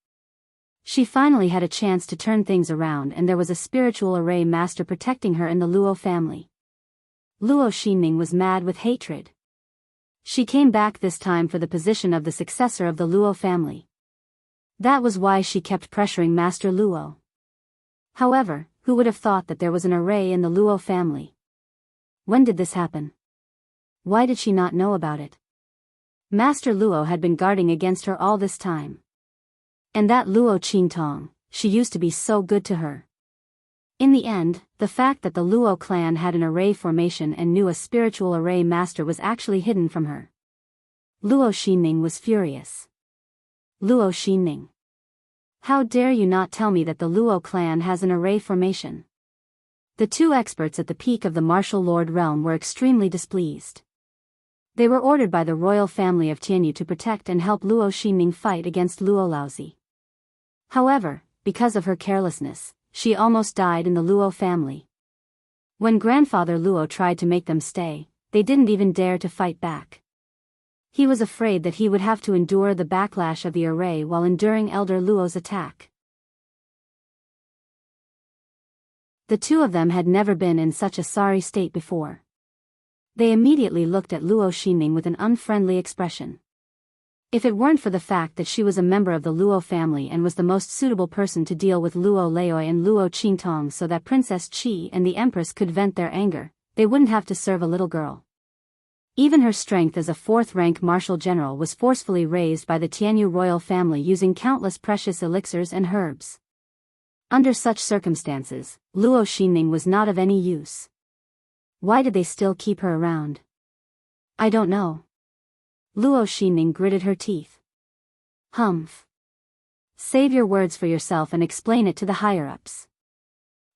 She finally had a chance to turn things around and there was a spiritual array master protecting her in the Luo family. Luo Xinming was mad with hatred. She came back this time for the position of the successor of the Luo family. That was why she kept pressuring Master Luo. However, who would have thought that there was an array in the Luo family? When did this happen? Why did she not know about it? Master Luo had been guarding against her all this time. And that Luo Qingtong, she used to be so good to her. In the end, the fact that the Luo clan had an array formation and knew a spiritual array master was actually hidden from her. Luo Xinming was furious. Luo Xinming. How dare you not tell me that the Luo clan has an array formation? The two experts at the peak of the martial lord realm were extremely displeased. They were ordered by the royal family of Tianyu to protect and help Luo Xinming fight against Luo Laozi. However, because of her carelessness, she almost died in the Luo family. When Grandfather Luo tried to make them stay, they didn't even dare to fight back. He was afraid that he would have to endure the backlash of the array while enduring Elder Luo's attack. The two of them had never been in such a sorry state before. They immediately looked at Luo Xinming with an unfriendly expression. If it weren't for the fact that she was a member of the Luo family and was the most suitable person to deal with Luo Leoi and Luo Qingtong so that Princess Qi and the Empress could vent their anger, they wouldn't have to serve a little girl. Even her strength as a fourth-rank martial general was forcefully raised by the Tianyu royal family using countless precious elixirs and herbs. Under such circumstances, Luo Xinning was not of any use. Why did they still keep her around? I don't know. Luo Xinning gritted her teeth. Humph. Save your words for yourself and explain it to the higher-ups.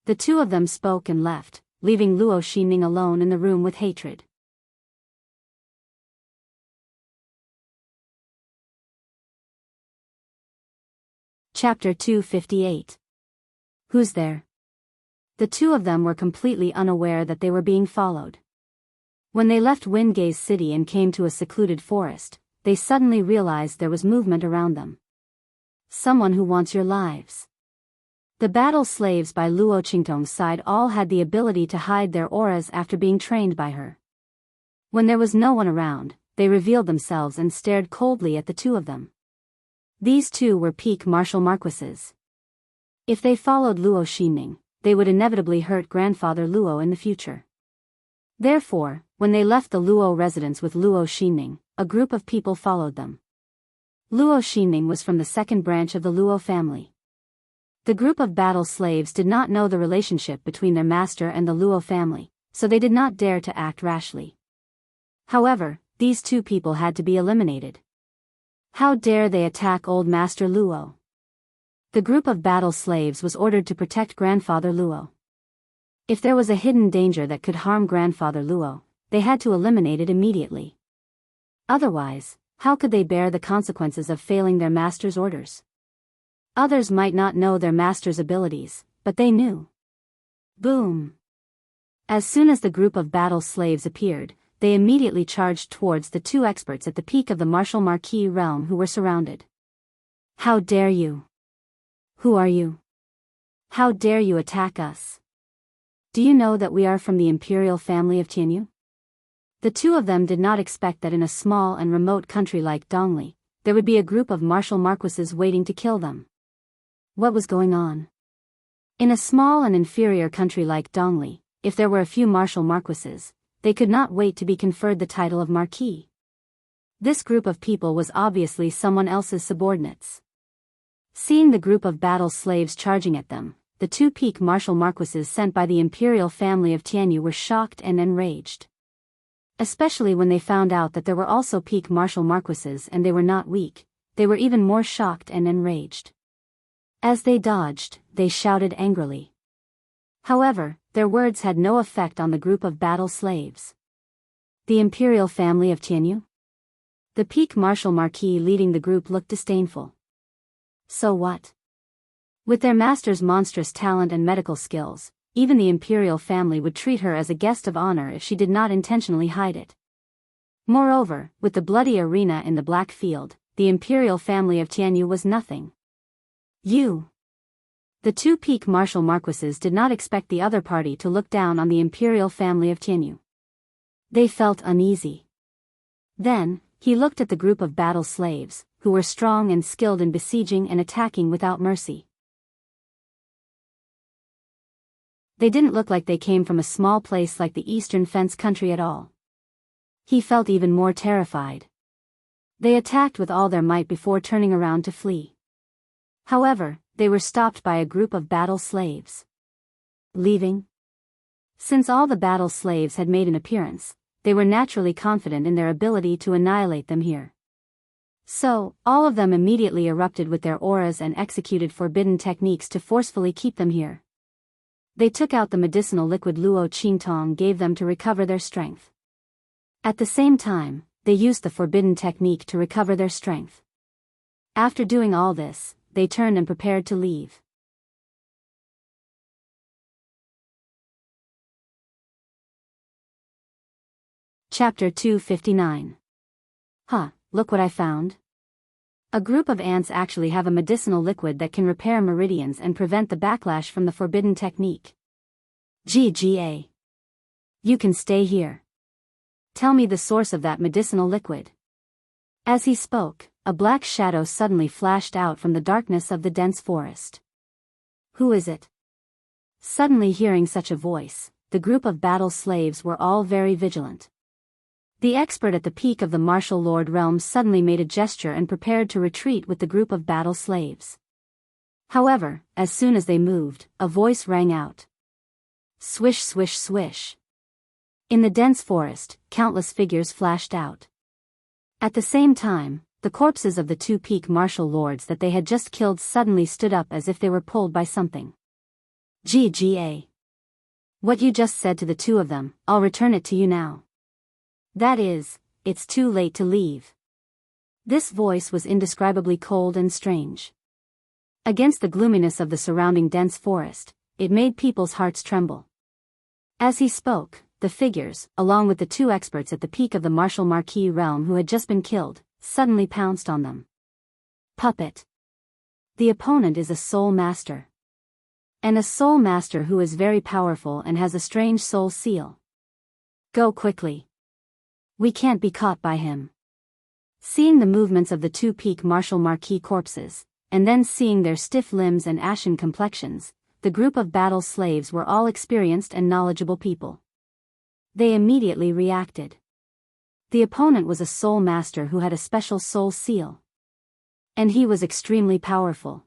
The two of them spoke and left, leaving Luo Xinning alone in the room with hatred. Chapter 258. Who's there? The two of them were completely unaware that they were being followed. When they left Windgaze City and came to a secluded forest, they suddenly realized there was movement around them. Someone who wants your lives. The battle slaves by Luo Qingtong's side all had the ability to hide their auras after being trained by her. When there was no one around, they revealed themselves and stared coldly at the two of them. These two were peak martial marquises. If they followed Luo Xinning, they would inevitably hurt Grandfather Luo in the future. Therefore, when they left the Luo residence with Luo Xinning, a group of people followed them. Luo Xinning was from the second branch of the Luo family. The group of battle slaves did not know the relationship between their master and the Luo family, so they did not dare to act rashly. However, these two people had to be eliminated. How dare they attack old Master Luo? The group of battle slaves was ordered to protect Grandfather Luo. If there was a hidden danger that could harm Grandfather Luo, they had to eliminate it immediately. Otherwise, how could they bear the consequences of failing their master's orders? Others might not know their master's abilities, but they knew. Boom! As soon as the group of battle slaves appeared, they immediately charged towards the two experts at the peak of the martial marquis realm who were surrounded. How dare you? Who are you? How dare you attack us? Do you know that we are from the imperial family of Tianyu? The two of them did not expect that in a small and remote country like Dongli, there would be a group of martial marquises waiting to kill them. What was going on? In a small and inferior country like Dongli, if there were a few martial marquises, they could not wait to be conferred the title of marquis. This group of people was obviously someone else's subordinates. Seeing the group of battle slaves charging at them, the two peak martial marquises sent by the imperial family of Tianyu were shocked and enraged. Especially when they found out that there were also peak martial marquises and they were not weak, they were even more shocked and enraged. As they dodged, they shouted angrily. However, their words had no effect on the group of battle slaves. The imperial family of Tianyu? The peak martial marquis leading the group looked disdainful. So what? With their master's monstrous talent and medical skills, even the imperial family would treat her as a guest of honor if she did not intentionally hide it. Moreover, with the bloody arena in the Black Field, the imperial family of Tianyu was nothing. The two peak martial marquises did not expect the other party to look down on the imperial family of Tianyu. They felt uneasy. Then, he looked at the group of battle slaves, who were strong and skilled in besieging and attacking without mercy. They didn't look like they came from a small place like the Eastern Fence country at all. He felt even more terrified. They attacked with all their might before turning around to flee. However, they were stopped by a group of battle slaves. Leaving? Since all the battle slaves had made an appearance, they were naturally confident in their ability to annihilate them here. So, all of them immediately erupted with their auras and executed forbidden techniques to forcefully keep them here. They took out the medicinal liquid Luo Qingtong gave them to recover their strength. At the same time, they used the forbidden technique to recover their strength. After doing all this, they turned and prepared to leave. Chapter 259. Huh, look what I found. A group of ants actually have a medicinal liquid that can repair meridians and prevent the backlash from the forbidden technique. GGA. You can stay here. Tell me the source of that medicinal liquid. As he spoke, a black shadow suddenly flashed out from the darkness of the dense forest. Who is it? Suddenly hearing such a voice, the group of battle slaves were all very vigilant. The expert at the peak of the martial lord realm suddenly made a gesture and prepared to retreat with the group of battle slaves. However, as soon as they moved, a voice rang out. Swish, swish, swish. In the dense forest, countless figures flashed out. At the same time, the corpses of the two peak martial lords that they had just killed suddenly stood up as if they were pulled by something. GGA. What you just said to the two of them, I'll return it to you now. That is, it's too late to leave. This voice was indescribably cold and strange. Against the gloominess of the surrounding dense forest, it made people's hearts tremble. As he spoke, the figures, along with the two experts at the peak of the martial marquis realm who had just been killed, suddenly pounced on them. Puppet. The opponent is a soul master. And a soul master who is very powerful and has a strange soul seal. Go quickly. We can't be caught by him. Seeing the movements of the two peak martial marquis corpses, and then seeing their stiff limbs and ashen complexions, the group of battle slaves were all experienced and knowledgeable people. They immediately reacted. The opponent was a soul master who had a special soul seal. And he was extremely powerful.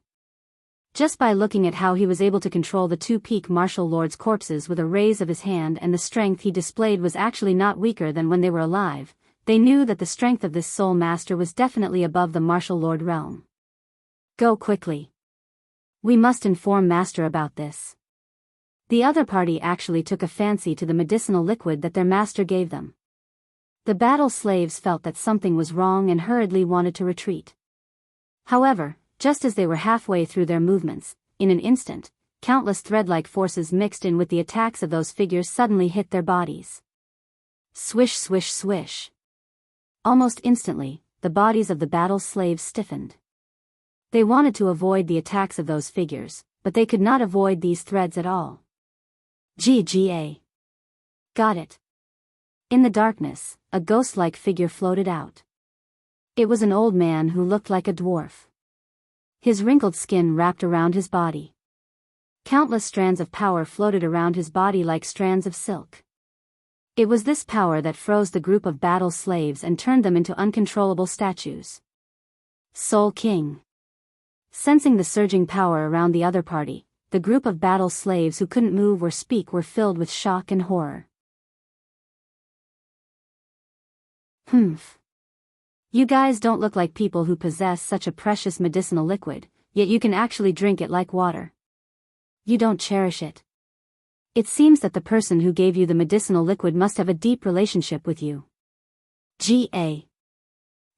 Just by looking at how he was able to control the two peak martial lords' corpses with a raise of his hand, and the strength he displayed was actually not weaker than when they were alive, they knew that the strength of this soul master was definitely above the martial lord realm. Go quickly. We must inform master about this. The other party actually took a fancy to the medicinal liquid that their master gave them. The battle slaves felt that something was wrong and hurriedly wanted to retreat. However, just as they were halfway through their movements, in an instant, countless thread-like forces mixed in with the attacks of those figures suddenly hit their bodies. Swish, swish, swish. Almost instantly, the bodies of the battle slaves stiffened. They wanted to avoid the attacks of those figures, but they could not avoid these threads at all. GGA. Got it. In the darkness, a ghost-like figure floated out. It was an old man who looked like a dwarf. His wrinkled skin wrapped around his body. Countless strands of power floated around his body like strands of silk. It was this power that froze the group of battle slaves and turned them into uncontrollable statues. Soul King. Sensing the surging power around the other party, the group of battle slaves who couldn't move or speak were filled with shock and horror. Humph. You guys don't look like people who possess such a precious medicinal liquid, yet you can actually drink it like water. You don't cherish it. It seems that the person who gave you the medicinal liquid must have a deep relationship with you. GA.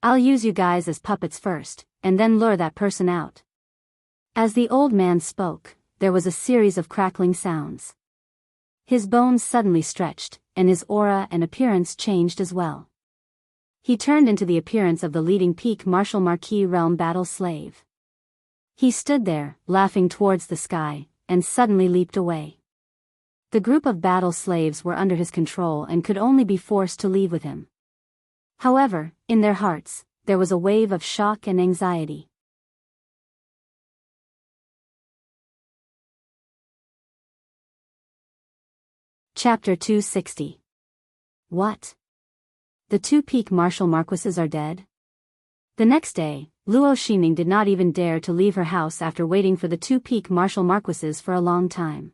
I'll use you guys as puppets first, and then lure that person out. As the old man spoke, there was a series of crackling sounds. His bones suddenly stretched, and his aura and appearance changed as well. He turned into the appearance of the leading peak martial marquis realm battle slave. He stood there, laughing towards the sky, and suddenly leaped away. The group of battle slaves were under his control and could only be forced to leave with him. However, in their hearts, there was a wave of shock and anxiety. Chapter 260. What? The two peak martial marquises are dead? The next day, Luo Xingning did not even dare to leave her house after waiting for the two peak martial marquises for a long time.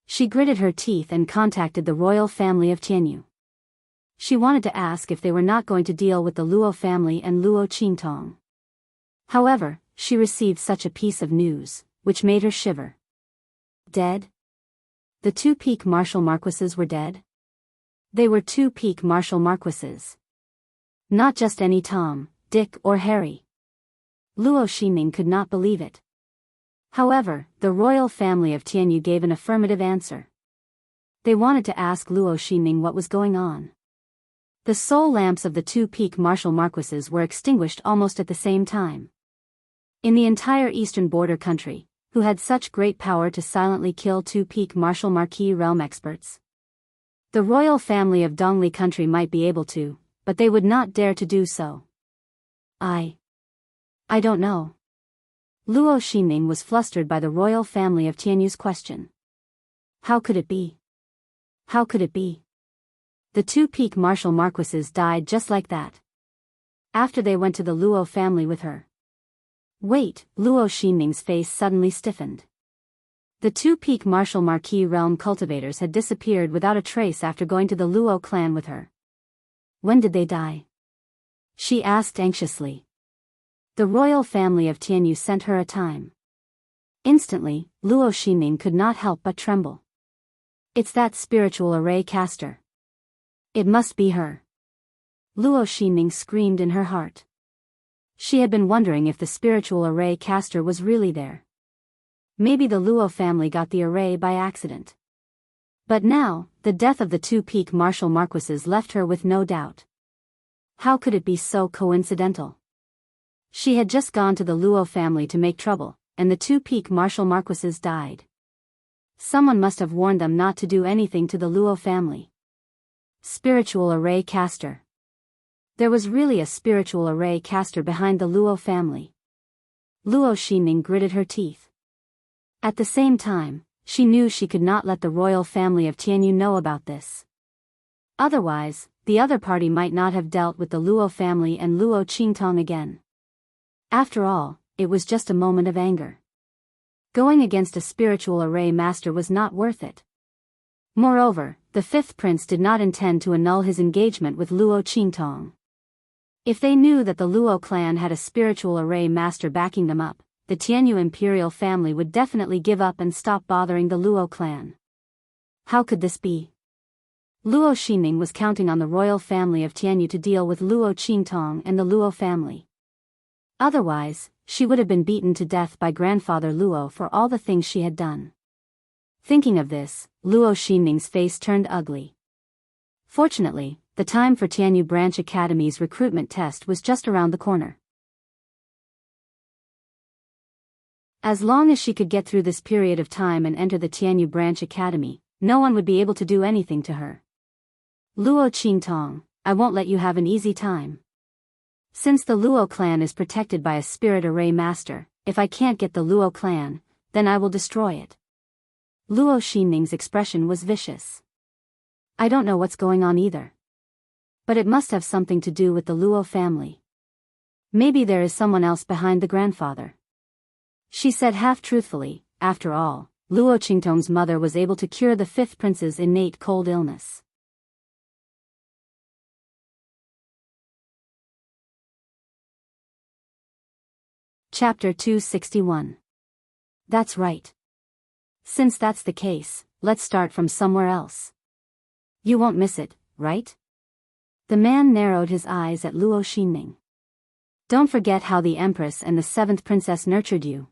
She gritted her teeth and contacted the royal family of Jianghu. She wanted to ask if they were not going to deal with the Luo family and Luo Qingtong. However, she received such a piece of news, which made her shiver. Dead? The two peak martial marquises were dead? They were two peak martial marquises. Not just any Tom, Dick or Harry. Luo Xingning could not believe it. However, the royal family of Jianghu gave an affirmative answer. They wanted to ask Luo Xingning what was going on. The soul lamps of the two peak martial marquises were extinguished almost at the same time. In the entire eastern border country, who had such great power to silently kill two peak martial marquis realm experts? The royal family of Dongli country might be able to, but they would not dare to do so. I don't know. Luo Xinming was flustered by the royal family of Tianyu's question. How could it be? How could it be? The two peak martial marquises died just like that. After they went to the Luo family with her. Wait, Luo Xinming's face suddenly stiffened. The two peak martial marquis realm cultivators had disappeared without a trace after going to the Luo clan with her. When did they die? She asked anxiously. The royal family of Tianyu sent her a time. Instantly, Luo Xinming could not help but tremble. It's that spiritual array caster. It must be her. Luo Xinming screamed in her heart. She had been wondering if the spiritual array caster was really there. Maybe the Luo family got the array by accident. But now, the death of the two peak martial marquises left her with no doubt. How could it be so coincidental? She had just gone to the Luo family to make trouble, and the two peak martial marquises died. Someone must have warned them not to do anything to the Luo family. Spiritual array caster. There was really a spiritual array caster behind the Luo family. Luo Xinming gritted her teeth. At the same time, she knew she could not let the royal family of Tianyu know about this. Otherwise, the other party might not have dealt with the Luo family and Luo Qingtong again. After all, it was just a moment of anger. Going against a spiritual array master was not worth it. Moreover, the fifth prince did not intend to annul his engagement with Luo Qingtong. If they knew that the Luo clan had a spiritual array master backing them up, the Tianyu imperial family would definitely give up and stop bothering the Luo clan. How could this be? Luo Xinming was counting on the royal family of Tianyu to deal with Luo Qingtong and the Luo family. Otherwise, she would have been beaten to death by grandfather Luo for all the things she had done. Thinking of this, Luo Xinming's face turned ugly. Fortunately, the time for Tianyu Branch Academy's recruitment test was just around the corner. As long as she could get through this period of time and enter the Tianyu Branch Academy, no one would be able to do anything to her. Luo Qingtong, I won't let you have an easy time. Since the Luo clan is protected by a spirit array master, if I can't get the Luo clan, then I will destroy it. Luo Xinming's expression was vicious. I don't know what's going on either. But it must have something to do with the Luo family. Maybe there is someone else behind the grandfather. She said half-truthfully, after all, Luo Qingtong's mother was able to cure the fifth prince's innate cold illness. Chapter 261. That's right. Since that's the case, let's start from somewhere else. You won't miss it, right? The man narrowed his eyes at Luo Xinming. Don't forget how the Empress and the seventh princess nurtured you.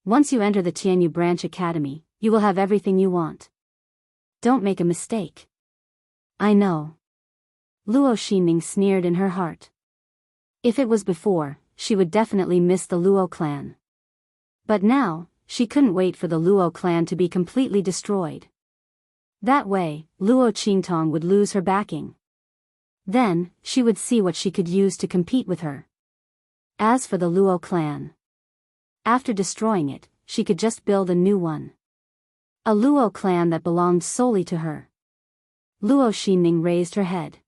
Once you enter the Tianyu Branch Academy, you will have everything you want. Don't make a mistake. I know. Luo Xinming sneered in her heart. If it was before, she would definitely miss the Luo clan. But now, she couldn't wait for the Luo clan to be completely destroyed. That way, Luo Qingtong would lose her backing. Then, she would see what she could use to compete with her. As for the Luo clan, after destroying it, she could just build a new one. A Luo clan that belonged solely to her. Luo Xinming raised her head.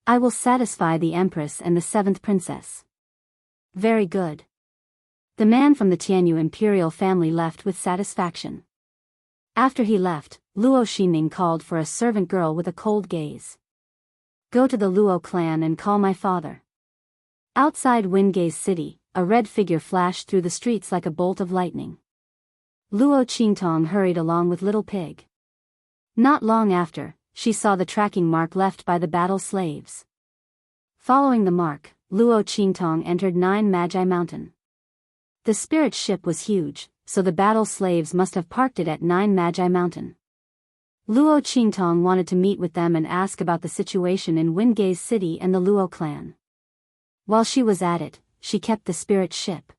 I will satisfy the Empress and the seventh princess. Very good. The man from the Tianyu imperial family left with satisfaction. After he left, Luo Xinming called for a servant girl with a cold gaze. Go to the Luo clan and call my father. Outside Wingei's city, a red figure flashed through the streets like a bolt of lightning. Luo Qingtong hurried along with Little Pig. Not long after, she saw the tracking mark left by the battle slaves. Following the mark, Luo Qingtong entered Nine Magi Mountain. The spirit ship was huge, so the battle slaves must have parked it at Nine Magi Mountain. Luo Qingtong wanted to meet with them and ask about the situation in Wingei's city and the Luo clan. While she was at it, she kept the spirit ship.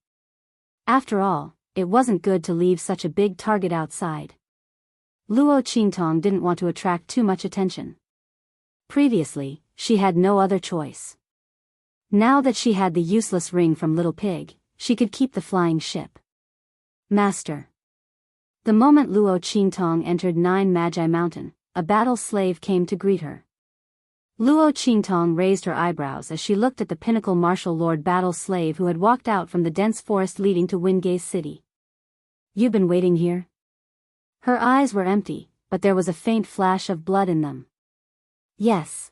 After all, it wasn't good to leave such a big target outside. Luo Qingtong didn't want to attract too much attention. Previously, she had no other choice. Now that she had the useless ring from Little Pig, she could keep the flying ship. Master. The moment Luo Qingtong entered Nine Magi Mountain, a battle slave came to greet her. Luo Qingtong raised her eyebrows as she looked at the pinnacle martial lord battle slave who had walked out from the dense forest leading to Wingay's city. "You've been waiting here?" Her eyes were empty, but there was a faint flash of blood in them. Yes.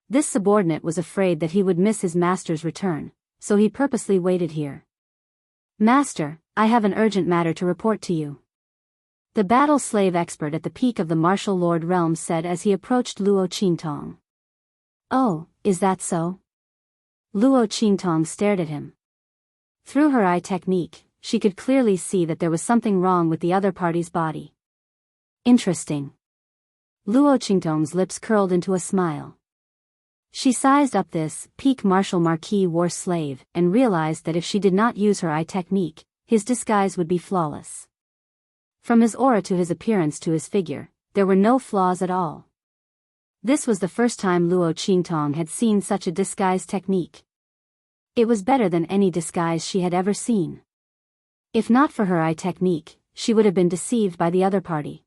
This subordinate was afraid that he would miss his master's return, so he purposely waited here. "Master, I have an urgent matter to report to you," the battle slave expert at the peak of the martial lord realm said as he approached Luo Qingtong. "Oh, is that so?" Luo Qingtong stared at him. Through her eye technique, she could clearly see that there was something wrong with the other party's body. Interesting. Luo Qingtong's lips curled into a smile. She sized up this peak martial marquis war slave and realized that if she did not use her eye technique, his disguise would be flawless. From his aura to his appearance to his figure, there were no flaws at all. This was the first time Luo Qingtong had seen such a disguise technique. It was better than any disguise she had ever seen. If not for her eye technique, she would have been deceived by the other party.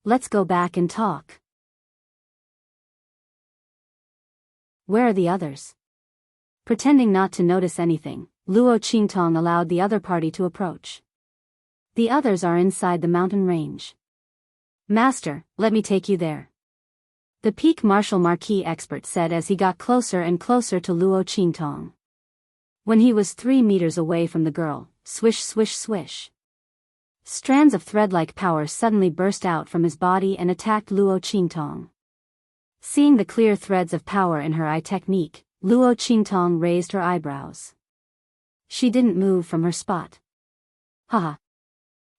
"Let's go back and talk." "Where are the others?" Pretending not to notice anything, Luo Qingtong allowed the other party to approach. "The others are inside the mountain range." "Master, let me take you there," the peak martial marquis expert said as he got closer and closer to Luo Qingtong. When he was 3 meters away from the girl, swish swish swish. Strands of thread-like power suddenly burst out from his body and attacked Luo Qingtong. Seeing the clear threads of power in her eye technique, Luo Qingtong raised her eyebrows. She didn't move from her spot. "Haha.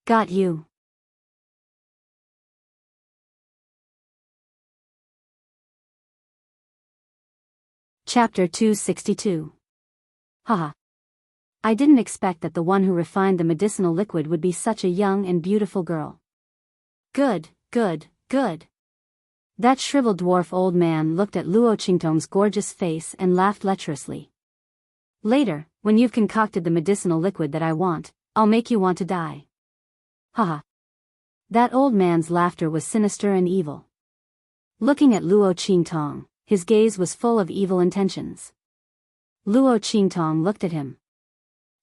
Got you." Chapter 262. Haha. I didn't expect that the one who refined the medicinal liquid would be such a young and beautiful girl. Good, good, good. That shriveled dwarf old man looked at Luo Qingtong's gorgeous face and laughed lecherously. "Later, when you've concocted the medicinal liquid that I want, I'll make you want to die." Haha. That old man's laughter was sinister and evil. Looking at Luo Qingtong, his gaze was full of evil intentions. Luo Qingtong looked at him.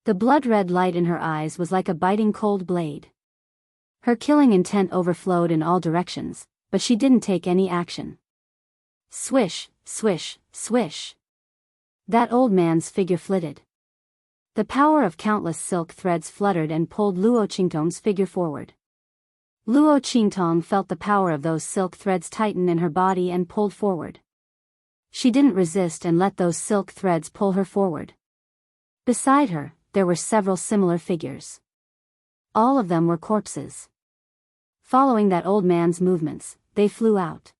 The blood-red light in her eyes was like a biting cold blade. Her killing intent overflowed in all directions, but she didn't take any action. Swish, swish, swish. That old man's figure flitted. The power of countless silk threads fluttered and pulled Luo Qingtong's figure forward. Luo Qingtong felt the power of those silk threads tighten in her body and pulled forward. She didn't resist and let those silk threads pull her forward. Beside her, there were several similar figures. All of them were corpses. Following that old man's movements, they flew out.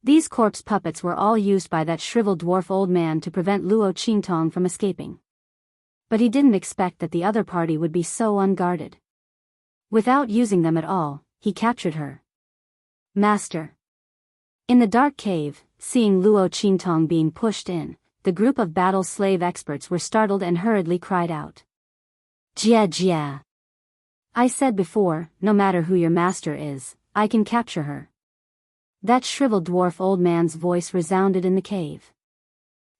These corpse puppets were all used by that shriveled dwarf old man to prevent Luo Qingtong from escaping. But he didn't expect that the other party would be so unguarded. Without using them at all, he captured her. "Master." In the dark cave, seeing Luo Qingtong being pushed in, the group of battle slave experts were startled and hurriedly cried out. "Jia jia. I said before, no matter who your master is, I can capture her." That shriveled dwarf old man's voice resounded in the cave.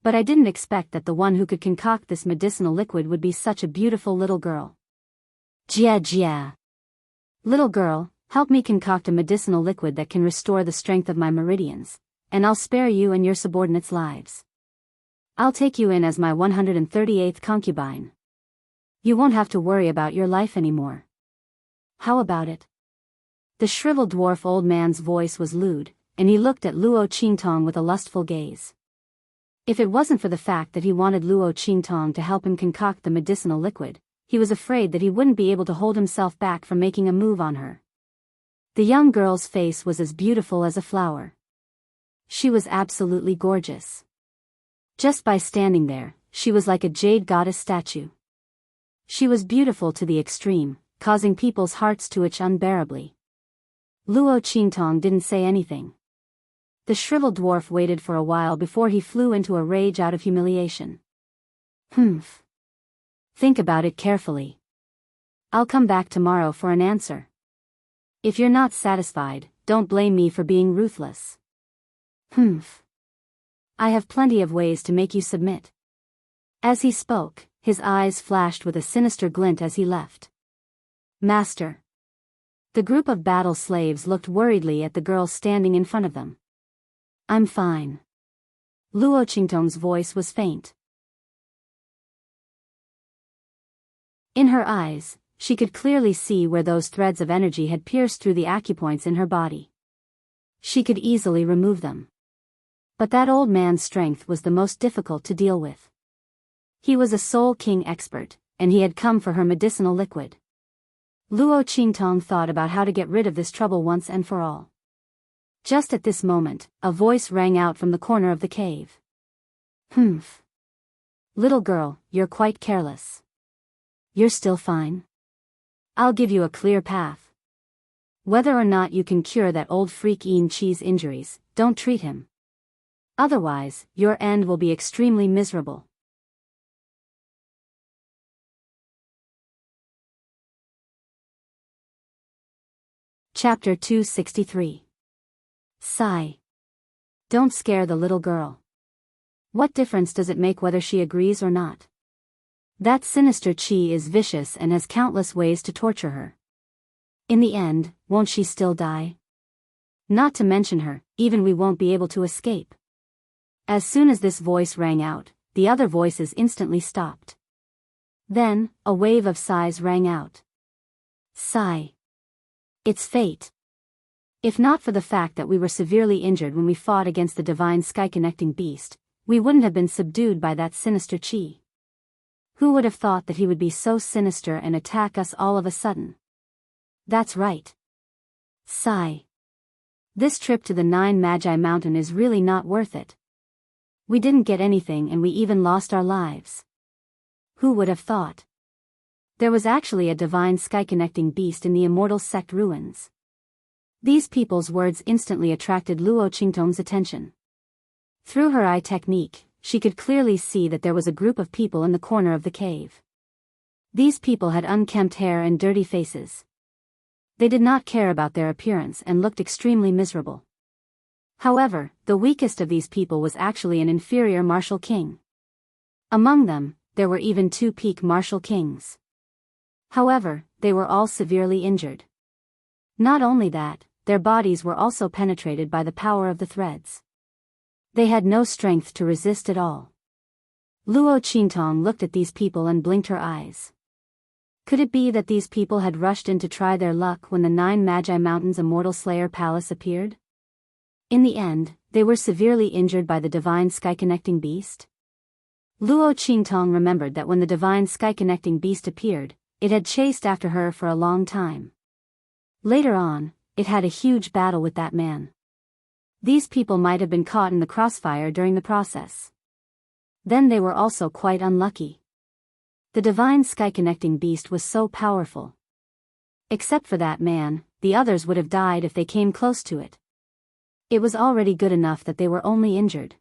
"But I didn't expect that the one who could concoct this medicinal liquid would be such a beautiful little girl." "Jia jia. Little girl, help me concoct a medicinal liquid that can restore the strength of my meridians, and I'll spare you and your subordinates' lives. I'll take you in as my 138th concubine. You won't have to worry about your life anymore. How about it?" The shriveled dwarf old man's voice was lewd, and he looked at Luo Qingtong with a lustful gaze. If it wasn't for the fact that he wanted Luo Qingtong to help him concoct the medicinal liquid, he was afraid that he wouldn't be able to hold himself back from making a move on her. The young girl's face was as beautiful as a flower. She was absolutely gorgeous. Just by standing there, she was like a jade goddess statue. She was beautiful to the extreme, causing people's hearts to itch unbearably. Luo Qingtong didn't say anything. The shriveled dwarf waited for a while before he flew into a rage out of humiliation. Humph. Think about it carefully. I'll come back tomorrow for an answer. If you're not satisfied, don't blame me for being ruthless. Humph. I have plenty of ways to make you submit. As he spoke, his eyes flashed with a sinister glint as he left. Master. The group of battle slaves looked worriedly at the girl standing in front of them. I'm fine. Luo Qingtong's voice was faint. In her eyes, she could clearly see where those threads of energy had pierced through the acupoints in her body. She could easily remove them. But that old man's strength was the most difficult to deal with. He was a Soul King expert, and he had come for her medicinal liquid. Luo Qingtong thought about how to get rid of this trouble once and for all. Just at this moment, a voice rang out from the corner of the cave. Humph. Little girl, you're quite careless. You're still fine. I'll give you a clear path. Whether or not you can cure that old freak Yin Chi's injuries, don't treat him. Otherwise, your end will be extremely miserable. Chapter 263. Sigh. Don't scare the little girl. What difference does it make whether she agrees or not? That sinister Chi is vicious and has countless ways to torture her. In the end, won't she still die? Not to mention her, even we won't be able to escape. As soon as this voice rang out, the other voices instantly stopped. Then, a wave of sighs rang out. Sigh. It's fate. If not for the fact that we were severely injured when we fought against the divine sky-connecting beast, we wouldn't have been subdued by that sinister Chi. Who would have thought that he would be so sinister and attack us all of a sudden? That's right. Sigh. This trip to the Nine Magi Mountain is really not worth it. We didn't get anything and we even lost our lives. Who would have thought? There was actually a divine sky-connecting beast in the Immortal Sect ruins. These people's words instantly attracted Luo Qingtong's attention. Through her eye technique, she could clearly see that there was a group of people in the corner of the cave. These people had unkempt hair and dirty faces. They did not care about their appearance and looked extremely miserable. However, the weakest of these people was actually an inferior martial king. Among them, there were even 2 peak martial kings. However, they were all severely injured. Not only that, their bodies were also penetrated by the power of the threads. They had no strength to resist at all. Luo Qingtong looked at these people and blinked her eyes. Could it be that these people had rushed in to try their luck when the Nine Magi Mountain's Immortal Slayer Palace appeared? In the end, they were severely injured by the divine sky-connecting beast? Luo Qingtong remembered that when the divine sky-connecting beast appeared, it had chased after her for a long time. Later on, it had a huge battle with that man. These people might have been caught in the crossfire during the process. Then they were also quite unlucky. The divine sky-connecting beast was so powerful. Except for that man, the others would have died if they came close to it. It was already good enough that they were only injured.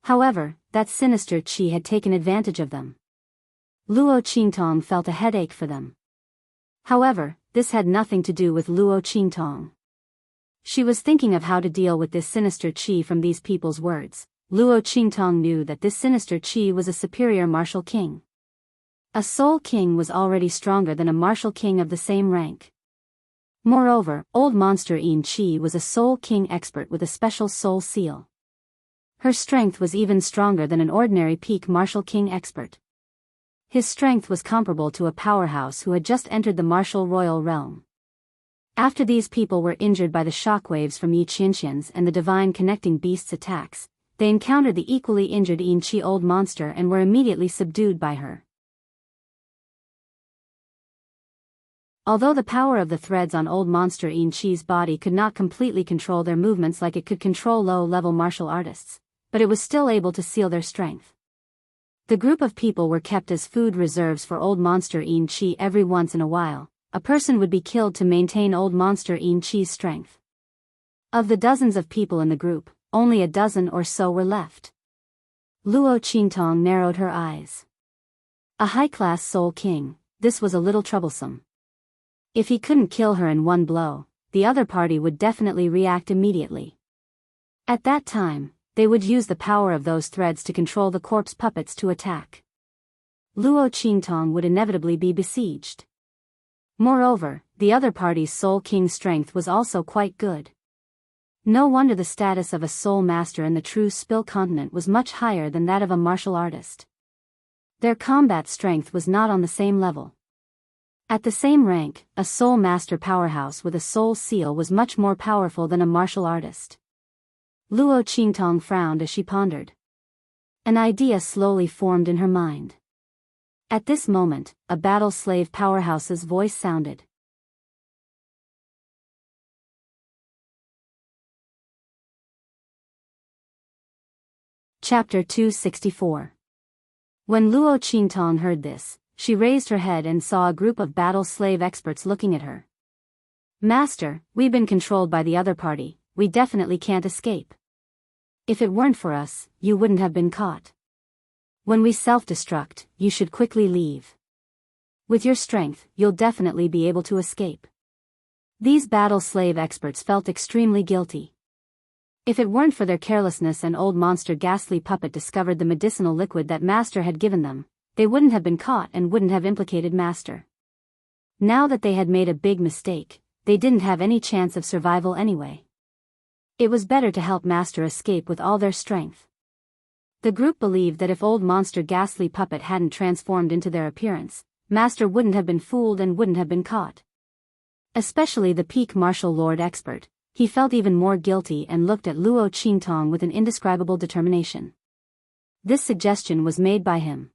However, that sinister Chi had taken advantage of them. Luo Qingtong felt a headache for them. However, this had nothing to do with Luo Qingtong. She was thinking of how to deal with this sinister Chi from these people's words. Luo Qingtong knew that this sinister Chi was a superior martial king. A soul king was already stronger than a martial king of the same rank. Moreover, old monster Yin Chi was a soul king expert with a special soul seal. Her strength was even stronger than an ordinary peak martial king expert. His strength was comparable to a powerhouse who had just entered the martial royal realm. After these people were injured by the shockwaves from Yi Qianqian's and the divine connecting beast's attacks, they encountered the equally injured Yin Chi old monster and were immediately subdued by her. Although the power of the threads on old monster Yin Chi's body could not completely control their movements like it could control low-level martial artists, but it was still able to seal their strength. The group of people were kept as food reserves for old monster Yin Chi. Every once in a while, a person would be killed to maintain old monster Yin Chi's strength. Of the dozens of people in the group, only a dozen or so were left. Luo Qingtong narrowed her eyes. A high-class soul king, this was a little troublesome. If he couldn't kill her in one blow, the other party would definitely react immediately. At that time, they would use the power of those threads to control the corpse puppets to attack. Luo Qingtong would inevitably be besieged. Moreover, the other party's soul king's strength was also quite good. No wonder the status of a soul master in the true Spill continent was much higher than that of a martial artist. Their combat strength was not on the same level. At the same rank, a soul master powerhouse with a soul seal was much more powerful than a martial artist. Luo Qingtong frowned as she pondered. An idea slowly formed in her mind. At this moment, a battle slave powerhouse's voice sounded. Chapter 264. When Luo Qingtong heard this, she raised her head and saw a group of battle slave experts looking at her. Master, we've been controlled by the other party, we definitely can't escape. If it weren't for us, you wouldn't have been caught. When we self-destruct, you should quickly leave. With your strength, you'll definitely be able to escape. These battle slave experts felt extremely guilty. If it weren't for their carelessness and old monster Ghastly Puppet discovered the medicinal liquid that Master had given them, they wouldn't have been caught and wouldn't have implicated Master. Now that they had made a big mistake, they didn't have any chance of survival anyway. It was better to help Master escape with all their strength. The group believed that if old monster Ghastly Puppet hadn't transformed into their appearance, Master wouldn't have been fooled and wouldn't have been caught. Especially the peak martial lord expert. He felt even more guilty and looked at Luo Qingtong with an indescribable determination. This suggestion was made by him.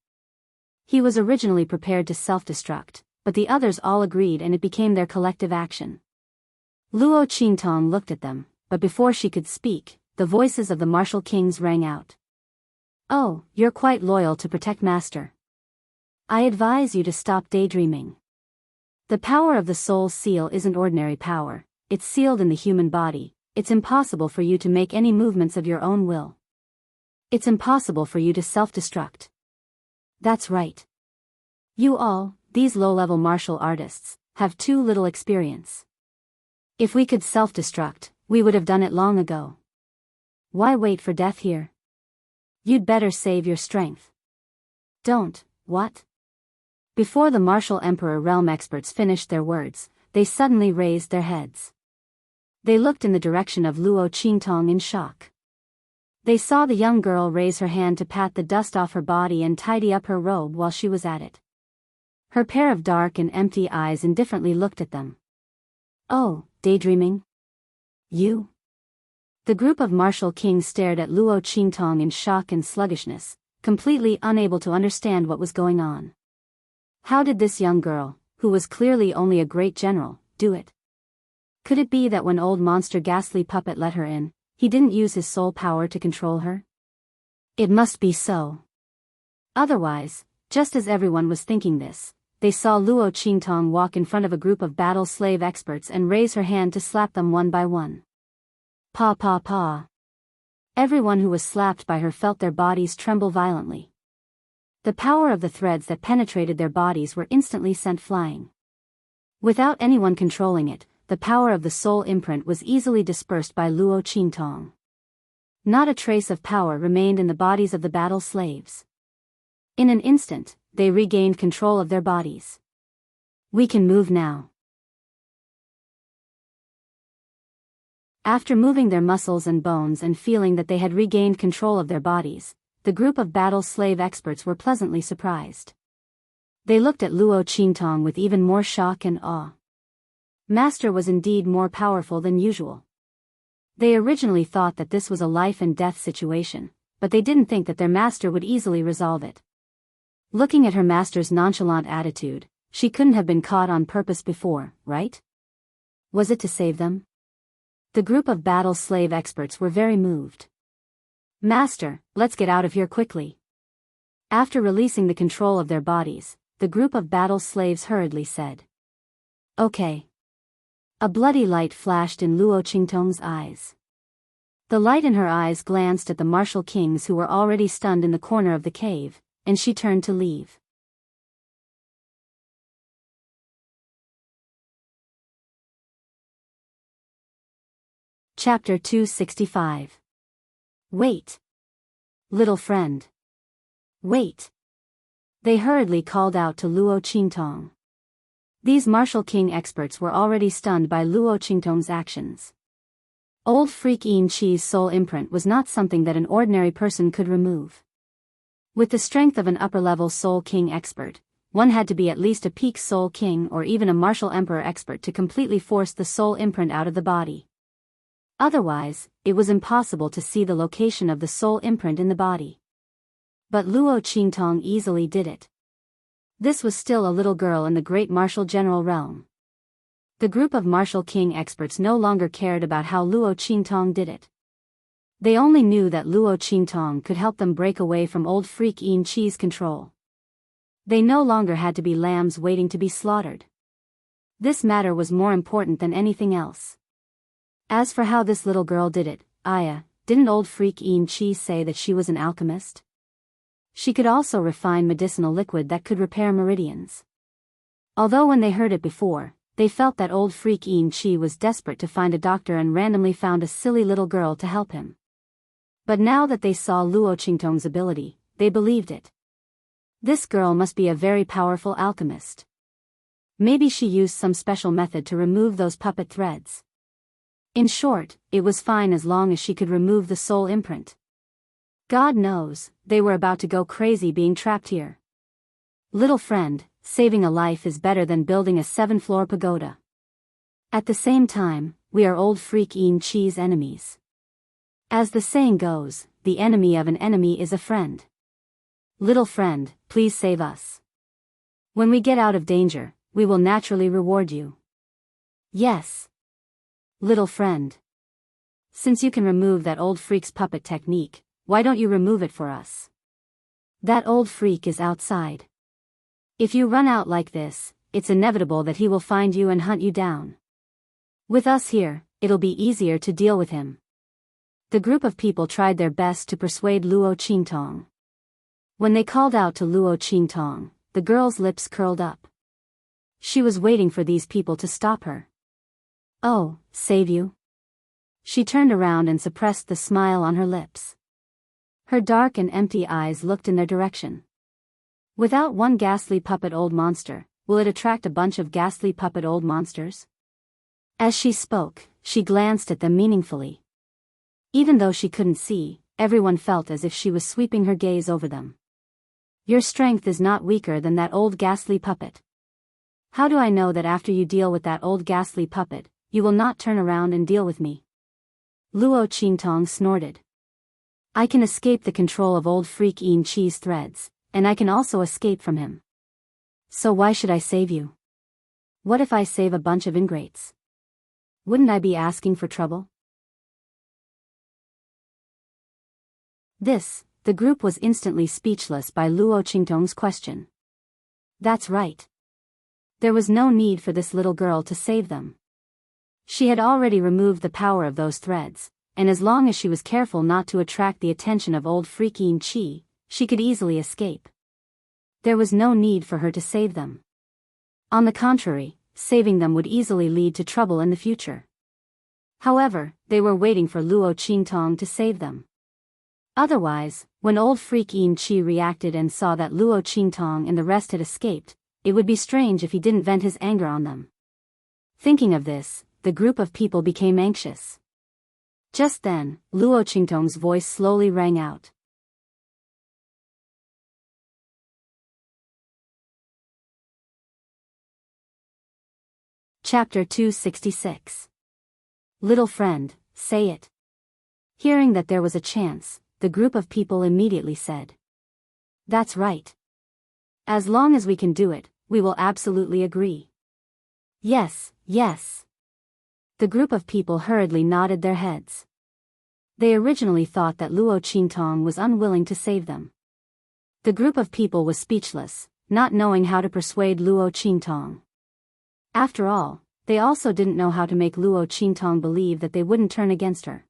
He was originally prepared to self-destruct, but the others all agreed and it became their collective action. Luo Qingtong looked at them, but before she could speak, the voices of the martial kings rang out. Oh, you're quite loyal to protect Master. I advise you to stop daydreaming. The power of the soul seal isn't ordinary power. It's sealed in the human body. It's impossible for you to make any movements of your own will. It's impossible for you to self-destruct. That's right. You all, these low-level martial artists, have too little experience. If we could self-destruct, we would have done it long ago. Why wait for death here? You'd better save your strength. Don't, what? Before the martial emperor realm experts finished their words, they suddenly raised their heads. They looked in the direction of Luo Qingtong in shock. They saw the young girl raise her hand to pat the dust off her body and tidy up her robe while she was at it. Her pair of dark and empty eyes indifferently looked at them. Oh, daydreaming? You? The group of martial kings stared at Luo Qingtong in shock and sluggishness, completely unable to understand what was going on. How did this young girl, who was clearly only a great general, do it? Could it be that when old monster Ghastly Puppet let her in, he didn't use his soul power to control her? It must be so. Otherwise, just as everyone was thinking this, they saw Luo Qingtong walk in front of a group of battle slave experts and raise her hand to slap them one by one. Pa pa pa. Everyone who was slapped by her felt their bodies tremble violently. The power of the threads that penetrated their bodies were instantly sent flying. Without anyone controlling it, the power of the soul imprint was easily dispersed by Luo Qingtong. Not a trace of power remained in the bodies of the battle slaves. In an instant, they regained control of their bodies. We can move now. After moving their muscles and bones and feeling that they had regained control of their bodies, the group of battle slave experts were pleasantly surprised. They looked at Luo Qingtong with even more shock and awe. Master was indeed more powerful than usual. They originally thought that this was a life and death situation, but they didn't think that their master would easily resolve it. Looking at her master's nonchalant attitude, she couldn't have been caught on purpose before, right? Was it to save them? The group of battle slave experts were very moved. Master, let's get out of here quickly. After releasing the control of their bodies, the group of battle slaves hurriedly said. Okay. A bloody light flashed in Luo Qingtong's eyes. The light in her eyes glanced at the martial kings who were already stunned in the corner of the cave, and she turned to leave. Chapter 265. Wait. Little friend. Wait. They hurriedly called out to Luo Qingtong. These martial king experts were already stunned by Luo Qingtong's actions. Old Freak Yin Chi's soul imprint was not something that an ordinary person could remove. With the strength of an upper-level soul king expert, one had to be at least a peak soul king or even a martial emperor expert to completely force the soul imprint out of the body. Otherwise, it was impossible to see the location of the soul imprint in the body. But Luo Qingtong easily did it. This was still a little girl in the great martial general realm. The group of martial king experts no longer cared about how Luo Qingtong did it. They only knew that Luo Qingtong could help them break away from old Freak Yin Chi's control. They no longer had to be lambs waiting to be slaughtered. This matter was more important than anything else. As for how this little girl did it, didn't old Freak Yin Chi say that she was an alchemist? She could also refine medicinal liquid that could repair meridians. Although when they heard it before, they felt that old Freak Yin Chi was desperate to find a doctor and randomly found a silly little girl to help him. But now that they saw Luo Qingtong's ability, they believed it. This girl must be a very powerful alchemist. Maybe she used some special method to remove those puppet threads. In short, it was fine as long as she could remove the soul imprint. God knows, they were about to go crazy being trapped here. Little friend, saving a life is better than building a 7-floor pagoda. At the same time, we are old Freak Yin Chi's enemies. As the saying goes, the enemy of an enemy is a friend. Little friend, please save us. When we get out of danger, we will naturally reward you. Yes. Little friend. Since you can remove that old freak's puppet technique, why don't you remove it for us? That old freak is outside. If you run out like this, it's inevitable that he will find you and hunt you down. With us here, it'll be easier to deal with him. The group of people tried their best to persuade Luo Qingtong. When they called out to Luo Qingtong, the girl's lips curled up. She was waiting for these people to stop her. Oh, save you? She turned around and suppressed the smile on her lips. Her dark and empty eyes looked in their direction. Without one ghastly puppet old monster, will it attract a bunch of ghastly puppet old monsters? As she spoke, she glanced at them meaningfully. Even though she couldn't see, everyone felt as if she was sweeping her gaze over them. Your strength is not weaker than that old ghastly puppet. How do I know that after you deal with that old ghastly puppet, you will not turn around and deal with me? Luo Qingtong snorted. I can escape the control of old Freak Yin Chi's threads, and I can also escape from him. So why should I save you? What if I save a bunch of ingrates? Wouldn't I be asking for trouble? The group was instantly speechless by Luo Qingtong's question. That's right. There was no need for this little girl to save them. She had already removed the power of those threads, and as long as she was careful not to attract the attention of old Freak Yin Chi, she could easily escape. There was no need for her to save them. On the contrary, saving them would easily lead to trouble in the future. However, they were waiting for Luo Qingtong to save them. Otherwise, when old Freak Yin Chi reacted and saw that Luo Qingtong and the rest had escaped, it would be strange if he didn't vent his anger on them. Thinking of this, the group of people became anxious. Just then, Luo Qingtong's voice slowly rang out. Chapter 266. Little friend, say it. Hearing that there was a chance, the group of people immediately said. That's right. As long as we can do it, we will absolutely agree. Yes, yes. The group of people hurriedly nodded their heads. They originally thought that Luo Qingtong was unwilling to save them. The group of people was speechless, not knowing how to persuade Luo Qingtong. After all, they also didn't know how to make Luo Qingtong believe that they wouldn't turn against her.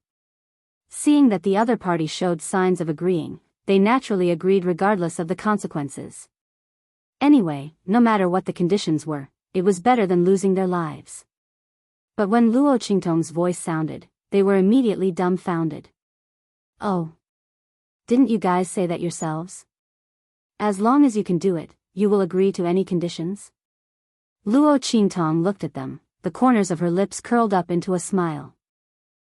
Seeing that the other party showed signs of agreeing, they naturally agreed regardless of the consequences. Anyway, no matter what the conditions were, it was better than losing their lives. But when Luo Qingtong's voice sounded, they were immediately dumbfounded. Oh. Didn't you guys say that yourselves? As long as you can do it, you will agree to any conditions? Luo Qingtong looked at them, the corners of her lips curled up into a smile.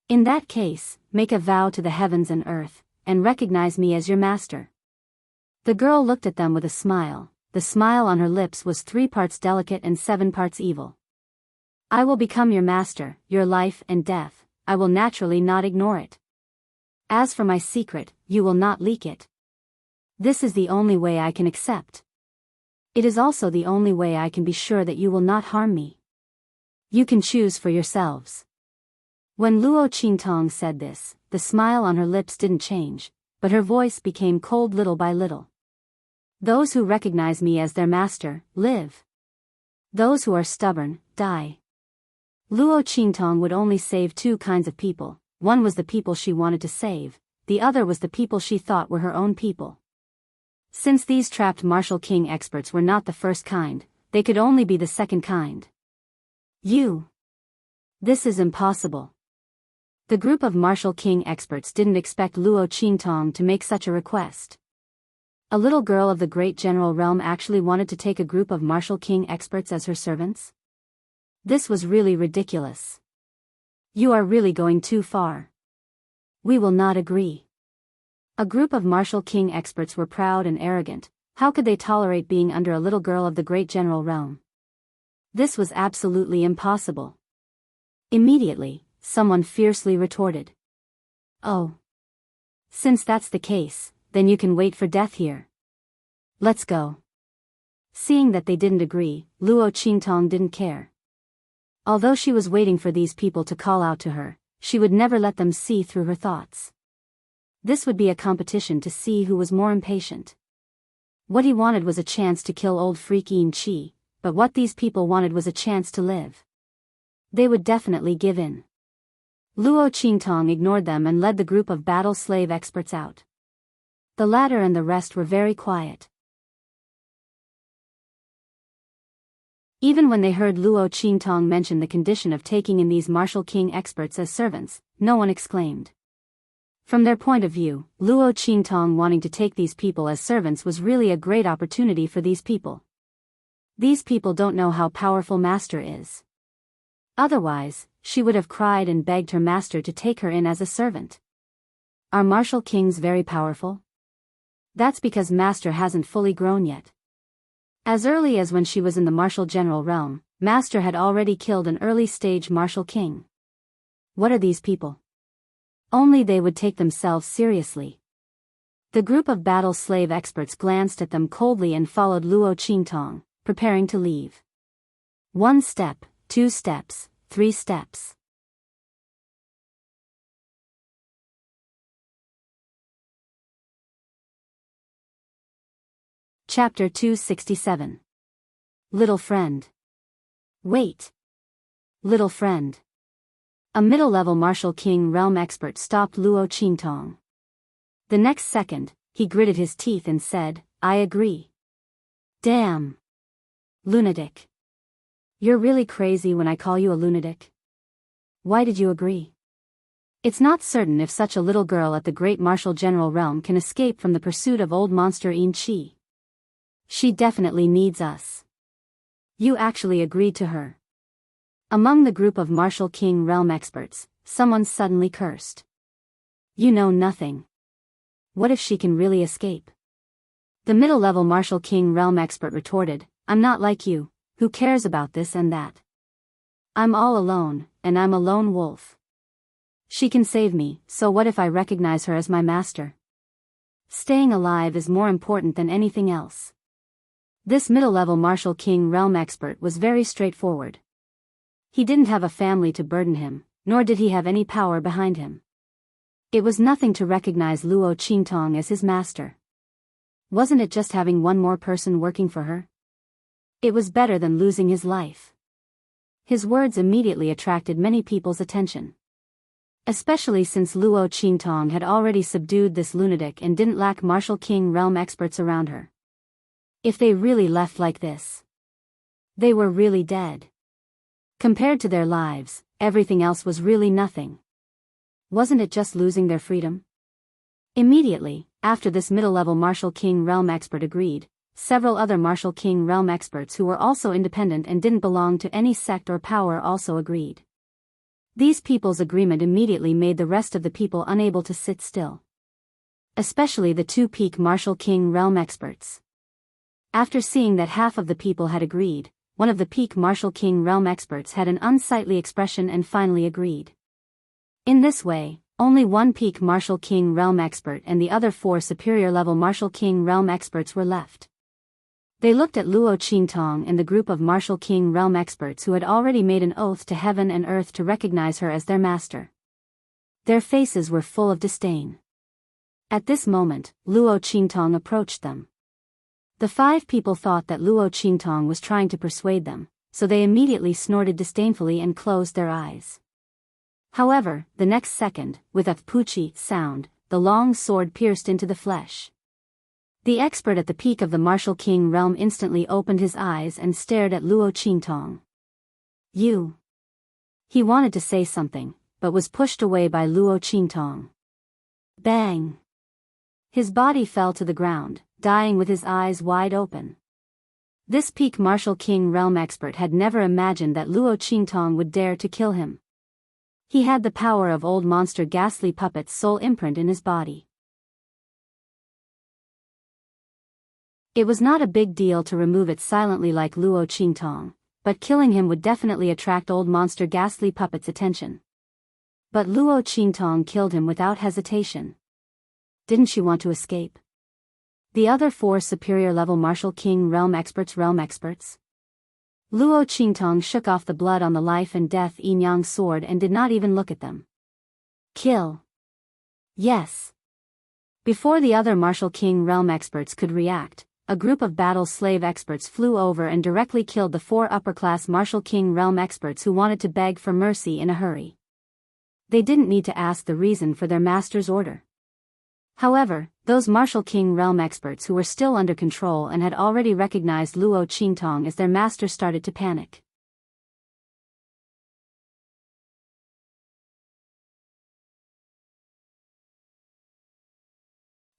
In that case, make a vow to the heavens and earth, and recognize me as your master. The girl looked at them with a smile. The smile on her lips was 3 parts delicate and 7 parts evil. I will become your master, your life and death. I will naturally not ignore it. As for my secret, you will not leak it. This is the only way I can accept. It is also the only way I can be sure that you will not harm me. You can choose for yourselves. When Luo Qingtong said this, the smile on her lips didn't change, but her voice became cold little by little. Those who recognize me as their master, live. Those who are stubborn, die. Luo Qingtong would only save 2 kinds of people. One was the people she wanted to save, the other was the people she thought were her own people. Since these trapped martial king experts were not the first kind, they could only be the second kind. You. This is impossible. The group of martial king experts didn't expect Luo Qingtong to make such a request. A little girl of the great general realm actually wanted to take a group of martial king experts as her servants? This was really ridiculous. You are really going too far. We will not agree. A group of martial king experts were proud and arrogant. How could they tolerate being under a little girl of the great general realm? This was absolutely impossible. Immediately, someone fiercely retorted. Oh. Since that's the case, then you can wait for death here. Let's go. Seeing that they didn't agree, Luo Qingtong didn't care. Although she was waiting for these people to call out to her, she would never let them see through her thoughts. This would be a competition to see who was more impatient. What he wanted was a chance to kill old freak Yin Chi, but what these people wanted was a chance to live. They would definitely give in. Luo Qingtong ignored them and led the group of battle slave experts out. The latter and the rest were very quiet. Even when they heard Luo Qingtong mention the condition of taking in these martial king experts as servants, no one exclaimed. From their point of view, Luo Qingtong wanting to take these people as servants was really a great opportunity for these people. These people don't know how powerful Master is. Otherwise, she would have cried and begged her master to take her in as a servant. Are martial kings very powerful? That's because Master hasn't fully grown yet. As early as when she was in the martial general realm, Master had already killed an early-stage martial king. What are these people? Only they would take themselves seriously. The group of battle slave experts glanced at them coldly and followed Luo Qingtong, preparing to leave. 1 step, 2 steps, 3 steps. Chapter 267. Little friend. Wait. Little friend. A middle-level martial king realm expert stopped Luo Qingtong. The next second, he gritted his teeth and said, I agree. Damn. Lunatic. You're really crazy when I call you a lunatic. Why did you agree? It's not certain if such a little girl at the great martial general realm can escape from the pursuit of old monster Yin Chi. She definitely needs us. You actually agreed to her. Among the group of martial king realm experts, someone suddenly cursed. You know nothing. What if she can really escape? The middle-level martial king realm expert retorted, I'm not like you, who cares about this and that. I'm all alone, and I'm a lone wolf. She can save me, so what if I recognize her as my master? Staying alive is more important than anything else. This middle-level martial king realm expert was very straightforward. He didn't have a family to burden him, nor did he have any power behind him. It was nothing to recognize Luo Qingtong as his master. Wasn't it just having one more person working for her? It was better than losing his life. His words immediately attracted many people's attention. Especially since Luo Qingtong had already subdued this lunatic and didn't lack martial king realm experts around her. If they really left like this, they were really dead. Compared to their lives, everything else was really nothing. Wasn't it just losing their freedom? Immediately, after this middle-level martial king realm expert agreed, several other martial king realm experts who were also independent and didn't belong to any sect or power also agreed. These people's agreement immediately made the rest of the people unable to sit still. Especially the two peak martial king realm experts. After seeing that half of the people had agreed, one of the peak martial king realm experts had an unsightly expression and finally agreed. In this way, only one peak martial king realm expert and the other 4 superior level martial king realm experts were left. They looked at Luo Qingtong and the group of martial king realm experts who had already made an oath to heaven and earth to recognize her as their master. Their faces were full of disdain. At this moment, Luo Qingtong approached them. The 5 people thought that Luo Qingtong was trying to persuade them, so they immediately snorted disdainfully and closed their eyes. However, the next second, with a puchi sound, the long sword pierced into the flesh. The expert at the peak of the martial king realm instantly opened his eyes and stared at Luo Qingtong. You. He wanted to say something, but was pushed away by Luo Qingtong. Bang! His body fell to the ground, dying with his eyes wide open. This peak martial king realm expert had never imagined that Luo Qingtong would dare to kill him. He had the power of old monster ghastly puppet's soul imprint in his body. It was not a big deal to remove it silently like Luo Qingtong, but killing him would definitely attract old monster ghastly puppet's attention. But Luo Qingtong killed him without hesitation. Didn't she want to escape? The other 4 superior level martial king realm experts. Luo Qingtong shook off the blood on the life and death yin-yang sword and did not even look at them. Kill. Yes. Before the other martial king realm experts could react, a group of battle slave experts flew over and directly killed the 4 upper-class martial king realm experts who wanted to beg for mercy in a hurry. They didn't need to ask the reason for their master's order. However, those martial king realm experts who were still under control and had already recognized Luo Qingtong as their master started to panic.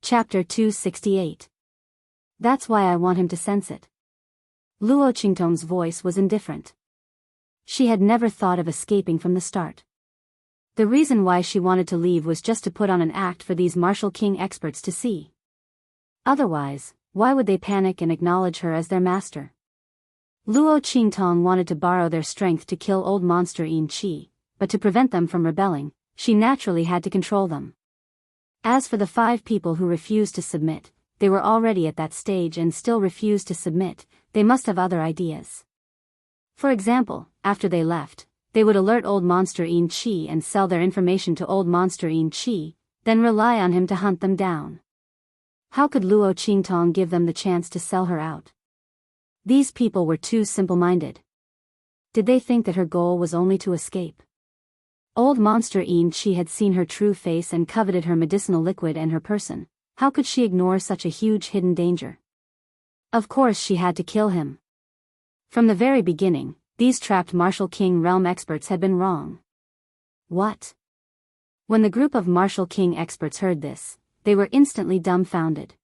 Chapter 268. That's why I want him to sense it. Luo Qingtong's voice was indifferent. She had never thought of escaping from the start. The reason why she wanted to leave was just to put on an act for these martial king experts to see. Otherwise, why would they panic and acknowledge her as their master? Luo Qingtong wanted to borrow their strength to kill old monster Yin Qi, but to prevent them from rebelling, she naturally had to control them. As for the 5 people who refused to submit, they were already at that stage and still refused to submit. They must have other ideas. For example, after they left, they would alert old monster Yin Qi and sell their information to old monster Yin Qi, then rely on him to hunt them down. How could Luo Qingtong give them the chance to sell her out? These people were too simple-minded. Did they think that her goal was only to escape? Old monster Yin Qi had seen her true face and coveted her medicinal liquid and her person. How could she ignore such a huge hidden danger? Of course she had to kill him. From the very beginning, these trapped martial king realm experts had been wrong. What? When the group of martial king experts heard this, they were instantly dumbfounded.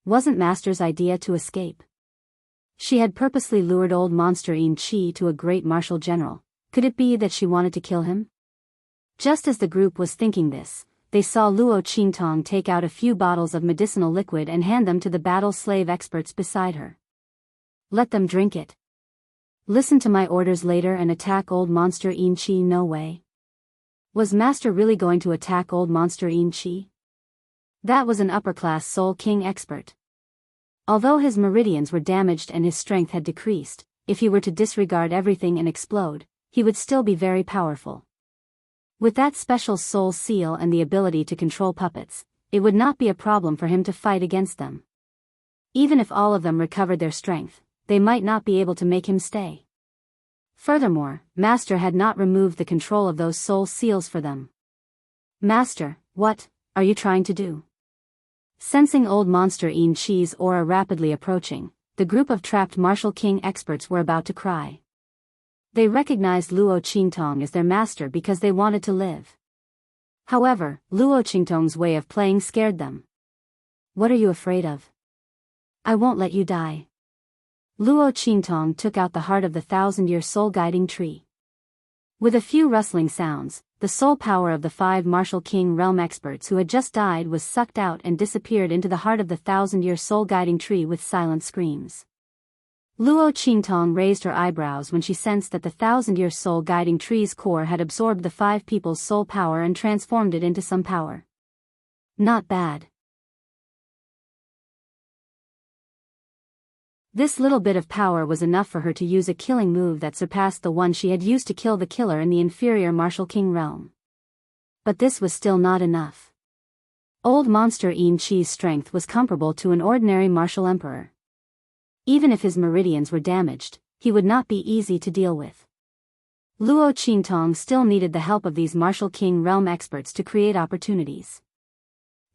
Wasn't Master's idea to escape? She had purposely lured old monster Yin Qi to a great martial general. Could it be that she wanted to kill him? Just as the group was thinking this, they saw Luo Qingtong take out a few bottles of medicinal liquid and hand them to the battle slave experts beside her. Let them drink it. Listen to my orders later and attack old monster Yin Qi. No way. Was Master really going to attack old monster Yin Qi? That was an upper-class Soul King expert. Although his meridians were damaged and his strength had decreased, if he were to disregard everything and explode, he would still be very powerful. With that special soul seal and the ability to control puppets, it would not be a problem for him to fight against them. Even if all of them recovered their strength, they might not be able to make him stay. Furthermore, Master had not removed the control of those soul seals for them. Master, what are you trying to do? Sensing old monster Yin Chi's aura rapidly approaching, the group of trapped Martial King experts were about to cry. They recognized Luo Qingtong as their master because they wanted to live. However, Luo Qingtong's way of playing scared them. What are you afraid of? I won't let you die. Luo Qingtong took out the heart of the 1,000-year soul-guiding tree. With a few rustling sounds, the soul power of the 5 Martial King realm experts who had just died was sucked out and disappeared into the heart of the 1,000-year soul-guiding tree with silent screams. Luo Qingtong raised her eyebrows when she sensed that the 1,000-year soul-guiding tree's core had absorbed the 5 people's soul power and transformed it into some power. Not bad. This little bit of power was enough for her to use a killing move that surpassed the one she had used to kill the killer in the inferior Martial King realm. But this was still not enough. Old monster Yin Chi's strength was comparable to an ordinary martial emperor. Even if his meridians were damaged, he would not be easy to deal with. Luo Qingtong still needed the help of these Martial King realm experts to create opportunities.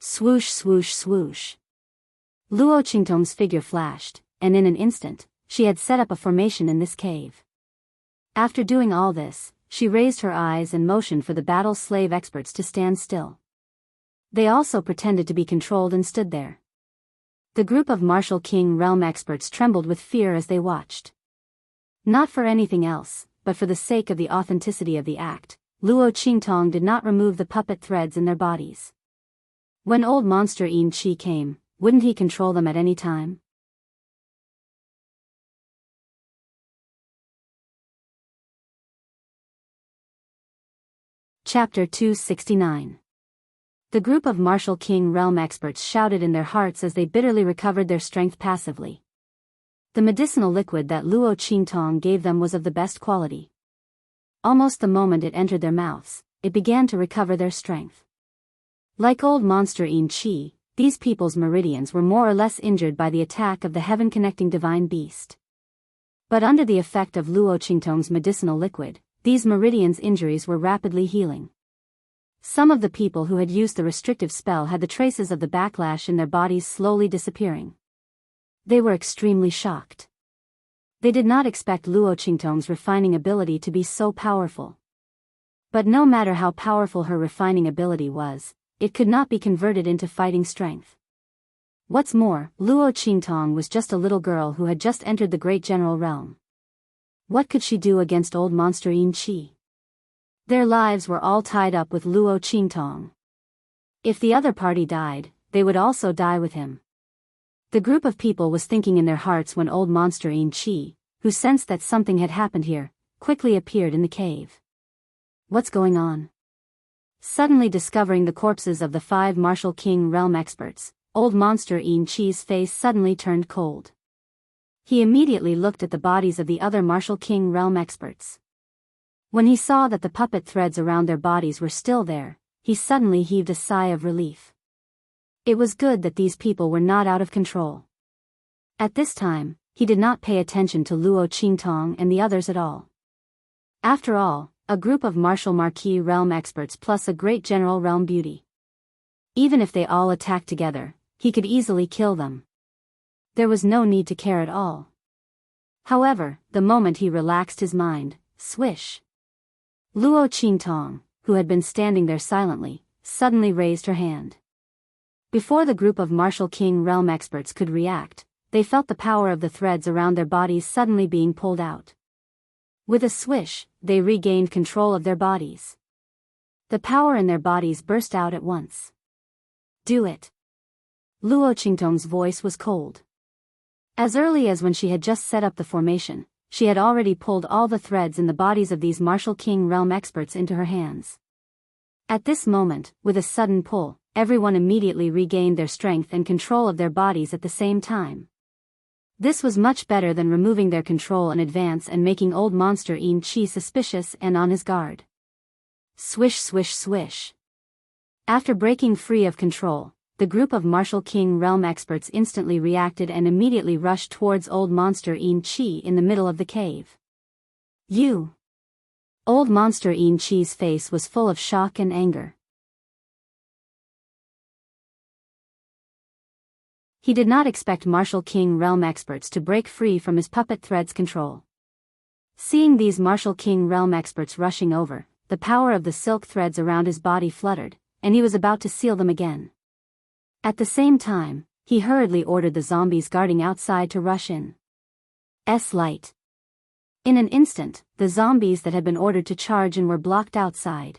Swoosh swoosh swoosh. Luo Qingtong's figure flashed, and in an instant, she had set up a formation in this cave. After doing all this, she raised her eyes and motioned for the battle slave experts to stand still. They also pretended to be controlled and stood there. The group of Martial King realm experts trembled with fear as they watched. Not for anything else, but for the sake of the authenticity of the act, Luo Qingtong did not remove the puppet threads in their bodies. When old monster Yin Chi came, wouldn't he control them at any time? Chapter 269. The group of Martial King realm experts shouted in their hearts as they bitterly recovered their strength passively. The medicinal liquid that Luo Qingtong gave them was of the best quality. Almost the moment it entered their mouths, it began to recover their strength. Like old monster Yin Chi, these people's meridians were more or less injured by the attack of the heaven-connecting divine beast. But under the effect of Luo Qingtong's medicinal liquid, these meridians' injuries were rapidly healing. Some of the people who had used the restrictive spell had the traces of the backlash in their bodies slowly disappearing. They were extremely shocked. They did not expect Luo Qingtong's refining ability to be so powerful. But no matter how powerful her refining ability was, it could not be converted into fighting strength. What's more, Luo Qingtong was just a little girl who had just entered the great general realm. What could she do against old monster Yin Chi? Their lives were all tied up with Luo Qingtong. If the other party died, they would also die with him. The group of people was thinking in their hearts when old monster Yin Chi, who sensed that something had happened here, quickly appeared in the cave. What's going on? Suddenly discovering the corpses of the 5 Martial King realm experts, old monster Yin Chi's face suddenly turned cold. He immediately looked at the bodies of the other Martial King realm experts. When he saw that the puppet threads around their bodies were still there, he suddenly heaved a sigh of relief. It was good that these people were not out of control. At this time, he did not pay attention to Luo Qingtong and the others at all. After all, a group of Martial Marquis realm experts plus a great general realm beauty. Even if they all attacked together, he could easily kill them. There was no need to care at all. However, the moment he relaxed his mind, swish. Luo Qingtong, who had been standing there silently, suddenly raised her hand. Before the group of Martial King realm experts could react, they felt the power of the threads around their bodies suddenly being pulled out. With a swish, they regained control of their bodies. The power in their bodies burst out at once. Do it. Luo Qingtong's voice was cold. As early as when she had just set up the formation, she had already pulled all the threads in the bodies of these Martial King realm experts into her hands. At this moment, with a sudden pull, everyone immediately regained their strength and control of their bodies at the same time. This was much better than removing their control in advance and making old monster Yin Chi suspicious and on his guard. Swish swish swish. After breaking free of control, the group of Martial King realm experts instantly reacted and immediately rushed towards old monster Yin Chi in the middle of the cave. You! Old Monster Yin Chi's face was full of shock and anger. He did not expect Martial King Realm experts to break free from his puppet thread's control. Seeing these Martial King Realm experts rushing over, the power of the silk threads around his body fluttered, and he was about to seal them again. At the same time, he hurriedly ordered the zombies guarding outside to rush in. Light. In an instant, the zombies that had been ordered to charge in were blocked outside.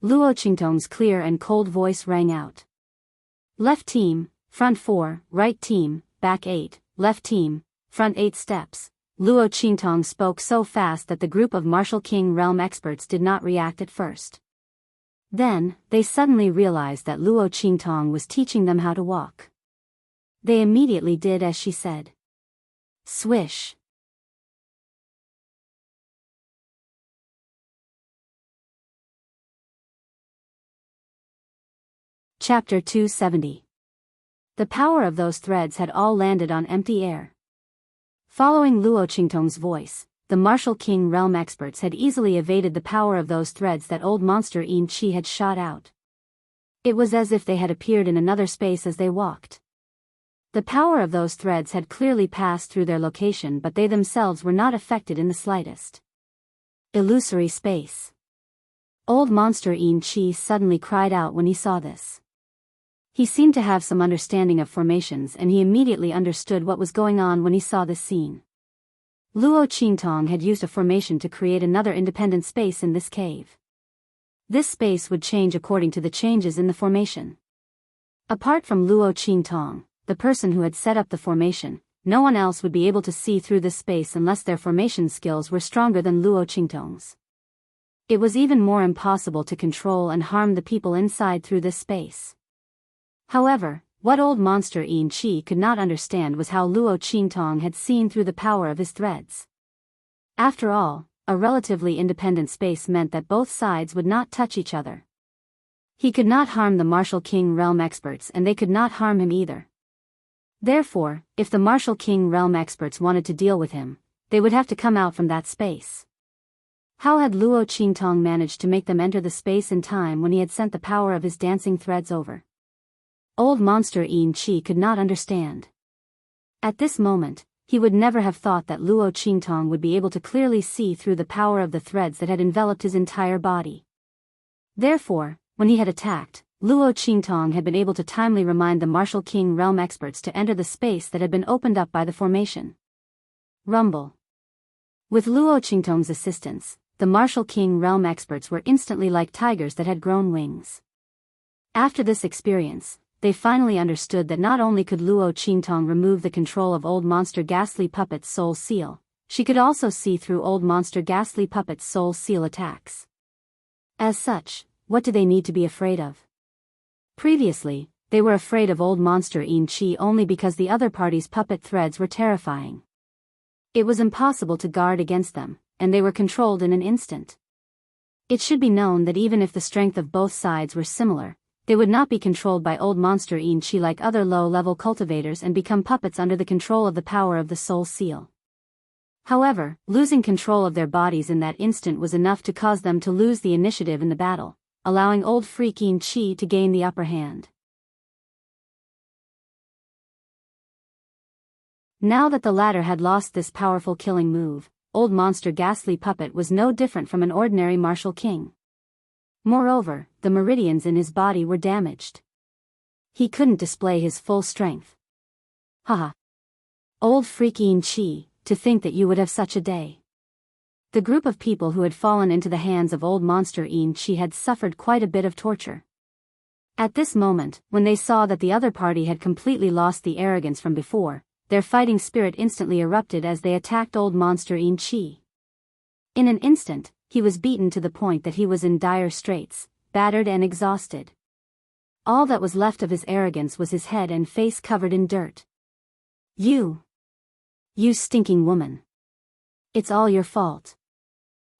Luo Qingtong's clear and cold voice rang out. Left team, front 4, right team, back 8, left team, front 8 steps. Luo Qingtong spoke so fast that the group of Martial King Realm experts did not react at first. Then, they suddenly realized that Luo Qingtong was teaching them how to walk. They immediately did as she said. Swish. Chapter 270. The power of those threads had all landed on empty air. Following Luo Qingtong's voice, the Martial King Realm experts had easily evaded the power of those threads that old Monster Yin Chi had shot out. It was as if they had appeared in another space as they walked. The power of those threads had clearly passed through their location, but they themselves were not affected in the slightest. Illusory space. Old Monster Yin Chi suddenly cried out when he saw this. He seemed to have some understanding of formations, and he immediately understood what was going on when he saw this scene. Luo Qingtong had used a formation to create another independent space in this cave. This space would change according to the changes in the formation. Apart from Luo Qingtong, the person who had set up the formation, no one else would be able to see through this space unless their formation skills were stronger than Luo Qingtong's. It was even more impossible to control and harm the people inside through this space. However, what old Monster Yin Chi could not understand was how Luo Qingtong had seen through the power of his threads. After all, a relatively independent space meant that both sides would not touch each other. He could not harm the Martial King Realm experts, and they could not harm him either. Therefore, if the Martial King Realm experts wanted to deal with him, they would have to come out from that space. How had Luo Qingtong managed to make them enter the space in time when he had sent the power of his dancing threads over? Old Monster Yin Chi could not understand. At this moment, he would never have thought that Luo Qingtong would be able to clearly see through the power of the threads that had enveloped his entire body. Therefore, when he had attacked, Luo Qingtong had been able to timely remind the Martial King Realm experts to enter the space that had been opened up by the formation. Rumble. With Luo Qingtong's assistance, the Martial King Realm experts were instantly like tigers that had grown wings. After this experience, they finally understood that not only could Luo Qingtong remove the control of Old Monster Ghastly Puppet's soul seal, she could also see through Old Monster Ghastly Puppet's soul seal attacks. As such, what do they need to be afraid of? Previously, they were afraid of Old Monster Yin Chi only because the other party's puppet threads were terrifying. It was impossible to guard against them, and they were controlled in an instant. It should be known that even if the strength of both sides were similar, they would not be controlled by Old Monster Yin Chi like other low-level cultivators and become puppets under the control of the power of the soul seal. However, losing control of their bodies in that instant was enough to cause them to lose the initiative in the battle, allowing Old Freak Yin Chi to gain the upper hand. Now that the latter had lost this powerful killing move, Old Monster Ghastly Puppet was no different from an ordinary martial king. Moreover, the meridians in his body were damaged. He couldn't display his full strength. Haha. Old Freak Yin Chi, to think that you would have such a day. The group of people who had fallen into the hands of Old Monster Yin Chi had suffered quite a bit of torture. At this moment, when they saw that the other party had completely lost the arrogance from before, their fighting spirit instantly erupted as they attacked Old Monster Yin Chi. In an instant, he was beaten to the point that he was in dire straits, battered and exhausted. All that was left of his arrogance was his head and face covered in dirt. You stinking woman. It's all your fault.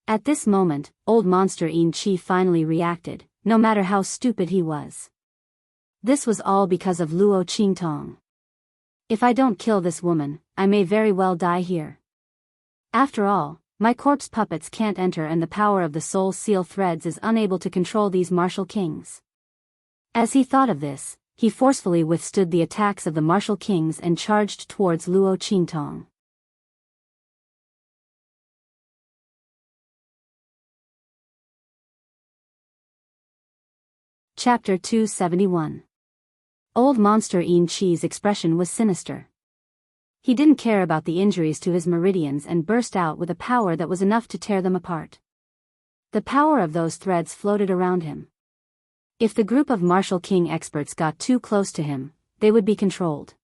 At this moment, Old Monster Yin Chi finally reacted, no matter how stupid he was. This was all because of Luo Qingtong. If I don't kill this woman, I may very well die here. After all, My corpse puppets can't enter and the power of the soul seal threads is unable to control these martial kings. As he thought of this, he forcefully withstood the attacks of the martial kings and charged towards Luo Qingtong. Chapter 271. Old Monster Yin Qi's expression was sinister. He didn't care about the injuries to his meridians and burst out with a power that was enough to tear them apart. The power of those threads floated around him. If the group of martial king experts got too close to him, they would be controlled.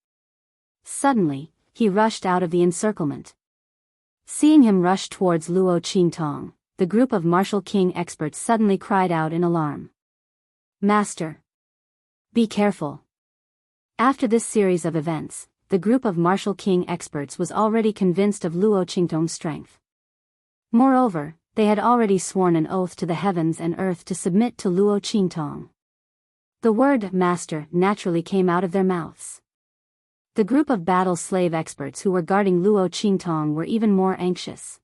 Suddenly, he rushed out of the encirclement. Seeing him rush towards Luo Qingtong, the group of martial king experts suddenly cried out in alarm. Master! Be careful! After this series of events, the group of martial king experts was already convinced of Luo Qingtong's strength. Moreover, they had already sworn an oath to the heavens and earth to submit to Luo Qingtong. The word master naturally came out of their mouths. The group of battle slave experts who were guarding Luo Qingtong were even more anxious.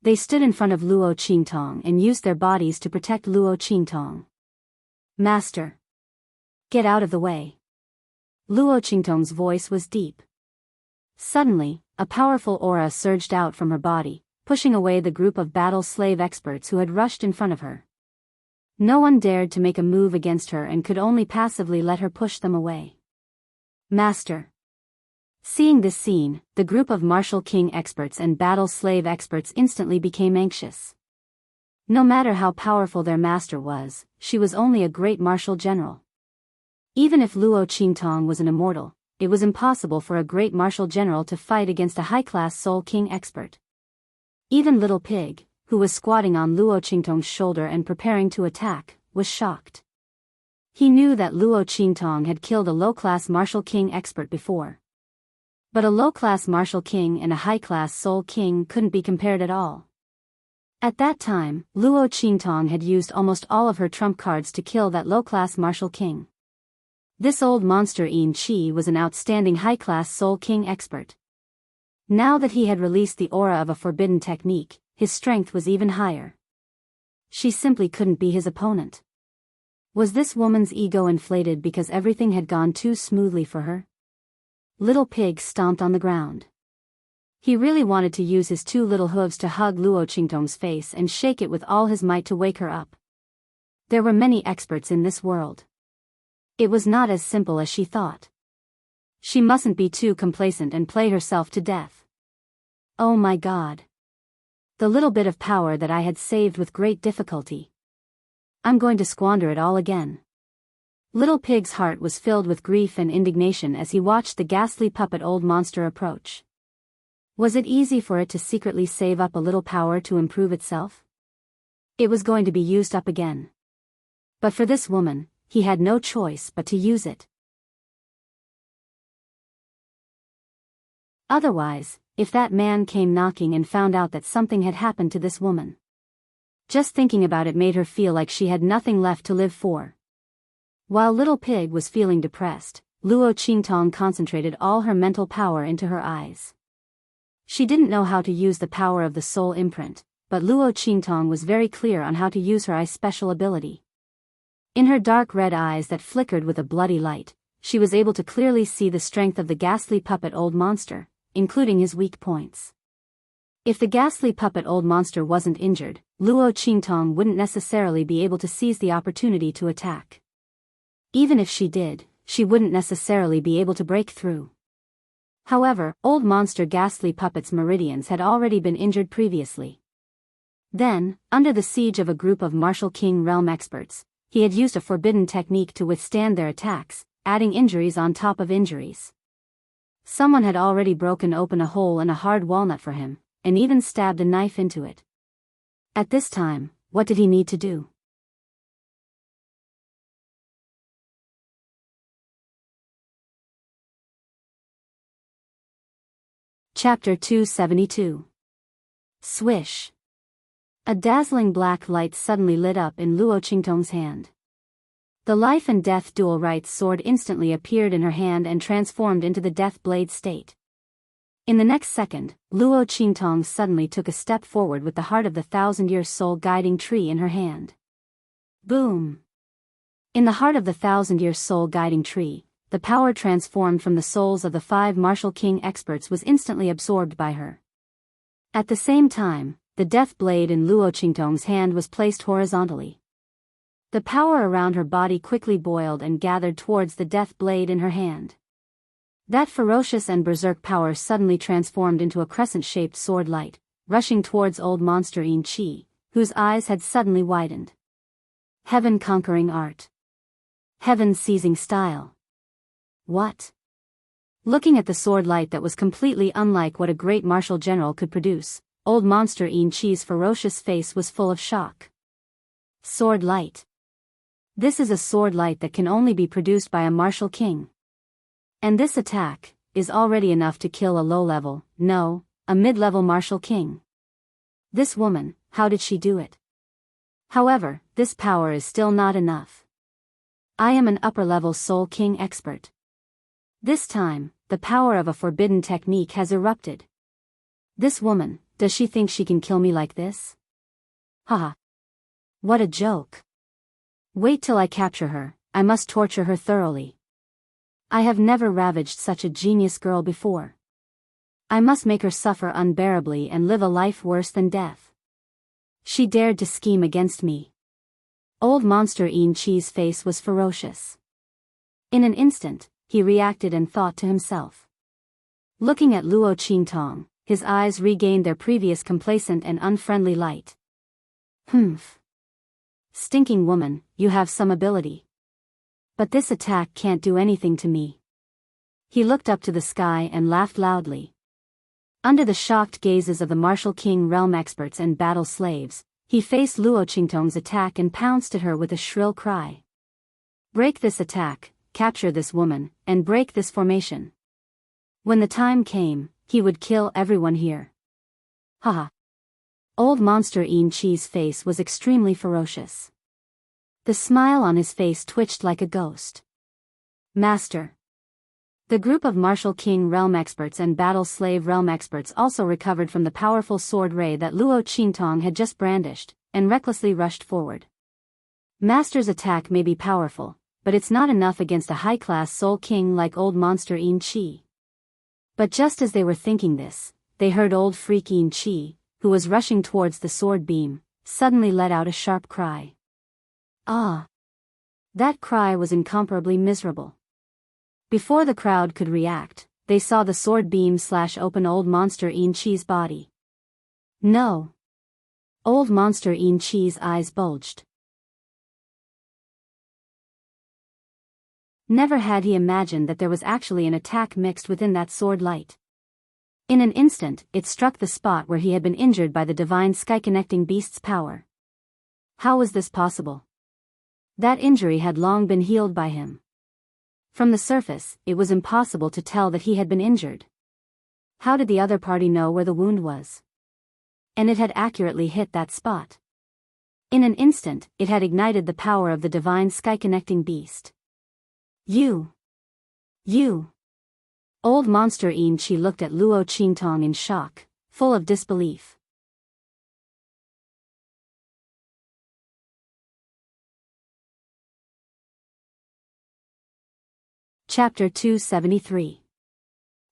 They stood in front of Luo Qingtong and used their bodies to protect Luo Qingtong. Master! Get out of the way! Luo Qingtong's voice was deep. Suddenly, a powerful aura surged out from her body, pushing away the group of battle slave experts who had rushed in front of her. No one dared to make a move against her and could only passively let her push them away. Master! Seeing this scene, the group of martial king experts and battle slave experts instantly became anxious. No matter how powerful their master was, she was only a great martial general. Even if Luo Qingtong was an immortal, it was impossible for a great martial general to fight against a high-class soul king expert. Even Little Pig, who was squatting on Luo Qingtong's shoulder and preparing to attack, was shocked. He knew that Luo Qingtong had killed a low-class martial king expert before. But a low-class martial king and a high-class soul king couldn't be compared at all. At that time, Luo Qingtong had used almost all of her trump cards to kill that low-class martial king. This old monster Yin Qi was an outstanding high-class soul king expert. Now that he had released the aura of a forbidden technique, his strength was even higher. She simply couldn't be his opponent. Was this woman's ego inflated because everything had gone too smoothly for her? Little Pig stomped on the ground. He really wanted to use his two little hooves to hug Luo Qingtong's face and shake it with all his might to wake her up. There were many experts in this world. It was not as simple as she thought. She mustn't be too complacent and play herself to death. Oh my God! The little bit of power that I had saved with great difficulty. I'm going to squander it all again. Little Pig's heart was filled with grief and indignation as he watched the ghastly puppet old monster approach. Was it easy for it to secretly save up a little power to improve itself? It was going to be used up again. But for this woman, he had no choice but to use it. Otherwise, if that man came knocking and found out that something had happened to this woman. Just thinking about it made her feel like she had nothing left to live for. While Little Pig was feeling depressed, Luo Qingtong concentrated all her mental power into her eyes. She didn't know how to use the power of the soul imprint, but Luo Qingtong was very clear on how to use her eye's special ability. In her dark red eyes that flickered with a bloody light, she was able to clearly see the strength of the ghastly puppet old monster, including his weak points. If the ghastly puppet old monster wasn't injured, Luo Qingtong wouldn't necessarily be able to seize the opportunity to attack. Even if she did, she wouldn't necessarily be able to break through. However, old monster ghastly puppet's meridians had already been injured previously. Then, under the siege of a group of martial king realm experts, he had used a forbidden technique to withstand their attacks, adding injuries on top of injuries. Someone had already broken open a hole in a hard walnut for him, and even stabbed a knife into it. At this time, what did he need to do? Chapter 272. Swish. A dazzling black light suddenly lit up in Luo Qingtong's hand. The life and death dual rights sword instantly appeared in her hand and transformed into the death blade state. In the next second, Luo Qingtong suddenly took a step forward with the heart of the thousand-year soul guiding tree in her hand. Boom! In the heart of the thousand-year soul guiding tree, the power transformed from the souls of the 5 martial king experts was instantly absorbed by her. At the same time, the death blade in Luo Qingtong's hand was placed horizontally. The power around her body quickly boiled and gathered towards the death blade in her hand. That ferocious and berserk power suddenly transformed into a crescent-shaped sword light, rushing towards old monster Yin Qi, whose eyes had suddenly widened. Heaven-conquering art. Heaven-seizing style. What? Looking at the sword light that was completely unlike what a great martial general could produce, old monster Yin Qi's ferocious face was full of shock. Sword light. This is a sword light that can only be produced by a martial king. And this attack is already enough to kill a low-level, no, a mid-level martial king. This woman, how did she do it? However, this power is still not enough. I am an upper-level soul king expert. This time, the power of a forbidden technique has erupted. This woman, does she think she can kill me like this? Haha. What a joke. Wait till I capture her, I must torture her thoroughly. I have never ravaged such a genius girl before. I must make her suffer unbearably and live a life worse than death. She dared to scheme against me. Old monster Yin Qi's face was ferocious. In an instant, he reacted and thought to himself. Looking at Luo Qingtong, his eyes regained their previous complacent and unfriendly light. Humph. Stinking woman, you have some ability. But this attack can't do anything to me. He looked up to the sky and laughed loudly. Under the shocked gazes of the martial king realm experts and battle slaves, he faced Luo Qingtong's attack and pounced at her with a shrill cry. Break this attack, capture this woman, and break this formation. When the time came, he would kill everyone here. Haha. Old monster Yin Qi's face was extremely ferocious. The smile on his face twitched like a ghost. Master. The group of martial king realm experts and battle slave realm experts also recovered from the powerful sword ray that Luo Qingtong had just brandished, and recklessly rushed forward. Master's attack may be powerful, but it's not enough against a high-class soul king like old monster Yin Qi. But just as they were thinking this, they heard old freak Yin Qi, who was rushing towards the sword beam, suddenly let out a sharp cry. Ah! That cry was incomparably miserable. Before the crowd could react, they saw the sword beam slash open old monster Yin Qi's body. No! Old monster Yin Qi's eyes bulged. Never had he imagined that there was actually an attack mixed within that sword light. In an instant, it struck the spot where he had been injured by the divine sky-connecting beast's power. How was this possible? That injury had long been healed by him. From the surface, it was impossible to tell that he had been injured. How did the other party know where the wound was? And it had accurately hit that spot. In an instant, it had ignited the power of the divine sky-connecting beast. You! Old monster Yin Qi looked at Luo Qingtong in shock, full of disbelief. Chapter 273.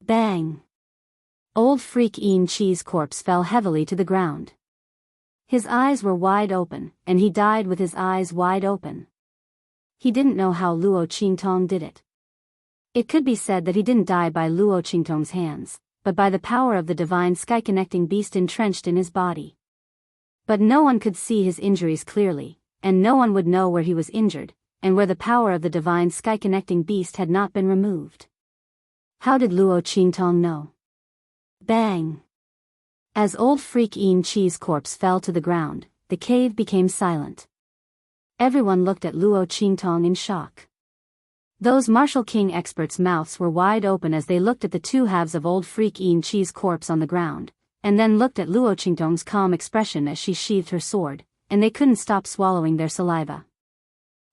Bang! Old freak Yin Qi's corpse fell heavily to the ground. His eyes were wide open, and he died with his eyes wide open. He didn't know how Luo Qingtong did it. It could be said that he didn't die by Luo Qingtong's hands, but by the power of the divine sky-connecting beast entrenched in his body. But no one could see his injuries clearly, and no one would know where he was injured, and where the power of the divine sky-connecting beast had not been removed. How did Luo Qingtong know? Bang! As old freak Yin Qi's corpse fell to the ground, the cave became silent. Everyone looked at Luo Qingtong in shock. Those martial king experts' mouths were wide open as they looked at the two halves of old freak Yin Qi's corpse on the ground, and then looked at Luo Qingtong's calm expression as she sheathed her sword, and they couldn't stop swallowing their saliva.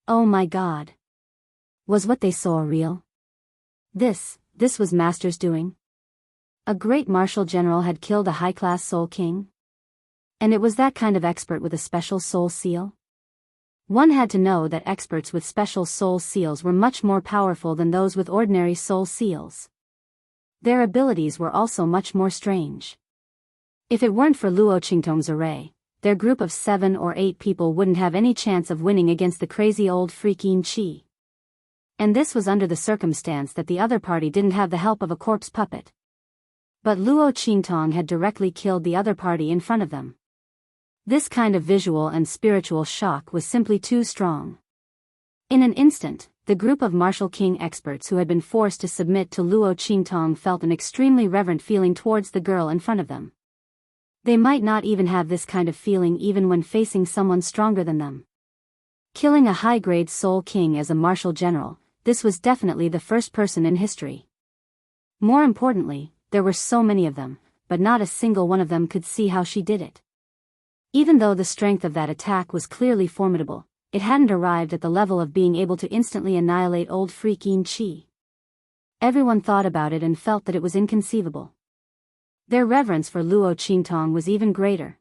Oh my God! Was what they saw real? This was Master's doing? A great martial general had killed a high-class soul king? And it was that kind of expert with a special soul seal? One had to know that experts with special soul seals were much more powerful than those with ordinary soul seals. Their abilities were also much more strange. If it weren't for Luo Qingtong's array, their group of 7 or 8 people wouldn't have any chance of winning against the crazy old freak Yin Qi. And this was under the circumstance that the other party didn't have the help of a corpse puppet. But Luo Qingtong had directly killed the other party in front of them. This kind of visual and spiritual shock was simply too strong. In an instant, the group of martial king experts who had been forced to submit to Luo Qingtong felt an extremely reverent feeling towards the girl in front of them. They might not even have this kind of feeling even when facing someone stronger than them. Killing a high-grade soul king as a martial general, this was definitely the first person in history. More importantly, there were so many of them, but not a single one of them could see how she did it. Even though the strength of that attack was clearly formidable, it hadn't arrived at the level of being able to instantly annihilate old freak Yin Qi. Everyone thought about it and felt that it was inconceivable. Their reverence for Luo Qingtong was even greater.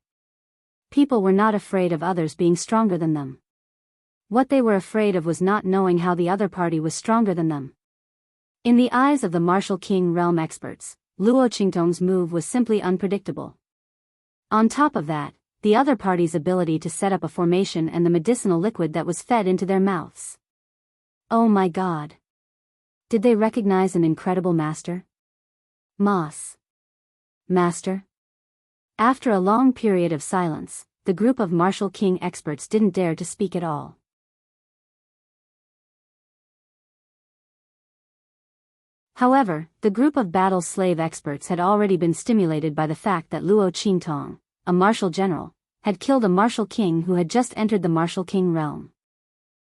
People were not afraid of others being stronger than them. What they were afraid of was not knowing how the other party was stronger than them. In the eyes of the martial king realm experts, Luo Qingtong's move was simply unpredictable. On top of that, the other party's ability to set up a formation and the medicinal liquid that was fed into their mouths. Oh my God! Did they recognize an incredible master? Master? After a long period of silence, the group of martial king experts didn't dare to speak at all. However, the group of battle slave experts had already been stimulated by the fact that Luo Qingtong, a martial general, had killed a martial king who had just entered the martial king realm.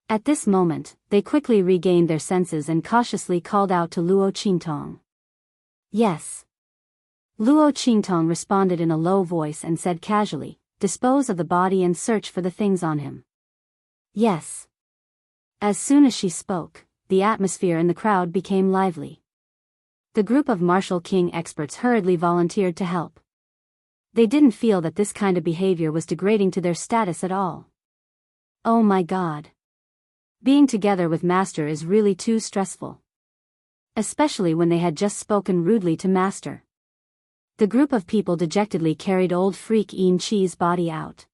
At this moment, they quickly regained their senses and cautiously called out to Luo Qingtong. Yes. Luo Qingtong responded in a low voice and said casually, "Dispose of the body and search for the things on him." Yes. As soon as she spoke, the atmosphere in the crowd became lively. The group of martial king experts hurriedly volunteered to help. They didn't feel that this kind of behavior was degrading to their status at all. Oh my God. Being together with Master is really too stressful. Especially when they had just spoken rudely to Master. The group of people dejectedly carried old freak Yin Qi's body out.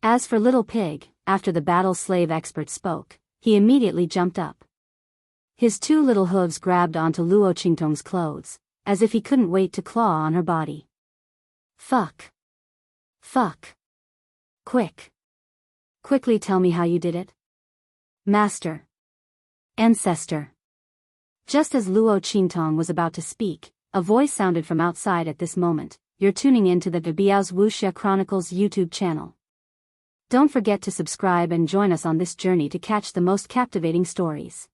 As for Little Pig, after the battle slave expert spoke, he immediately jumped up. His 2 little hooves grabbed onto Luo Qingtong's clothes, as if he couldn't wait to claw on her body. Fuck. Quickly tell me how you did it. Master. Ancestor. Just as Luo Qingtong was about to speak, a voice sounded from outside at this moment. You're tuning in to the Biyao's Wuxia Chronicles YouTube channel. Don't forget to subscribe and join us on this journey to catch the most captivating stories.